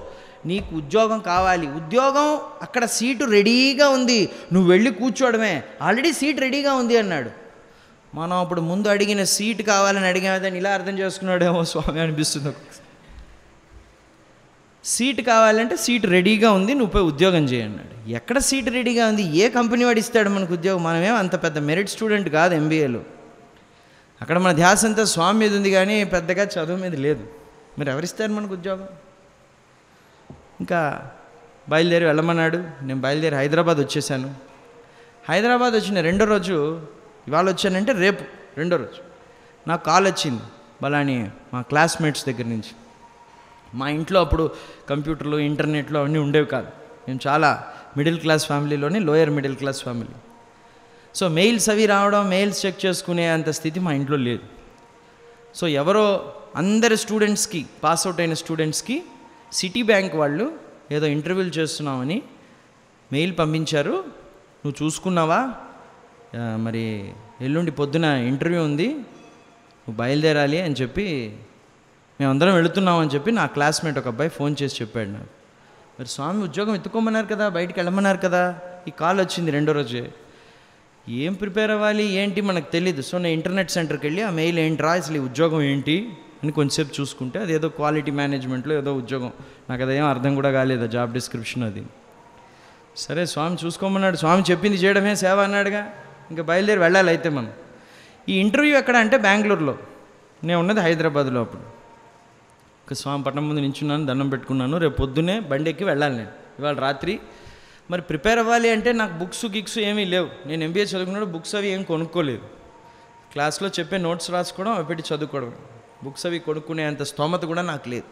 నీకు ఉద్యోగం కావాలి, ఉద్యోగం అక్కడ సీటు రెడీగా ఉంది, నువ్వు వెళ్ళి కూర్చోవడమే, ఆల్రెడీ సీట్ రెడీగా ఉంది అన్నాడు. మనం అప్పుడు ముందు అడిగిన సీటు కావాలని అడిగామని ఇలా అర్థం చేసుకున్నాడేమో స్వామి అనిపిస్తుంది. సీటు కావాలంటే సీటు రెడీగా ఉంది, నువ్వు పోయి ఉద్యోగం చేయన్నాడు. ఎక్కడ సీటు రెడీగా ఉంది? ఏ కంపెనీ వాడు ఇస్తాడు మనకు ఉద్యోగం? మనమేం అంత పెద్ద మెరిట్ స్టూడెంట్ కాదు ఎంబీఏలో. అక్కడ మన ధ్యాస అంతా స్వామి మీద ఉంది కానీ పెద్దగా చదువు మీద లేదు. మరి ఎవరిస్తారు మనకు ఉద్యోగం? ఇంకా బయలుదేరి వెళ్ళమన్నాడు. నేను బయలుదేరి హైదరాబాద్ వచ్చేసాను. హైదరాబాద్ వచ్చిన రెండో రోజు, ఇవాళ వచ్చానంటే రేపు రెండో రోజు నాకు కాల్ వచ్చింది బలాని మా క్లాస్మేట్స్ దగ్గర నుంచి. మా ఇంట్లో అప్పుడు కంప్యూటర్లు, ఇంటర్నెట్లు అవన్నీ ఉండేవి కాదు. మేము చాలా మిడిల్ క్లాస్ ఫ్యామిలీలోనే, lower middle class family. So mails అవి రావడం, మెయిల్స్ చెక్ చేసుకునే అంత స్థితి మా ఇంట్లో లేదు. సో ఎవరో అందరి స్టూడెంట్స్కి, పాస్అవుట్ అయిన స్టూడెంట్స్కి సిటీ బ్యాంక్ వాళ్ళు ఏదో ఇంటర్వ్యూలు చేస్తున్నామని మెయిల్ పంపించారు. నువ్వు చూసుకున్నావా? మరి ఎల్లుండి పొద్దున ఇంటర్వ్యూ ఉంది, నువ్వు బయలుదేరాలి అని చెప్పి మేమందరం వెళుతున్నామని చెప్పి నా క్లాస్మేట్ ఒక అబ్బాయి ఫోన్ చేసి చెప్పాడు నాకు. మరి స్వామి ఉద్యోగం ఎత్తుకోమన్నారు కదా, బయటికి వెళ్ళమన్నారు కదా, ఈ కాల్ వచ్చింది రెండో రోజే. ఏం ప్రిపేర్ అవ్వాలి ఏంటి మనకు తెలీదు. సో నేను ఇంటర్నెట్ సెంటర్కి వెళ్ళి ఆ మెయిల్ ఏంట్రా, అసలు ఈ ఉద్యోగం ఏంటి అని కొంచెంసేపు చూసుకుంటే అదేదో క్వాలిటీ మేనేజ్మెంట్లో ఏదో ఉద్యోగం. నాకు అదేం అర్థం కూడా కాలేదు జాబ్ డిస్క్రిప్షన్ అది. సరే స్వామి చూసుకోమన్నాడు, స్వామి చెప్పింది చేయడమే సేవ అన్నాడుగా, ఇంకా బయలుదేరి వెళ్ళాలి అయితే మనం. ఈ ఇంటర్వ్యూ ఎక్కడ అంటే బెంగళూరులో, నేను ఉన్నది హైదరాబాద్లో. అప్పుడు స్వామి పట్టణం ముందు నించున్నాను, దండం పెట్టుకున్నాను. రేపు పొద్దున్నే బండి ఎక్కి వెళ్ళాలి నేను ఇవాళ రాత్రి. మరి ప్రిపేర్ అవ్వాలి అంటే నాకు బుక్స్ ఏమీ లేవు. నేను ఎంబీఏ చదువుకున్నాడు, బుక్స్ అవి ఏం కొనుక్కోలేదు. క్లాస్లో చెప్పే నోట్స్ రాసుకోవడం, అవి పెట్టి చదువుకోవడం. బుక్స్ అవి కొనుక్కునే అంత స్తోమత కూడా నాకు లేదు.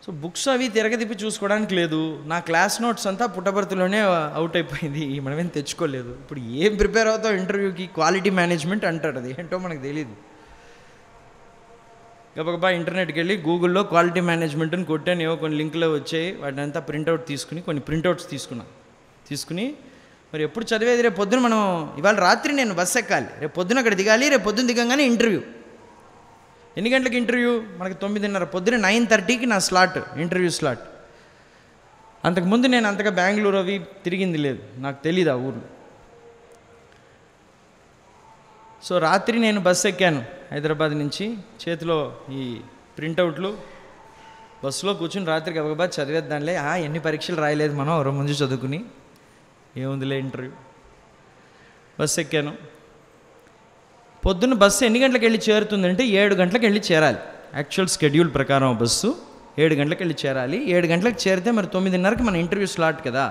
సో బుక్స్ అవి తిరగతిప్పి చూసుకోవడానికి లేదు. నా క్లాస్ నోట్స్ అంతా పుట్టబర్తిలోనే అవుట్ అయిపోయింది, మనమేం తెచ్చుకోలేదు. ఇప్పుడు ఏం ప్రిపేర్ అవుతావు ఇంటర్వ్యూకి? క్వాలిటీ మేనేజ్మెంట్ అంటాడు, అది ఏంటో మనకు తెలియదు. గబగబా ఇంటర్నెట్కి వెళ్ళి గూగుల్లో క్వాలిటీ మేనేజ్మెంట్ అని కొట్టాను. ఏవో కొన్ని లింకులు వచ్చాయి, వాటిని అంతా ప్రింట్అవుట్ తీసుకుని కొన్ని ప్రింట్అవుట్స్ తీసుకుని మరి ఎప్పుడు చదివేది? రేపు పొద్దున మనం ఇవాళ రాత్రి నేను బస్సు ఎక్కాలి, రేపు పొద్దున అక్కడ దిగాలి, రేపు పొద్దున దిగంగానే ఇంటర్వ్యూ. ఎన్ని గంటలకు ఇంటర్వ్యూ? మనకి 9:30, పొద్దున 9:30కి నా స్లాట్, ఇంటర్వ్యూ స్లాట్. అంతకుముందు నేను అంతగా బెంగళూరు అవి తిరిగింది లేదు, నాకు తెలీదు ఆ ఊర్లో. సో రాత్రి నేను బస్సు ఎక్కాను హైదరాబాద్ నుంచి, చేతిలో ఈ ప్రింటౌట్లు, బస్సులో కూర్చుని రాత్రి గబగబా చదివేద్దాంలే, ఎన్ని పరీక్షలు రాయలేదు మనం ఎవరో ముందు చదువుకుని, ఏముందిలే ఇంటర్వ్యూ. బస్సు ఎక్కాను. పొద్దున్న బస్సు ఎన్ని గంటలకు వెళ్ళి చేరుతుందంటే 7 గంటలకు వెళ్ళి చేరాలి. యాక్చువల్ స్కెడ్యూల్ ప్రకారం బస్సు 7 గంటలకు వెళ్ళి చేరాలి. 7 గంటలకు చేరితే మరి 9:30కి మన ఇంటర్వ్యూ స్లాట్ కదా.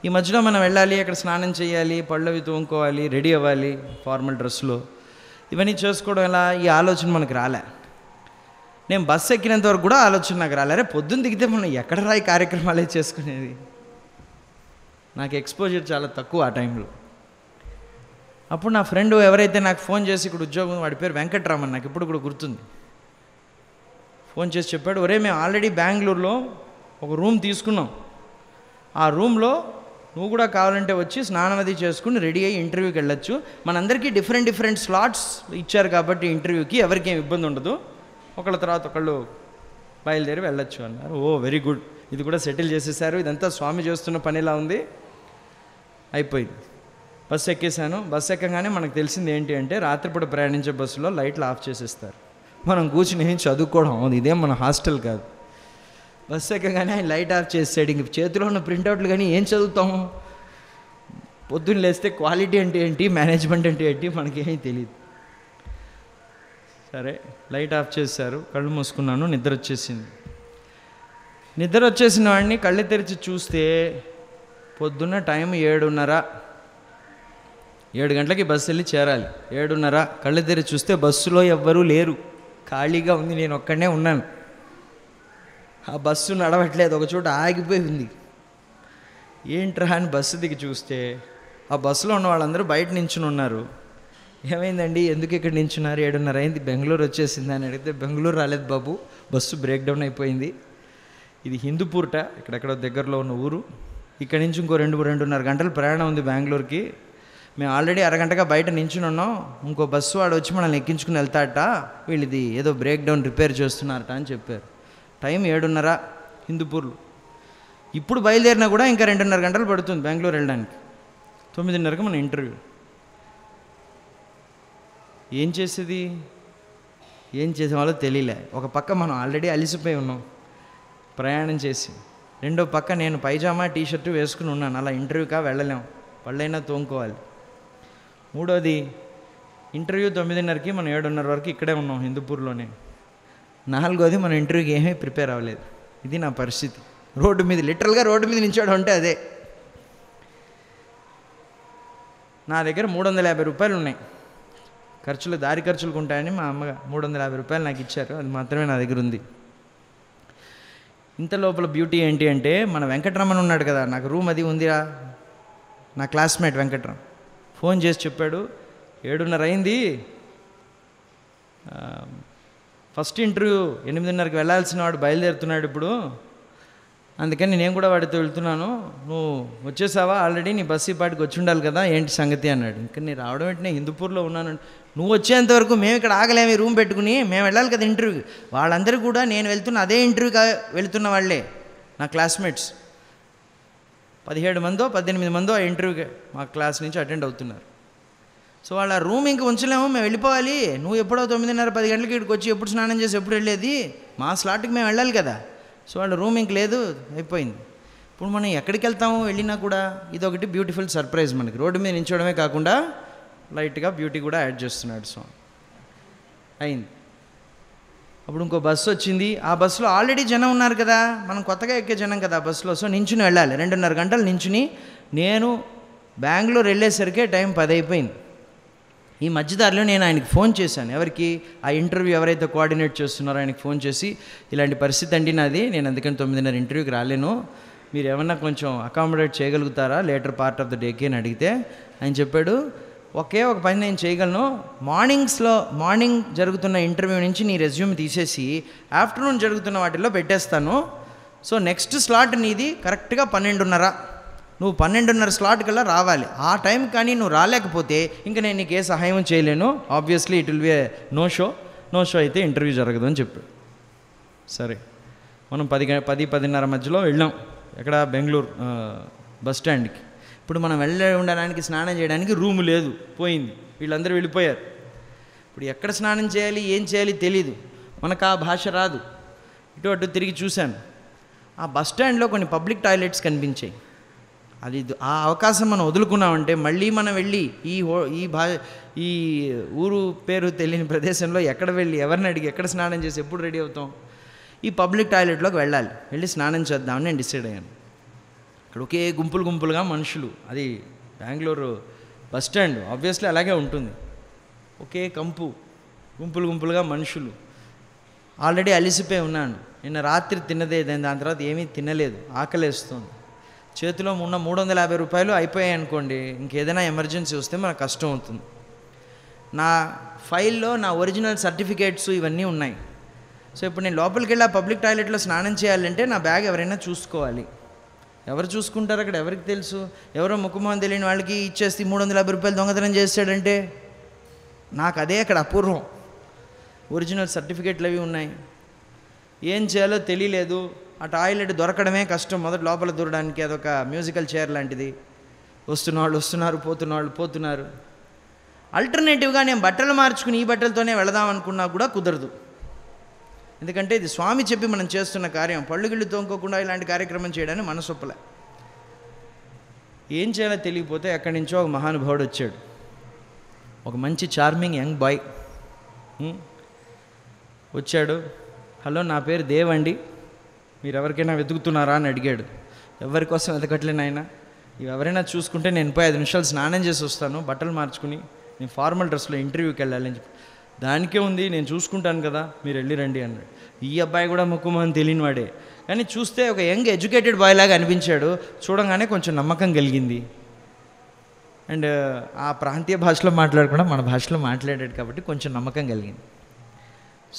ఈ మధ్యలో మనం వెళ్ళాలి, అక్కడ స్నానం చేయాలి, పళ్ళు అవి తోముకోవాలి, రెడీ అవ్వాలి ఫార్మల్ డ్రెస్లో. ఇవన్నీ చేసుకోవడం ఎలా? ఈ ఆలోచన మనకు రాలే. నేను బస్సు ఎక్కినంత వరకు కూడా ఆలోచన నాకు రాలే. అరే పొద్దున్న దిగితే మనం ఎక్కడ రాయి కార్యక్రమాలే చేసుకునేది. నాకు ఎక్స్పోజర్ చాలా తక్కువ ఆ టైంలో. అప్పుడు నా ఫ్రెండ్ ఎవరైతే నాకు ఫోన్ చేసి ఇక్కడ ఉద్యోగం, వాడి పేరు వెంకట్రామన్, నాకు ఇప్పుడు కూడా గుర్తుంది. ఫోన్ చేసి చెప్పాడు, ఒరే మేము ఆల్రెడీ బెంగళూరులో ఒక రూమ్ తీసుకున్నాం, ఆ రూమ్లో నువ్వు కూడా కావాలంటే వచ్చి స్నానం అది చేసుకుని రెడీ అయ్యి ఇంటర్వ్యూకి వెళ్ళొచ్చు. మనందరికీ డిఫరెంట్ స్లాట్స్ ఇచ్చారు కాబట్టి ఇంటర్వ్యూకి ఎవరికి ఏం ఇబ్బంది ఉండదు, ఒకళ్ళ తర్వాత ఒకళ్ళు బయలుదేరి వెళ్ళొచ్చు అన్నారు. ఓ వెరీ గుడ్, ఇది కూడా సెటిల్ చేసేసారు. ఇదంతా స్వామి చేస్తున్న పనిలా ఉంది. అయిపోయింది. బస్సు ఎక్కేసాను. బస్సు ఎక్కగానే మనకు తెలిసింది ఏంటి అంటే, రాత్రిపూట ప్రయాణించే బస్సులో లైట్లు ఆఫ్ చేసేస్తారు. మనం కూర్చుని ఏం చదువుకోవడం, ఇదేం మన హాస్టల్ కాదు. బస్సు ఎక్కగానే ఆయన లైట్ ఆఫ్ చేసాడు. ఇంక చేతిలో ఉన్న ప్రింట్అవుట్లు కానీ ఏం చదువుతాము? పొద్దున్న లేస్తే క్వాలిటీ అంటే ఏంటి, మేనేజ్మెంట్ అంటే ఏంటి మనకేమీ తెలియదు. సరే లైట్ ఆఫ్ చేశారు, కళ్ళు మూసుకున్నాను, నిద్ర వచ్చేసింది. నిద్ర వచ్చేసిన వాడిని కళ్ళు తెరిచి చూస్తే పొద్దున్న టైం 7:30. 7 గంటలకి బస్సు వెళ్ళి చేరాలి. 7:30 కళ్ళు తెరిచి చూస్తే బస్సులో ఎవ్వరూ లేరు, ఖాళీగా ఉంది, నేను ఒక్కడనే ఉన్నాను. ఆ బస్సు నడవట్లేదు, ఒక చోట ఆగిపోయి ఉంది. ఏంట్రా అని బస్సు దిగి చూస్తే ఆ బస్సులో ఉన్న వాళ్ళందరూ బయట నించుని ఉన్నారు. ఏమైందండి, ఎందుకు ఇక్కడ నించున్నారు? 7:30 అయింది, బెంగళూరు వచ్చేసింది అని అడిగితే, బెంగళూరు రాలేదు బాబు, బస్సు బ్రేక్ డౌన్ అయిపోయింది. ఇది హిందూపూర్ట, ఇక్కడెక్కడో దగ్గరలో ఉన్న ఊరు. ఇక్కడి నుంచి ఇంకో 2-2.5 గంటలు ప్రయాణం ఉంది బెంగళూరుకి. మేము ఆల్రెడీ అరగంటగా బయట నించుని ఉన్నాం, ఇంకో బస్సు వాడు వచ్చి మనల్ని ఎక్కించుకుని వెళ్తాడట, వీళ్ళు ఇది ఏదో బ్రేక్ డౌన్ రిపేర్ చేస్తున్నారట అని చెప్పారు. టైం 7:30 హిందూపూర్లో. ఇప్పుడు బయలుదేరినా కూడా ఇంకా 2.5 గంటలు పడుతుంది బెంగళూరు వెళ్ళడానికి. 9:30కి మన ఇంటర్వ్యూ. ఏం చేసేవాళ్ళో తెలియలే. ఒక పక్క మనం ఆల్రెడీ అలిసిపోయి ఉన్నాం ప్రయాణం చేసి, రెండో పక్క నేను పైజామా టీషర్టు వేసుకుని ఉన్నాను. అలా ఇంటర్వ్యూకా వెళ్ళలేం, పళ్ళైనా తోముకోవాలి. మూడోది ఇంటర్వ్యూ 9:30కి, మనం 7:30 వరకు ఇక్కడే ఉన్నాం హిందూపూర్లోనే. నాలుగోది మన ఇంటర్వ్యూకి ఏమీ ప్రిపేర్ అవ్వలేదు. ఇది నా పరిస్థితి. రోడ్డు మీద, లిటరల్గా రోడ్డు మీద నించోడం అంటే అదే. నా దగ్గర 350 రూపాయలు ఉన్నాయి ఖర్చులు, దారి ఖర్చులకు ఉంటాయని మా అమ్మగా 350 రూపాయలు నాకు ఇచ్చారు, అది మాత్రమే నా దగ్గర ఉంది. ఇంత లోపల బ్యూటీ ఏంటి అంటే, మన వెంకట్రమణ ఉన్నాడు కదా, నాకు రూమ్ అది ఉందిరా, నా క్లాస్మేట్ వెంకట్రామ్ ఫోన్ చేసి చెప్పాడు, 7:30 అయింది, ఫస్ట్ ఇంటర్వ్యూ 8:30కి వెళ్ళాల్సిన వాడు బయలుదేరుతున్నాడు ఇప్పుడు, అందుకని నేను కూడా వాడితో వెళ్తున్నాను, నువ్వు వచ్చేసావా ఆల్రెడీ, నీ బస్సు ఈ పాటికి వచ్చి ఉండాలి కదా, ఏంటి సంగతి అన్నాడు. ఇంకా నేను రావడం ఏంటి, నేను హిందూపూర్లో ఉన్నాను. నువ్వు వచ్చేంతవరకు మేము ఇక్కడ ఆగలేమి, రూమ్ పెట్టుకుని మేము వెళ్ళాలి కదా ఇంటర్వ్యూకి. వాళ్ళందరూ కూడా నేను వెళ్తున్న అదే ఇంటర్వ్యూకి వెళ్తున్న వాళ్ళే, నా క్లాస్మేట్స్ 17 మందో 18 మందో ఆ ఇంటర్వ్యూకి మా క్లాస్ నుంచి అటెండ్ అవుతున్నారు. సో వాళ్ళ రూమ్ ఇంక ఉంచలేము, మేము వెళ్ళిపోవాలి. నువ్వు ఎప్పుడో 9:30-10 గంటలకి ఇక్కడికి వచ్చి ఎప్పుడు స్నానం చేసి ఎప్పుడు వెళ్ళేది, మా స్లాట్కి మేము వెళ్ళాలి కదా. సో వాళ్ళ రూమ్ ఇంక లేదు, అయిపోయింది. ఇప్పుడు మనం ఎక్కడికి వెళ్తాము వెళ్ళినా కూడా ఇదొకటి బ్యూటిఫుల్ సర్ప్రైజ్ మనకి. రోడ్డు మీద నించోవడమే కాకుండా లైట్గా బ్యూటీ కూడా యాడ్ చేస్తున్నాడు. సో అయింది. అప్పుడు ఇంకో బస్సు వచ్చింది. ఆ బస్సులో ఆల్రెడీ జనం ఉన్నారు కదా, మనం కొత్తగా ఎక్కే జనం కదా ఆ బస్సులో. సో నించుని వెళ్ళాలి, 2.5 గంటలు నించుని. నేను బెంగళూరు వెళ్ళేసరికి టైం 10 అయిపోయింది. ఈ మధ్యదారిలో నేను ఆయనకి ఫోన్ చేశాను. ఎవరికి? ఆ ఇంటర్వ్యూ ఎవరైతే కోఆర్డినేట్ చేస్తున్నారో ఆయనకి ఫోన్ చేసి, ఇలాంటి పరిస్థితి అండి నాది, నేను అందుకని 9:30 ఇంటర్వ్యూకి రాలేను, మీరు ఏమన్నా కొంచెం అకామిడేట్ చేయగలుగుతారా లేటర్ పార్ట్ ఆఫ్ ద డేకి అని అడిగితే ఆయన చెప్పాడు, ఒక పని నేను చేయగలను, మార్నింగ్ జరుగుతున్న ఇంటర్వ్యూ నుంచి నీ రెజ్యూమ్ తీసేసి ఆఫ్టర్నూన్ జరుగుతున్న వాటిల్లో పెట్టేస్తాను. సో నెక్స్ట్ స్లాట్ నీది కరెక్ట్గా 12:30, నువ్వు 12:30 స్లాట్ కల్లా రావాలి. ఆ టైం కానీ నువ్వు రాలేకపోతే ఇంకా నేను నీకు ఏ సహాయం చేయలేను, obviously it will be no show అయితే ఇంటర్వ్యూ జరగదు అని చెప్పాడు. సరే, మనం 10-10:30 మధ్యలో వెళ్ళాం. ఎక్కడ? బెంగళూరు బస్ స్టాండ్కి. ఇప్పుడు మనం ఉండడానికి స్నానం చేయడానికి రూము లేదు, పోయింది, వీళ్ళందరూ వెళ్ళిపోయారు. ఇప్పుడు ఎక్కడ స్నానం చేయాలి, ఏం చేయాలి తెలీదు, మనకు ఆ భాష రాదు. ఇటు అటు తిరిగి చూశాను, ఆ బస్ స్టాండ్లో కొన్ని పబ్లిక్ టాయిలెట్స్ కనిపించాయి. అది ఆ అవకాశం మనం వదులుకున్నామంటే మళ్ళీ మనం వెళ్ళి ఈ ఊరు పేరు తెలియని ప్రదేశంలో ఎక్కడ వెళ్ళి ఎవరిని అడిగి ఎక్కడ స్నానం చేసి ఎప్పుడు రెడీ అవుతాం? ఈ పబ్లిక్ టాయిలెట్లోకి వెళ్ళి స్నానం చేద్దామని నేను డిసైడ్ అయ్యాను. ఇక్కడ ఒకే గుంపులుగా మనుషులు, అది బెంగళూరు బస్ స్టాండ్, ఆబ్వియస్లీ అలాగే ఉంటుంది. ఒకే కంపు, గుంపులుగా మనుషులు. ఆల్రెడీ అలిసిపోయి ఉన్నాను, నిన్న రాత్రి తిన్నదే, దాని తర్వాత ఏమీ తినలేదు, ఆకలేస్తుంది. చేతిలో ఉన్న 350 రూపాయలు అయిపోయాయి అనుకోండి, ఇంకేదైనా ఎమర్జెన్సీ వస్తే మనకు కష్టం అవుతుంది. నా ఫైల్లో నా ఒరిజినల్ సర్టిఫికేట్స్ ఇవన్నీ ఉన్నాయి. సో ఇప్పుడు నేను లోపలికి వెళ్ళి ఆ పబ్లిక్ టాయిలెట్లో స్నానం చేయాలంటే నా బ్యాగ్ ఎవరైనా చూసుకోవాలి. ఎవరు చూసుకుంటారు అక్కడ? ఎవరికి తెలుసు? ఎవరో ముఖమోహం తెలియని వాళ్ళకి ఇచ్చేసి 350 రూపాయలు దొంగతనం చేస్తాడంటే నాకు అదే అక్కడ అపూర్వం. ఒరిజినల్ సర్టిఫికేట్లు అవి ఉన్నాయి. ఏం చేయాలో తెలియలేదు. ఆ టాయిలెట్ దొరకడమే కష్టం. మొదటి లోపల దూరడానికి అదొక మ్యూజికల్ చైర్ లాంటిది. వస్తున్నవాళ్ళు వస్తున్నారు, పోతున్నారు. ఆల్టర్నేటివ్గా నేను బట్టలు మార్చుకుని ఈ బట్టలతోనే వెళదాం అనుకున్నా కూడా కుదరదు. ఎందుకంటే ఇది స్వామి చెప్పి మనం చేస్తున్న కార్యం. పళ్ళు గిళ్ళు తోముకోకుండా ఇలాంటి కార్యక్రమం చేయడానికి మనసొప్పలే. ఏం చేయాలో తెలియకపోతే ఎక్కడి నుంచో ఒక మహానుభావుడు వచ్చాడు. ఒక మంచి చార్మింగ్ యంగ్ బాయ్ వచ్చాడు. హలో, నా పేరు దేవ్ అండి, మీరు ఎవరికైనా వెతుకుతున్నారా అని అడిగాడు. ఎవరి కోసం వెతకట్లేను ఆయన, ఇవి ఎవరైనా చూసుకుంటే నేను పోయి 5 నిమిషాలు స్నానం చేసి వస్తాను, బట్టలు మార్చుకుని నేను ఫార్మల్ డ్రెస్లో ఇంటర్వ్యూకి వెళ్ళాలి అని చెప్పి. దానికే ఉంది, నేను చూసుకుంటాను కదా, మీరు వెళ్ళి రండి అన్నాడు. ఈ అబ్బాయి కూడా ముక్కుమని తెలియని వాడే, కానీ చూస్తే ఒక యంగ్ ఎడ్యుకేటెడ్ బాయ్ లాగా అనిపించాడు. చూడంగానే కొంచెం నమ్మకం కలిగింది. అండ్ ఆ ప్రాంతీయ భాషలో మాట్లాడకుండా మన భాషలో మాట్లాడాడు కాబట్టి కొంచెం నమ్మకం కలిగింది.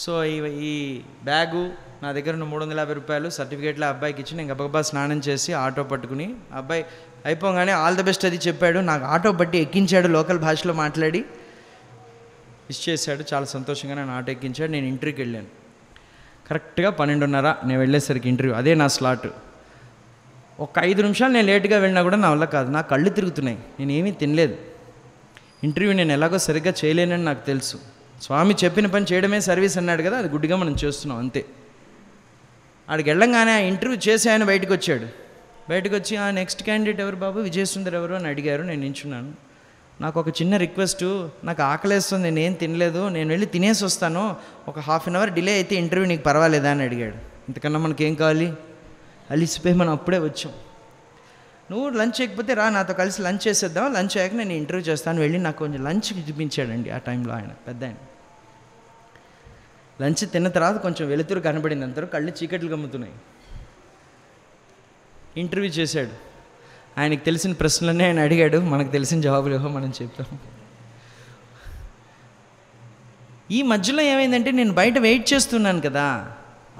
సో ఈ బ్యాగు నా దగ్గర ఉన్న 350 రూపాయలు సర్టిఫికేట్లో అబ్బాయికి ఇచ్చి నేను గబగబా స్నానం చేసి ఆటో పట్టుకుని, అబ్బాయి అయిపోగానే ఆల్ ద బెస్ట్ అది చెప్పాడు. నాకు ఆటో పట్టి ఎక్కించాడు, లోకల్ భాషలో మాట్లాడి విష్ చేశాడు. చాలా సంతోషంగా నన్ను ఆటో ఎక్కించాడు. నేను ఇంటర్వ్యూకి వెళ్ళాను. కరెక్ట్గా 12:30 నేను వెళ్ళేసరికి ఇంటర్వ్యూ, అదే నా స్లాట్. ఒక 5 నిమిషాలు నేను లేట్గా వెళ్ళినా కూడా నా వల్ల కాదు, నా కళ్ళు తిరుగుతున్నాయి, నేను ఏమీ తినలేదు. ఇంటర్వ్యూ నేను ఎలాగో సరిగ్గా చేయలేనని నాకు తెలుసు. స్వామి చెప్పిన పని చేయడమే సర్వీస్ అన్నాడు కదా, అది గుడ్డిగా మనం చేస్తున్నాం అంతే. ఆడికి వెళ్ళంగానే ఆ ఇంటర్వ్యూ చేసి ఆయన బయటకు వచ్చాడు. బయటకు వచ్చి ఆ నెక్స్ట్ క్యాండిడేట్ ఎవరు బాబు, విజయసుందర్ ఎవరు అని అడిగారు. నేను నించున్నాను. నాకు ఒక చిన్న రిక్వెస్ట్, నాకు ఆకలేస్తుంది, నేనేం తినలేదు, నేను వెళ్ళి తినేసి వస్తాను, ఒక ½ అన్ అవర్ డిలే అయితే ఇంటర్వ్యూ నీకు పర్వాలేదా అని అడిగాడు. ఇంతకన్నా మనకేం కావాలి, అలిసిపోయి మనం అప్పుడే వచ్చాం. నువ్వు లంచ్ చేయకపోతే రా, నాతో కలిసి లంచ్ చేసేద్దాం, లంచ్ అయ్యాక నేను ఇంటర్వ్యూ చేస్తాను, వెళ్ళి నాకు కొంచెం లంచ్ చూపించాడండి. ఆ టైంలో ఆయన పెద్ద ఆయన లంచ్ తిన్న తర్వాత కొంచెం వెలుతురు కనబడింది, అంతా కళ్ళు చీకట్లు గమ్ముతున్నాయి. ఇంటర్వ్యూ చేశాడు. ఆయనకు తెలిసిన ప్రశ్నలన్నీ ఆయన అడిగాడు, మనకు తెలిసిన జవాబులు ఏవో మనం చెప్పాం. ఈ మధ్యలో ఏమైందంటే నేను బయట వెయిట్ చేస్తున్నాను కదా,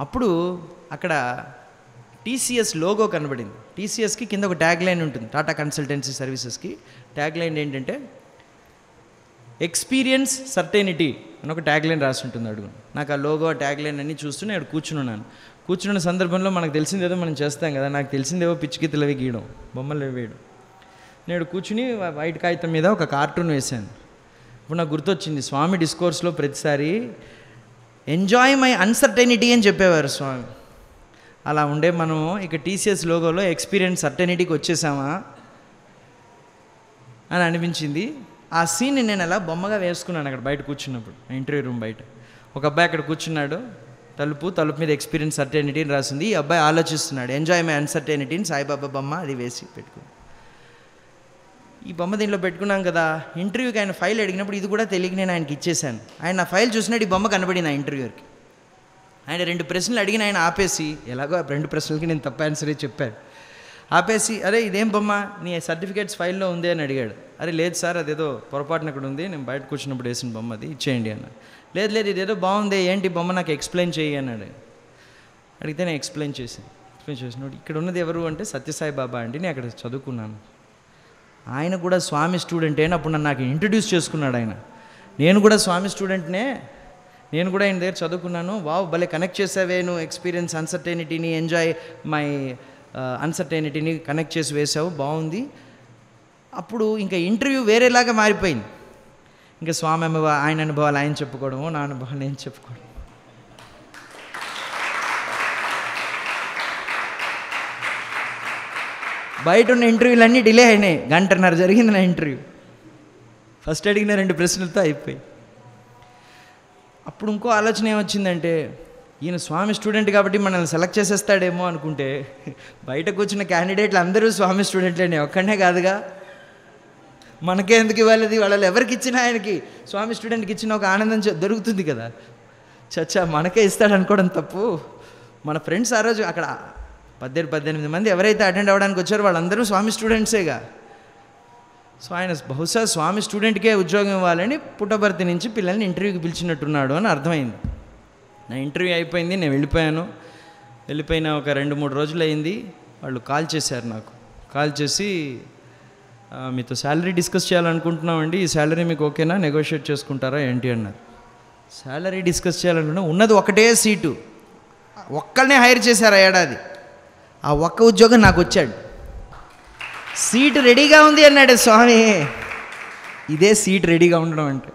అప్పుడు అక్కడ టీసీఎస్ లోగో కనబడింది. టీసీఎస్కి కింద ఒక ట్యాగ్ లైన్ ఉంటుంది, టాటా కన్సల్టెన్సీ సర్వీసెస్కి ట్యాగ్ లైన్ ఏంటంటే ఎక్స్పీరియన్స్ సర్టెనిటీ అని ఒక ట్యాగ్ లైన్ రాసి ఉంటుంది అడుగు. నాకు ఆ లోగో ఆ ట్యాగ్ లైన్ అన్నీ చూస్తూనే నేను కూర్చున్నాను. కూర్చున్న సందర్భంలో మనకు తెలిసిందేదో మనం చేస్తాం కదా, నాకు తెలిసిందేవో పిచ్చికిత్తలవి గీయడం, బొమ్మలు వేయడం. నేను కూర్చుని వైట్ కాగితం మీద ఒక కార్టూన్ వేశాను. ఇప్పుడు నాకు గుర్తొచ్చింది, స్వామి డిస్కోర్స్లో ప్రతిసారి ఎంజాయ్ మై అన్సర్టెనిటీ అని చెప్పేవారు స్వామి. అలా ఉండే మనము ఇక టీసీఎస్ లోగోలో ఎక్స్పీరియన్స్ సర్టెనిటీకి వచ్చేసామా అని అనిపించింది. ఆ సీన్ని నేను అలా బొమ్మగా వేసుకున్నాను అక్కడ బయట కూర్చున్నప్పుడు, ఇంటర్వ్యూ రూమ్ బయట. ఒక అబ్బాయి అక్కడ కూర్చున్నాడు, తలుపు మీద ఎక్స్పీరియన్స్ సర్టెనిటీ అని రాసింది. ఈ అబ్బాయి ఆలోచిస్తున్నాడు, ఎంజాయ్ మై అన్సర్టెనిటీ అని సాయిబాబా బొమ్మ అది వేసి పెట్టుకుని. ఈ బొమ్మ దీంట్లో పెట్టుకున్నాం కదా. ఇంటర్వ్యూకి ఆయన ఫైల్ అడిగినప్పుడు ఇది కూడా తెలియక నేను ఆయనకి ఇచ్చేసాను. ఆయన నా ఫైల్ చూసినట్టు ఈ బొమ్మ కనబడింది ఆ ఇంటర్వ్యూర్కి. ఆయన 2 ప్రశ్నలు అడిగిన ఆయన ఆపేసి, ఎలాగో 2 ప్రశ్నలకి నేను తప్ప ఆన్సరే చెప్పాను, ఆపేసి అరే ఇదేం బొమ్మ నీ సర్టిఫికేట్స్ ఫైల్లో ఉంది అని అడిగాడు. అరే లేదు సార్ అదేదో పొరపాటున అక్కడ ఉంది, నేను బయట కూర్చున్నప్పుడు వేసిన బొమ్మ అది ఇచ్చేయండి అన్న. లేదు ఇదేదో బాగుంది, ఏంటి బొమ్మ నాకు ఎక్స్ప్లెయిన్ చేయి అన్నాడు. అడిగితే నేను ఎక్స్ప్లెయిన్ చేసినప్పుడు ఇక్కడ ఉన్నది ఎవరు అంటే సత్యసాయి బాబా అండి, నేను అక్కడ చదువుకున్నాను. ఆయన కూడా స్వామి స్టూడెంటే అని అప్పుడు నాకు ఇంట్రడ్యూస్ చేసుకున్నాడు ఆయన. నేను కూడా స్వామి స్టూడెంట్నే, నేను కూడా ఆయన దగ్గర చదువుకున్నాను. వావ్ భలే కనెక్ట్ చేసావే నువ్వు, ఎక్స్పీరియన్స్ అన్సర్టెనిటీని ఎంజాయ్ మై అన్సర్టెనిటీని కనెక్ట్ చేసి వేసావు, బాగుంది. అప్పుడు ఇంకా ఇంటర్వ్యూ వేరేలాగా మారిపోయింది. ఇంకా స్వామి ఆయన అనుభవాలు ఆయన చెప్పుకోవడము, నా అనుభవాలు నేను చెప్పుకోవడం. బయట ఉన్న ఇంటర్వ్యూలు అన్నీ డిలే అయినాయి. 1.5 గంట జరిగింది నా ఇంటర్వ్యూ. ఫస్ట్ అడిగిన 2 ప్రశ్నలతో అయిపోయి. అప్పుడు ఇంకో ఆలోచన ఏమొచ్చిందంటే, ఈయన స్వామి స్టూడెంట్ కాబట్టి మనల్ని సెలెక్ట్ చేసేస్తాడేమో అనుకుంటే, బయట కూర్చున్న క్యాండిడేట్లు అందరూ స్వామి స్టూడెంట్లేనే, ఒక్కడనే కాదుగా. మనకే ఎందుకు ఇవ్వాలి, వాళ్ళు ఎవరికి ఇచ్చినా ఆయనకి స్వామి స్టూడెంట్కి ఇచ్చిన ఒక ఆనందం దొరుకుతుంది కదా. చచ్చా మనకే ఇస్తాడు అనుకోవడం తప్పు. మన ఫ్రెండ్స్ ఆ రోజు అక్కడ 18 మంది ఎవరైతే అటెండ్ అవ్వడానికి వచ్చారో వాళ్ళందరూ స్వామి స్టూడెంట్సేగా. సో ఆయన బహుశా స్వామి స్టూడెంట్కే ఉద్యోగం ఇవ్వాలని పుట్టబర్తి నుంచి పిల్లల్ని ఇంటర్వ్యూకి పిలిచినట్టున్నాడు అని అర్థమైంది. నా ఇంటర్వ్యూ అయిపోయింది, నేను వెళ్ళిపోయిన ఒక 2-3 రోజులు అయింది. వాళ్ళు కాల్ చేశారు నాకు. కాల్ చేసి మీతో శాలరీ డిస్కస్ చేయాలనుకుంటున్నామండి, ఈ శాలరీ మీకు ఓకేనా, నెగోషియేట్ చేసుకుంటారా ఏంటి అన్నారు. శాలరీ డిస్కస్ చేయాలనుకున్నా, ఉన్నది ఒకటే సీటు, ఒక్కరినే హైర్ చేశారు ఆ ఏడాది. ఆ ఒక్క ఉద్యోగం నాకు వచ్చాడు. సీటు రెడీగా ఉంది అన్నాడు స్వామి. ఇదే సీట్ రెడీగా ఉండడం అంటే.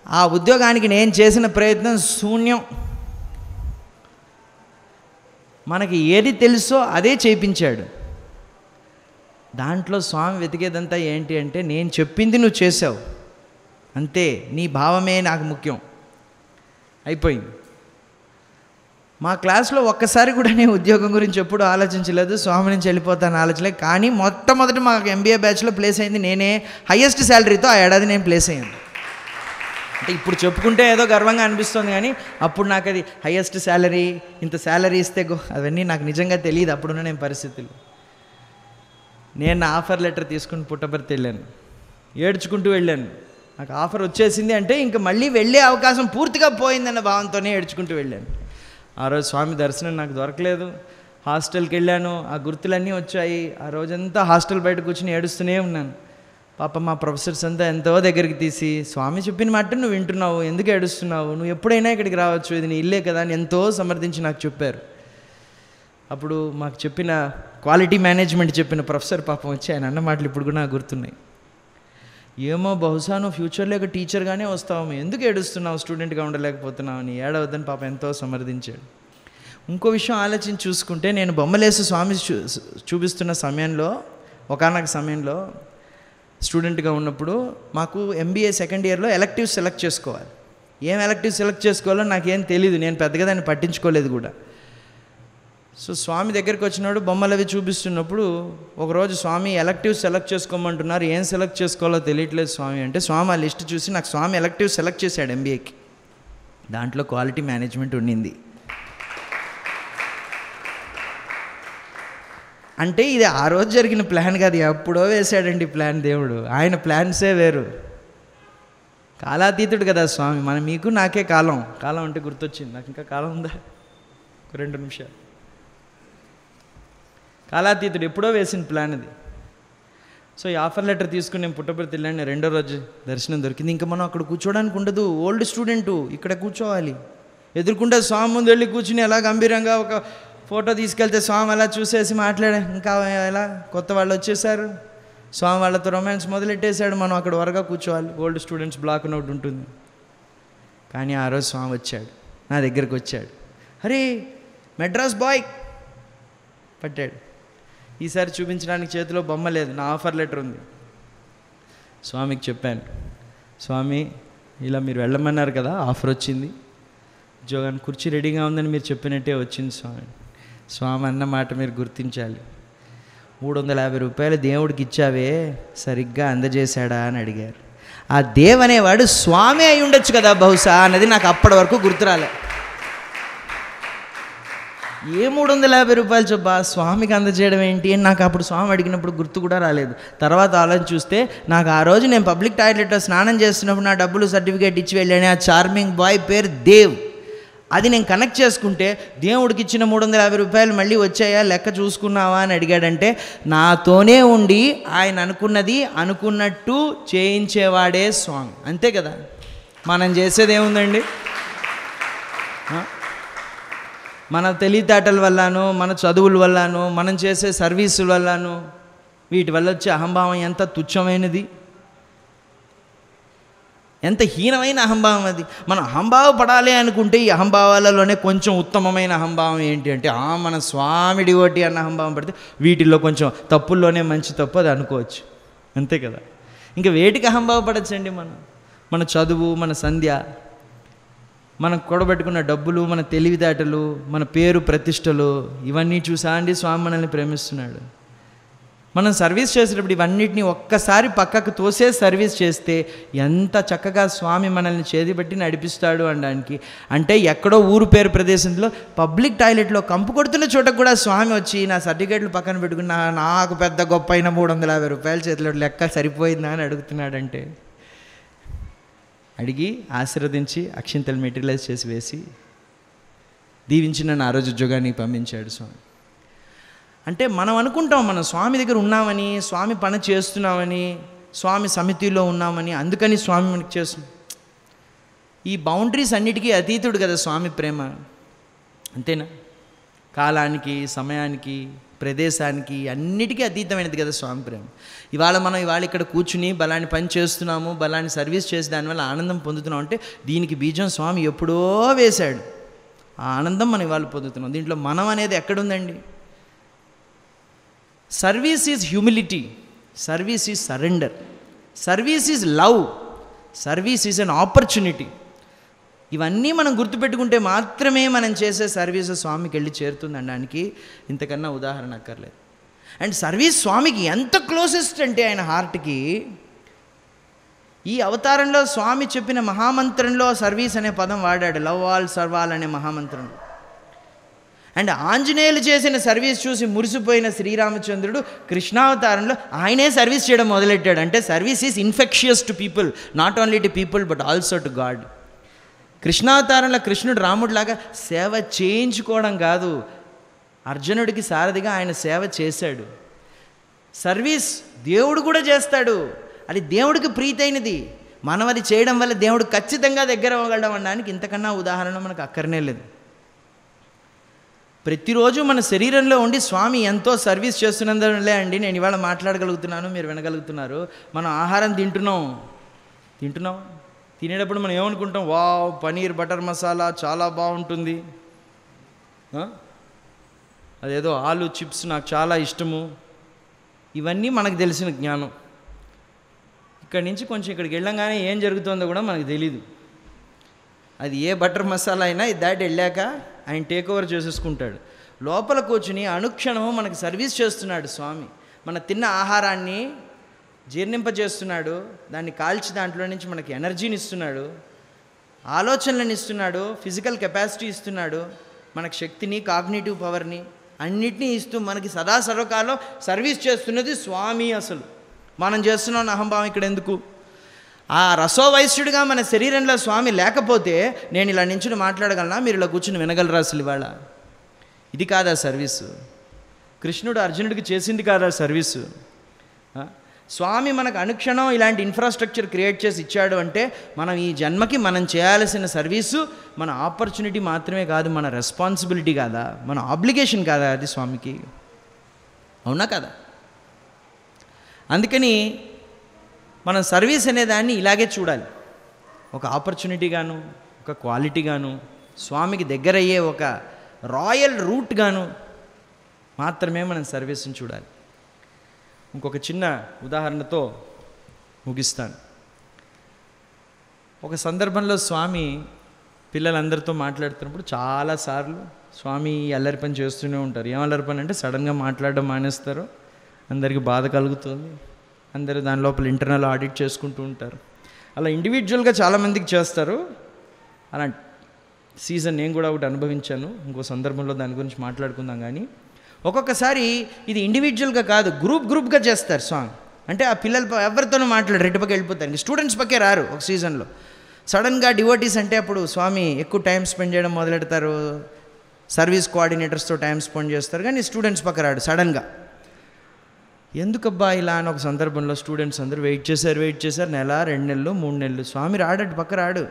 ఆ ఉద్యోగానికి నేను చేసిన ప్రయత్నం శూన్యం. మనకి ఏది తెలుసో అదే చేయించాడు. దాంట్లో స్వామి వెతికేదంతా ఏంటి అంటే, నేను చెప్పింది నువ్వు చేసావు అంతే, నీ భావమే నాకు ముఖ్యం. అయిపోయింది. మా క్లాస్లో ఒక్కసారి కూడా నేను ఉద్యోగం గురించి ఎప్పుడూ ఆలోచించలేదు, స్వామి నుంచి వెళ్ళిపోతాను ఆలోచించలేదు. కానీ మొట్టమొదటి మాకు MBA బ్యాచ్లో ప్లేస్ అయింది నేనే. హయ్యెస్ట్ శాలరీతో ఆ ఏడాది నేను ప్లేస్ అయ్యాను. అంటే ఇప్పుడు చెప్పుకుంటే ఏదో గర్వంగా అనిపిస్తుంది, కానీ అప్పుడు నాకు అది హయ్యెస్ట్ శాలరీ, ఇంత శాలరీ ఇస్తే అవన్నీ నాకు నిజంగా తెలియదు అప్పుడున్న నేను పరిస్థితులు. నేను నా ఆఫర్ లెటర్ తీసుకుని పుట్టబర్తి వెళ్ళాను. ఏడ్చుకుంటూ వెళ్ళాను. నాకు ఆఫర్ వచ్చేసింది అంటే ఇంకా మళ్ళీ వెళ్ళే అవకాశం పూర్తిగా పోయిందన్న భావంతోనే ఏడ్చుకుంటూ వెళ్ళాను. ఆ రోజు స్వామి దర్శనం నాకు దొరకలేదు. హాస్టల్కి వెళ్ళాను, ఆ గుర్తులన్నీ వచ్చాయి. ఆ రోజంతా హాస్టల్ బయట కూర్చుని ఏడుస్తూనే ఉన్నాను. పాప మా ప్రొఫెసర్స్ అంతా ఎంతో దగ్గరికి తీసి, స్వామి చెప్పిన మాట నువ్వు వింటున్నావు, ఎందుకు ఏడుస్తున్నావు, నువ్వు ఎప్పుడైనా ఇక్కడికి రావచ్చు, ఇది నీ ఇల్లే కదా అని ఎంతో సమర్థించి నాకు చెప్పారు. అప్పుడు మాకు చెప్పిన క్వాలిటీ మేనేజ్మెంట్ చెప్పిన ప్రొఫెసర్ పాపం వచ్చి ఆయన అన్న మాటలు ఇప్పుడు కూడా నాకు గుర్తున్నాయి. ఏమో బహుశా నువ్వు ఫ్యూచర్లో ఒక టీచర్గానే వస్తావు, ఎందుకు ఏడుస్తున్నావు, స్టూడెంట్గా ఉండలేకపోతున్నావు అని. ఏడవద్దని పాప ఎంతో సమర్థించాడు. ఇంకో విషయం ఆలోచించి చూసుకుంటే, నేను బొమ్మలేసి స్వామి చూపిస్తున్న సమయంలో, ఒకానొక సమయంలో స్టూడెంట్గా ఉన్నప్పుడు మాకు MBA సెకండ్ ఇయర్లో ఎలెక్టివ్స్ సెలెక్ట్ చేసుకోవాలి. ఏం ఎలెక్టివ్ సెలెక్ట్ చేసుకోవాలో నాకేం తెలీదు, నేను పెద్దగా దాన్ని పట్టించుకోలేదు కూడా. సో స్వామి దగ్గరికి వచ్చినాడు, బొమ్మలు అవి చూపిస్తున్నప్పుడు ఒకరోజు స్వామి ఎలెక్టివ్ సెలెక్ట్ చేసుకోమంటున్నారు, ఏం సెలెక్ట్ చేసుకోవాలో తెలియట్లేదు స్వామి అంటే, స్వామి ఆ లిస్ట్ చూసి నాకు స్వామి ఎలెక్టివ్ సెలెక్ట్ చేశాడు MBAకి. దాంట్లో క్వాలిటీ మేనేజ్మెంట్ ఉండింది. అంటే ఇది ఆ రోజు జరిగిన ప్లాన్ కాదు, ఎప్పుడో వేశాడండి ప్లాన్ దేవుడు. ఆయన ప్లాన్సే వేరు. కాలాతీతుడు కదా స్వామి. మీకు నాకే కాలం అంటే గుర్తొచ్చింది. నాకు ఇంకా కాలం ఉందా? ఒక 2 నిమిషాలు. కాలాతీతుడు ఎప్పుడో వేసిన ప్లాన్ అది. సో ఈ ఆఫర్ లెటర్ తీసుకుని నేను పుట్టపర్తి వెళ్ళాను. 2వ రోజు దర్శనం దొరికింది. ఇంకా మనం అక్కడ కూర్చోడానికి ఉండదు, ఓల్డ్ స్టూడెంటు ఇక్కడ కూర్చోవాలి. ఎదుర్కొంటే స్వామి ముందు వెళ్ళి కూర్చుని ఎలా గంభీరంగా ఒక ఫోటో తీసుకెళ్తే స్వామి అలా చూసేసి మాట్లాడే, ఇంకా ఎలా కొత్త వాళ్ళు వచ్చేసారు, స్వామి వాళ్ళతో రొమాన్స్ మొదలెట్టేశాడు, మనం అక్కడ వరగా కూర్చోవాలి. ఓల్డ్ స్టూడెంట్స్ బ్లాక్ నోట్ ఉంటుంది. కానీ ఆ రోజు స్వామి వచ్చాడు, నా దగ్గరికి వచ్చాడు. అరే మెడ్రాస్ బాయ్ పట్టాడు. ఈసారి చూపించడానికి చేతిలో బొమ్మ లేదు, నా ఆఫర్ లెటర్ ఉంది. స్వామికి చెప్పాను, స్వామి ఇలా మీరు వెళ్ళమన్నారు కదా, ఆఫర్ వచ్చింది, జోగాన్ కుర్చీ రెడీగా ఉందని మీరు చెప్పినట్టే వచ్చింది స్వామి. స్వామి అన్న మాట మీరు గుర్తించాలి. 350 రూపాయలు దేవుడికి ఇచ్చావే, సరిగ్గా అందజేశాడా అని అడిగారు. ఆ దేవ్ అనేవాడు స్వామి అయి ఉండొచ్చు కదా బహుశా అన్నది నాకు అప్పటి వరకు గుర్తురాలే. ఏ 350 రూపాయలు చొబ్బా స్వామికి అందజేయడం ఏంటి అని నాకు అప్పుడు స్వామి అడిగినప్పుడు గుర్తు కూడా రాలేదు. తర్వాత ఆలోచన చూస్తే నాకు ఆ రోజు నేను పబ్లిక్ టాయిలెట్లో స్నానం చేస్తున్నప్పుడు నా డబ్బులు సర్టిఫికేట్ ఇచ్చి వెళ్ళాను. ఆ చార్మింగ్ బాయ్ పేరు దేవ్. అది నేను కనెక్ట్ చేసుకుంటే దేవుడికి ఇచ్చిన 350 రూపాయలు మళ్ళీ వచ్చాయా లెక్క చూసుకున్నావా అని అడిగాడంటే నాతోనే ఉండి ఆయన అనుకున్నది అనుకున్నట్టు చేయించేవాడే స్వామి. అంతే కదా, మనం చేసేది ఏముందండి? మన తెలివితేటల వల్లను, మన చదువుల వల్లను, మనం చేసే సర్వీసుల వల్లను, వీటి వల్ల వచ్చే అహంభావం ఎంత తుచ్చమైనది, ఎంత హీనమైన అహంభావం అది. మనం అహంభావపడాలి అనుకుంటే ఈ అహంభావాలలోనే కొంచెం ఉత్తమమైన అహంభావం ఏంటి అంటే మన స్వామి డివోటి అన్న అహంభావం పడితే వీటిల్లో కొంచెం తప్పుల్లోనే మంచి తప్పు అది అనుకోవచ్చు. అంతే కదా. ఇంకా వేటికి అహంభావపడచ్చండి? మన చదువు, మన సంధ్య, మనం కూడబెట్టుకున్న డబ్బులు, మన తెలివితేటలు, మన పేరు ప్రతిష్టలు, ఇవన్నీ చూసా అండి స్వామి మనల్ని ప్రేమిస్తున్నాడు. మనం సర్వీస్ చేసేటప్పుడు ఇవన్నిటిని ఒక్కసారి పక్కకు తోసే సర్వీస్ చేస్తే ఎంత చక్కగా స్వామి మనల్ని చేతిబట్టి నడిపిస్తాడు అనడానికి. అంటే ఎక్కడో ఊరు పేరు ప్రదేశంలో పబ్లిక్ టాయిలెట్లో కంపు కొడుతున్న చోటకు కూడా స్వామి వచ్చి నా సర్టిఫికేట్లు పక్కన పెట్టుకుని నాకు పెద్ద గొప్ప అయిన 350 రూపాయల చేతిలో లెక్క సరిపోయిందా అని అడుగుతున్నాడంటే, అడిగి ఆశీర్వదించి అక్షింతలు మెటీరియలైజ్ చేసి వేసి దీవించి నన్ను ఆ రోజు ఉద్యోగానికి పంపించాడు స్వామి. అంటే మనం అనుకుంటాం మనం స్వామి దగ్గర ఉన్నామని, స్వామి పని చేస్తున్నామని, స్వామి సమితిలో ఉన్నామని, అందుకని స్వామి మనకి చేస్తున్నాం. ఈ బౌండరీస్ అన్నిటికీ అతీతుడు కదా స్వామి ప్రేమ. అంతేనా? కాలానికి, సమయానికి, ప్రదేశానికి అన్నిటికీ అతీతమైనది కదా స్వామి ప్రేమ. మనం ఇవాళ ఇక్కడ కూర్చుని బలాన్ని పని చేస్తున్నాము, బలాన్ని సర్వీస్ చేసి దానివల్ల ఆనందం పొందుతున్నాం అంటే దీనికి బీజం స్వామి ఎప్పుడో వేశాడు. ఆ ఆనందం మనం ఇవాళ పొందుతున్నాం. దీంట్లో మనం అనేది ఎక్కడుందండి? Service is humility, service is surrender, service is love, service is an opportunity. ఇవన్నీ మనం గుర్తుపెట్టుకుంటే మాత్రమే మనం చేసే సర్వీస్ స్వామికి వెళ్ళి చేరుతుంది అనడానికి ఇంతకన్నా ఉదాహరణ అక్కర్లేదు. అండ్ సర్వీస్ స్వామికి ఎంత క్లోజెస్ట్ అంటే ఆయన హార్ట్కి, ఈ అవతారంలో స్వామి చెప్పిన మహామంత్రంలో సర్వీస్ అనే పదం వాడాడు, లవ్ ఆల్ సర్వ్ ఆల్ అనే మహామంత్రంలో. అండ్ ఆంజనేయులు చేసిన సర్వీస్ చూసి మురిసిపోయిన శ్రీరామచంద్రుడు కృష్ణావతారంలో ఆయనే సర్వీస్ చేయడం మొదలెట్టాడు. అంటే service is infectious to people, not only to people but also to God. కృష్ణావతారంలో కృష్ణుడు రాముడిలాగా సేవ చేయించుకోవడం కాదు, అర్జునుడికి సారథిగా ఆయన సేవ చేశాడు. సర్వీస్ దేవుడు కూడా చేస్తాడు, అది దేవుడికి ప్రీతైనది. మనం అది చేయడం వల్ల దేవుడు ఖచ్చితంగా దగ్గర అవ్వగలడం అనడానికి ఇంతకన్నా ఉదాహరణ మనకు అక్కర్నే లేదు. ప్రతిరోజు మన శరీరంలో ఉండి స్వామి ఎంతో సర్వీస్ చేస్తున్నందువల్లే అండి నేను ఇవాళ మాట్లాడగలుగుతున్నాను, మీరు వినగలుగుతున్నారు. మనం ఆహారం తింటున్నాం, తినేటప్పుడు మనం ఏమనుకుంటాం, వావ్ పనీర్ బటర్ మసాలా చాలా బాగుంటుంది, అదేదో ఆలు చిప్స్ నాకు చాలా ఇష్టము, ఇవన్నీ మనకు తెలిసిన జ్ఞానం. ఇక్కడి నుంచి కొంచెం ఇక్కడికి వెళ్ళంగానే ఏం జరుగుతుందో కూడా మనకు తెలీదు. అది ఏ బటర్ మసాలా అయినా దాటి వెళ్ళాక ఆయన టేక్ ఓవర్ చేసేసుకుంటాడు. లోపల కూర్చుని అనుక్షణము మనకు సర్వీస్ చేస్తున్నాడు స్వామి. మన తిన్న ఆహారాన్ని జీర్ణింపజేస్తున్నాడు, దాన్ని కాల్చి దాంట్లో నుంచి మనకి ఎనర్జీని ఇస్తున్నాడు, ఆలోచనలను ఇస్తున్నాడు, ఫిజికల్ కెపాసిటీ ఇస్తున్నాడు, మనకు శక్తిని, కాగ్నిటివ్ పవర్ని అన్నిటినీ ఇస్తూ మనకి సదా సర్వకాలం సర్వీస్ చేస్తున్నది స్వామి. అసలు మనం చేస్తున్నాం అహంభావం ఇక్కడ ఎందుకు? ఆ రసోవైశ్యుడిగా మన శరీరంలో స్వామి లేకపోతే నేను ఇలా నించుని మాట్లాడగలనా, మీరు ఇలా కూర్చుని వినగలరా? అసలు ఇవాళ ఇది కాదా సర్వీసు? కృష్ణుడు అర్జునుడికి చేసింది కాదా సర్వీసు? స్వామి మనకు అనుక్షణం ఇలాంటి ఇన్ఫ్రాస్ట్రక్చర్ క్రియేట్ చేసి ఇచ్చాడు అంటే మనం ఈ జన్మకి మనం చేయాల్సిన సర్వీసు మన ఆపర్చునిటీ మాత్రమే కాదు, మన రెస్పాన్సిబిలిటీ కాదా, మన ఆబ్లిగేషన్ కాదా అది స్వామికి? అవునా కదా? అందుకని మనం సర్వీస్ అనేదాన్ని ఇలాగే చూడాలి, ఒక ఆపర్చునిటీగాను, ఒక క్వాలిటీగాను, స్వామికి దగ్గరయ్యే ఒక రాయల్ రూట్గాను మాత్రమే మనం సర్వీస్ని చూడాలి. ఇంకొక చిన్న ఉదాహరణతో ముగిస్తాను. ఒక సందర్భంలో స్వామి పిల్లలందరితో మాట్లాడుతున్నప్పుడు చాలాసార్లు స్వామి అల్లరి పని చేస్తూనే ఉంటారు. ఏం అల్లరి పని అంటే సడన్గా మాట్లాడడం మానేస్తారు, అందరికీ బాధ కలుగుతుంది, అందరూ దాని లోపల ఇంటర్నల్ ఆడిట్ చేసుకుంటూ ఉంటారు. అలా ఇండివిజువల్గా చాలామందికి చేస్తారు. అలాంటి సీజన్ నేను కూడా ఒకటి అనుభవించాను, ఇంకో సందర్భంలో దాని గురించి మాట్లాడుకుందాం. కానీ ఒక్కొక్కసారి ఇది ఇండివిజువల్గా కాదు, గ్రూప్గా చేస్తారు సాంగ్. అంటే ఆ పిల్లలు ఎవరితోనూ మాట్లాడరు, రెడ్డిపక్క వెళ్ళిపోతారు, స్టూడెంట్స్ పక్కే రారు. ఒక సీజన్లో సడన్గా డివోటీస్ అంటే అప్పుడు స్వామి ఎక్కువ టైం స్పెండ్ చేయడం మొదలెడతారు, సర్వీస్ కోఆర్డినేటర్స్తో టైం స్పెండ్ చేస్తారు, కానీ స్టూడెంట్స్ పక్క రాడు సడన్గా. ఎందుకబ్బా ఇలా అని ఒక సందర్భంలో స్టూడెంట్స్ అందరూ వెయిట్ చేశారు, నెల, 2 నెలలు, 3 నెలలు, స్వామి రాడు, పక్క రాడు.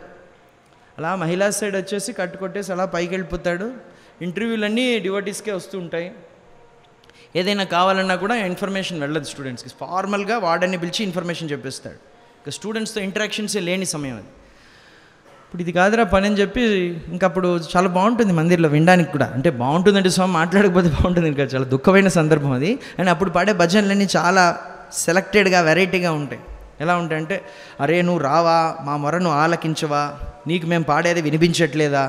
అలా మహిళా సైడ్ వచ్చేసి కట్టుకొట్టేసి అలా పైకి వెళ్ళిపోతాడు. ఇంటర్వ్యూలన్నీ డివోటీస్కే వస్తూ ఉంటాయి. ఏదైనా కావాలన్నా కూడా ఇన్ఫర్మేషన్ వెళ్ళదు స్టూడెంట్స్కి. ఫార్మల్గా వార్డెన్ని పిలిచి ఇన్ఫర్మేషన్ చెప్పిస్తాడు. ఇక స్టూడెంట్స్తో ఇంటరాక్షన్సే లేని సమయం అది. ఇప్పుడు ఇది కాదురా పని అని చెప్పి ఇంకప్పుడు చాలా బాగుంటుంది మందిర్లో వినడానికి కూడా. అంటే బాగుంటుందంటే స్వామి మాట్లాడకపోతే బాగుంటుంది, ఇంకా చాలా దుఃఖమైన సందర్భం అది. అండ్ అప్పుడు పాడే భజనలన్నీ చాలా సెలెక్టెడ్గా వెరైటీగా ఉంటాయి. ఎలా ఉంటాయంటే, అరే నువ్వు రావా, మా మొరను ఆలకించవా, నీకు మేము పాడేది వినిపించట్లేదా,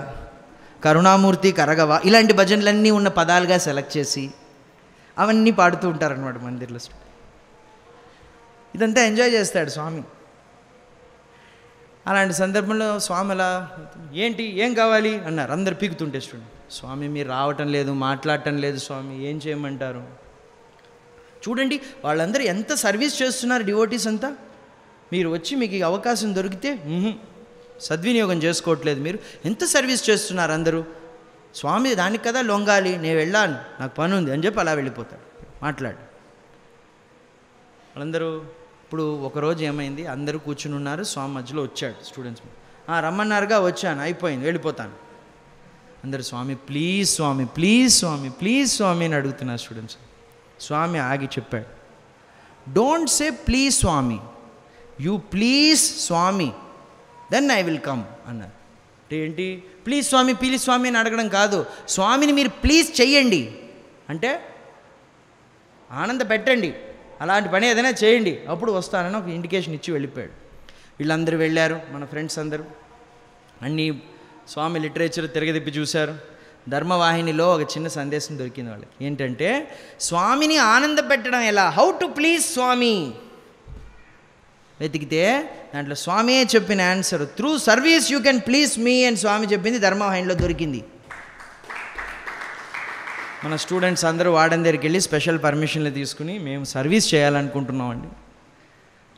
కరుణామూర్తి కరగవా, ఇలాంటి భజనలన్నీ ఉన్న పదాలుగా సెలెక్ట్ చేసి అవన్నీ పాడుతూ ఉంటారనమాట మందిర్లో. ఇదంతా ఎంజాయ్ చేస్తాడు స్వామి. అలాంటి సందర్భంలో స్వామి అలా, ఏంటి ఏం కావాలి అన్నారు, అందరు పీకుతుంటే స్టూడెంట్, స్వామి మీరు రావటం లేదు, మాట్లాడటం లేదు స్వామి, ఏం చేయమంటారు. చూడండి వాళ్ళందరూ ఎంత సర్వీస్ చేస్తున్నారు డివోటీస్ అంతా, మీరు వచ్చి మీకు ఈ అవకాశం దొరికితే సద్వినియోగం చేసుకోవట్లేదు, మీరు ఎంత సర్వీస్ చేస్తున్నారు అందరూ, స్వామి దానికి కదా లొంగాలి, నేను వెళ్ళాను, నాకు పని ఉంది అని చెప్పి అలా వెళ్ళిపోతాడు. మాట్లాడు వాళ్ళందరూ. ఇప్పుడు ఒకరోజు ఏమైంది, అందరూ కూర్చుని ఉన్నారు, స్వామి మధ్యలో వచ్చాడు. స్టూడెంట్స్ రమ్మన్నారుగా, వచ్చాను, అయిపోయింది, వెళ్ళిపోతాను. అందరూ Swami please Swami, please Swami, please Swami అని అడుగుతున్నారు స్టూడెంట్స్. స్వామి ఆగి చెప్పాడు, don't say please Swami, you please Swami, then I will come అన్నారు. అంటే ఏంటి, ప్లీజ్ స్వామి ప్లీజ్ స్వామి అని అడగడం కాదు, స్వామిని మీరు ప్లీజ్ చెయ్యండి, అంటే ఆనంద పెట్టండి, అలాంటి పని ఏదైనా చేయండి, అప్పుడు వస్తానని ఒక ఇండికేషన్ ఇచ్చి వెళ్ళిపోయాడు. వీళ్ళందరూ వెళ్ళారు, మన ఫ్రెండ్స్ అందరూ అన్నీ స్వామి లిటరేచర్ తిరగదిప్పి చూశారు. ధర్మవాహినిలో ఒక చిన్న సందేశం దొరికింది వాళ్ళకి. ఏంటంటే స్వామిని ఆనంద పెట్టడం ఎలా, హౌ టు ప్లీజ్ స్వామి. వెతికితే దాంట్లో స్వామియే చెప్పిన answer, through service you can please me అని స్వామి చెప్పింది ధర్మవాహినిలో దొరికింది. మన స్టూడెంట్స్ అందరూ వార్డెన్ దగ్గరికి వెళ్ళి స్పెషల్ పర్మిషన్లు తీసుకుని మేము సర్వీస్ చేయాలనుకుంటున్నామండి.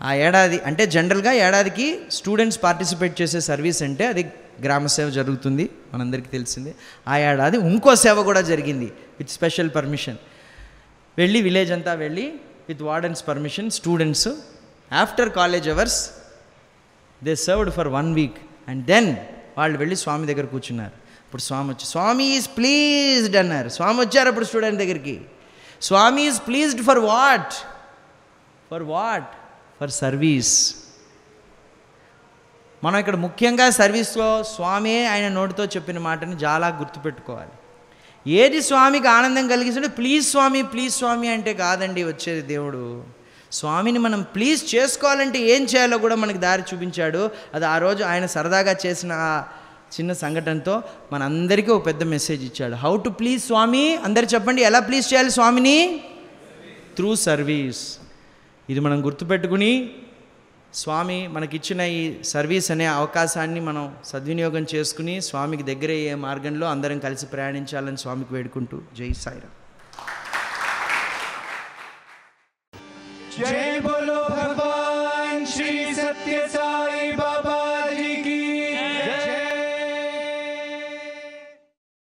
ఆ ఏడాది అంటే జనరల్గా ఏడాదికి స్టూడెంట్స్ పార్టిసిపేట్ చేసే సర్వీస్ అంటే అది గ్రామ సేవ జరుగుతుంది, మనందరికీ తెలిసిందే. ఆ ఏడాది ఇంకో సేవ కూడా జరిగింది విత్ స్పెషల్ పర్మిషన్. వెళ్ళి విలేజ్ అంతా వెళ్ళి with wardens permission students after college hours they served for 1 week and then వాళ్ళు వెళ్ళి స్వామి దగ్గర కూర్చున్నారు. ఇప్పుడు స్వామి వచ్చి స్వామి ఈజ్ ప్లీజ్డ్ అన్నారు. స్వామి వచ్చారు అప్పుడు స్టూడెంట్ దగ్గరికి. Swami is pleased for what, for what, for service. మనం ఇక్కడ ముఖ్యంగా సర్వీస్లో స్వామి ఆయన నోటితో చెప్పిన మాటని చాలా గుర్తుపెట్టుకోవాలి. ఏది స్వామికి ఆనందం కలిగిస్తుంటే ప్లీజ్ స్వామి అంటే కాదండి వచ్చేది దేవుడు. స్వామిని మనం ప్లీజ్ చేసుకోవాలంటే ఏం చేయాలో కూడా మనకి దారి చూపించాడు. అది ఆ రోజు ఆయన సరదాగా చేసిన ఆ చిన్న సంఘటనతో మనందరికీ ఒక పెద్ద మెసేజ్ ఇచ్చాడు. హౌ టు ప్లీజ్ స్వామి, అందరు చెప్పండి, ఎలా ప్లీజ్ చేయాలి స్వామిని? Through service. ఇది మనం గుర్తుపెట్టుకుని స్వామి మనకిచ్చిన ఈ సర్వీస్ అనే అవకాశాన్ని మనం సద్వినియోగం చేసుకుని స్వామికి దగ్గర అయ్యే మార్గంలో అందరం కలిసి ప్రయాణించాలని స్వామికి వేడుకుంటూ జై సాయిరామ్. जय बोलो भगवान श्री सत्य साई बाबा